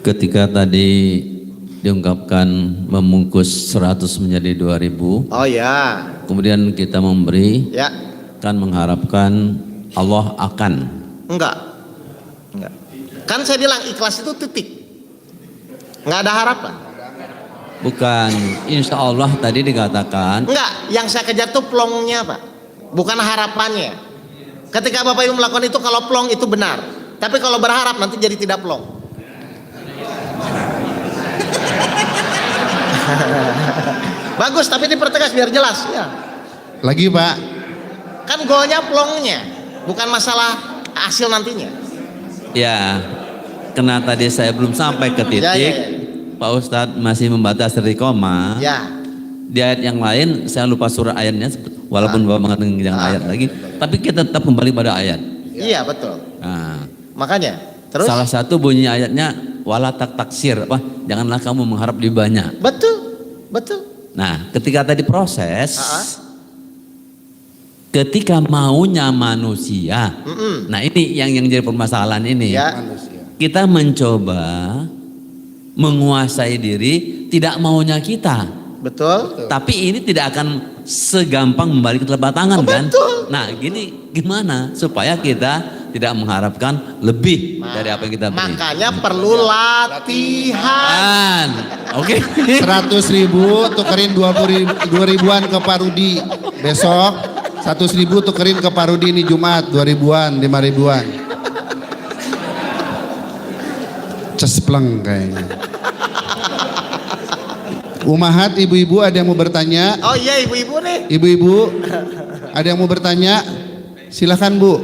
Ketika tadi diungkapkan membungkus 100 menjadi 2000. Oh ya. Kemudian kita memberi. Ya. Kan mengharapkan Allah akan. Enggak. Kan saya bilang ikhlas itu titik. Enggak ada harapan. Bukan, insya Allah tadi dikatakan. Enggak, yang saya kejar tuh plongnya Pak. Bukan harapannya. Ketika Bapak Ibu melakukan itu, kalau plong itu benar. Tapi kalau berharap nanti jadi tidak plong. Bagus, tapi dipertegas biar jelas ya. Lagi Pak. Kan golnya plongnya, bukan masalah hasil nantinya. Ya, karena tadi saya belum sampai ke titik. Ya. Pak Ustadz masih membatas dari koma. Ya. Di ayat yang lain saya lupa surah ayatnya, walaupun Bapak mengatakan jangan ayat lagi, tapi kita tetap kembali pada ayat. Iya betul. Nah, makanya terus salah satu bunyi ayatnya wala taksir, apa? Janganlah kamu mengharap lebih banyak. Betul. Nah, ketika tadi proses, ketika maunya manusia, nah ini yang jadi permasalahan ini. Ya. Kita mencoba menguasai diri, tidak maunya kita. Betul. Tapi ini tidak akan segampang membalik telapak tangan kan? Betul. Nah, gini gimana supaya kita tidak mengharapkan lebih dari apa yang kita beri? Makanya perlu latihan. Oke. 100.000 tukerin 2.000-an ke Pak Rudi. Besok 100.000 tukerin ke Pak Rudi ini Jumat 2.000-an, 5.000-an. Cespleng kayaknya. Umahat ibu-ibu ada yang mau bertanya? Oh iya ibu-ibu nih. Ibu-ibu ada yang mau bertanya? Silahkan Bu.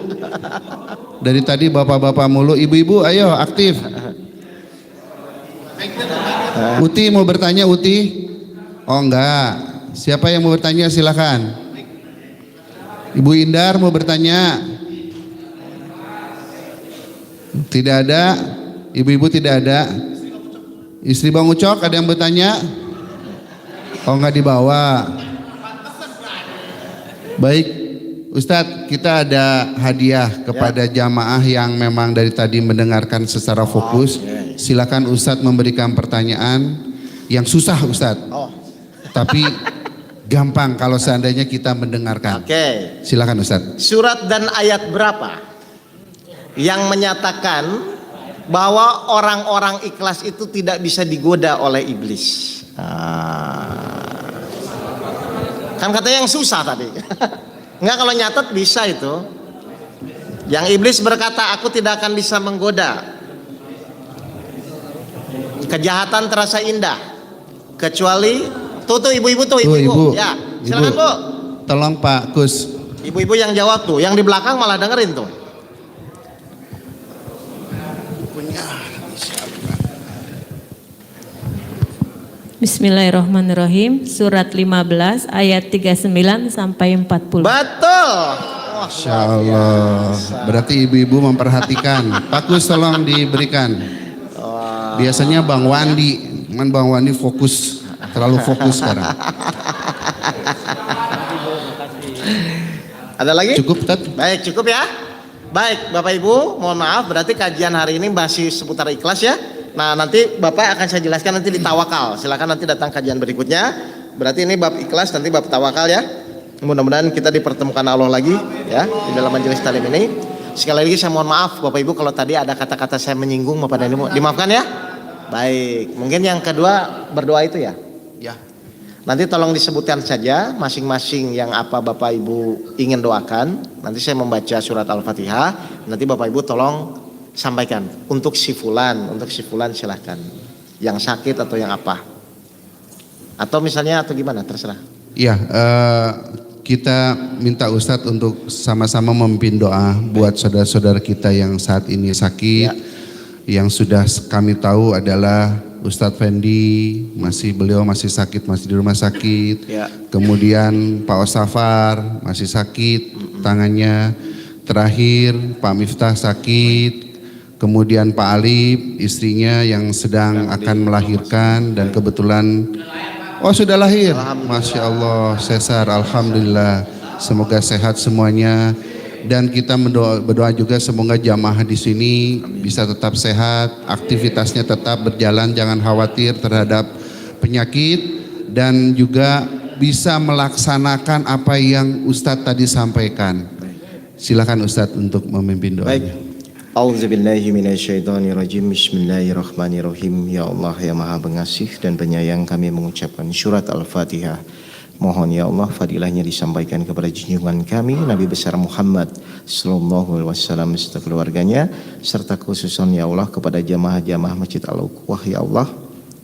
Dari tadi bapak-bapak mulu, ibu-ibu ayo aktif. Uti mau bertanya Uti? Oh enggak. Siapa yang mau bertanya silahkan. Ibu Indar mau bertanya? Tidak ada. Ibu-ibu tidak ada. Istri Bang Ucok ada yang bertanya? Oh enggak dibawa. Baik Ustadz, kita ada hadiah kepada jamaah yang memang dari tadi mendengarkan secara fokus. Silakan Ustadz memberikan pertanyaan yang susah Ustadz. Tapi gampang kalau seandainya kita mendengarkan. Oke. Silakan Ustadz. Surat dan ayat berapa yang menyatakan bahwa orang-orang ikhlas itu tidak bisa digoda oleh iblis? Kan katanya yang susah tadi. Enggak, kalau nyatet bisa itu. Yang iblis berkata, aku tidak akan bisa menggoda. Kejahatan terasa indah kecuali tuh ibu-ibu tuh ibu-ibu. Ya, silakan Bu. Tolong Pak Kus. Ibu-ibu yang jawab tuh, yang di belakang malah dengerin tuh. Bismillahirrahmanirrahim. Surat 15 ayat 39 sampai 40. Betul. Masya Allah. Berarti ibu-ibu memperhatikan. Pak Kus tolong diberikan. Biasanya Bang Wandi, cuman Bang Wandi fokus, terlalu fokus sekarang. Ada lagi? Cukup Tat? Baik, cukup ya. Baik, Bapak Ibu, mohon maaf berarti kajian hari ini masih seputar ikhlas ya. Nah, nanti Bapak akan saya jelaskan nanti di tawakal. Silakan nanti datang kajian berikutnya. Berarti ini bab ikhlas, nanti bab tawakal ya. Mudah-mudahan kita dipertemukan Allah lagi ya di dalam majelis taklim ini. Sekali lagi saya mohon maaf Bapak Ibu kalau tadi ada kata-kata saya menyinggung Bapak dan Ibu. Dimaafkan ya. Baik, mungkin yang kedua berdoa itu ya. Ya. Nanti tolong disebutkan saja masing-masing yang apa Bapak Ibu ingin doakan. Nanti saya membaca surat Al-Fatihah. Nanti Bapak Ibu tolong sampaikan untuk si fulan silahkan. Yang sakit atau yang apa? Atau misalnya atau gimana terserah. Ya, kita minta Ustadz untuk sama-sama memimpin doa buat saudara-saudara kita yang saat ini sakit. Ya. Yang sudah kami tahu adalah Ustadz Fendi, beliau masih sakit, masih di rumah sakit. Ya. Kemudian Pak Ostafar masih sakit tangannya. Terakhir Pak Miftah sakit. Kemudian Pak Alif, istrinya yang sedang akan melahirkan dan kebetulan sudah lahir. Masya Allah, sesar, alhamdulillah. Semoga sehat semuanya. Dan kita berdoa juga semoga jamaah di sini bisa tetap sehat, aktivitasnya tetap berjalan, jangan khawatir terhadap penyakit dan juga bisa melaksanakan apa yang Ustadz tadi sampaikan. Silakan Ustadz untuk memimpin doa. Baik. Auzubillahi minasyaitonirrajim. Bismillahirrahmanirrahim. Ya Allah yang Maha Pengasih dan Penyayang, kami mengucapkan surat Al-Fatihah. Mohon ya Allah fadilahnya disampaikan kepada junjungan kami Nabi besar Muhammad sallallahu alaihi wasallam serta keluarganya, serta khususan ya Allah kepada jamaah-jamaah Masjid Al-Uquwah ya Allah,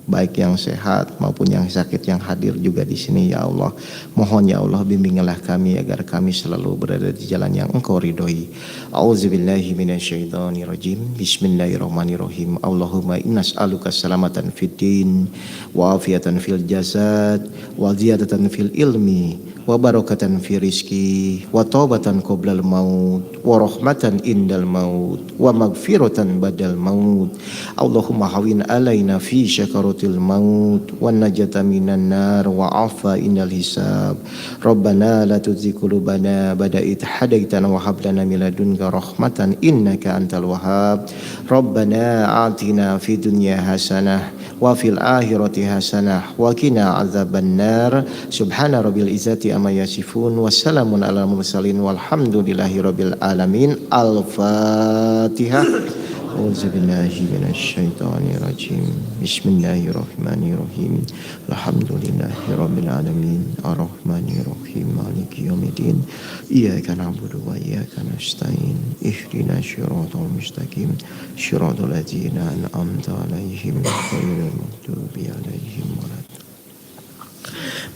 baik yang sehat maupun yang sakit yang hadir juga di sini ya Allah. Mohon ya Allah bimbinglah kami agar kami selalu berada di jalan yang Engkau ridhoi. Auzubillahi minasyaitonirrajim. Bismillahirrahmanirrahim. Allahumma innas'aluka salamatan fid din wa afiatan fil jasad wa ziyadatan fil ilmi wa barakatan fi rizki wa taubatan qoblal maut wa rahmatan indal maut wa magfiratan badal maut. Allahumma hawin alaina fi syakaratil maut wa najata minan nar wa afa indal hisab. Rabbana la tuzigh qulubana ba'da idh hadaitana wa hab lana min ladunka rahmatan innaka antal wahhab. Rabbana atina fid dunya hasanah wa fil akhirati hasanah wa qina adzabannar. Subhana rabbil izzati amma yasifun wassalamun ala mursalin walhamdulillahi rabbil alamin. Al-Fatihah. Auzubillahi minasyaitonirrajim. Bismillahirrahmanirrahim. Alhamdulillahi rabbil alamin. Arrahmanirrahim. Maliki yaumiddin. Iyyaka na'budu wa iyyaka nasta'in. Ihdinas siratal mustaqim. Siratal ladzina an'amta 'alaihim ghairil maghdubi 'alaihim waladdallin.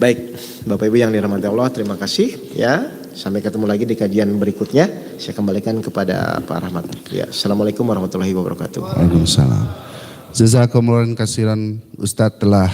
Baik, Bapak Ibu yang dirahmati Allah, terima kasih ya. Sampai ketemu lagi di kajian berikutnya. Saya kembalikan kepada Pak Rahmat. Ya, Assalamualaikum warahmatullahi wabarakatuh. Waalaikumsalam. Jazakumullah khairan, Ustadz telah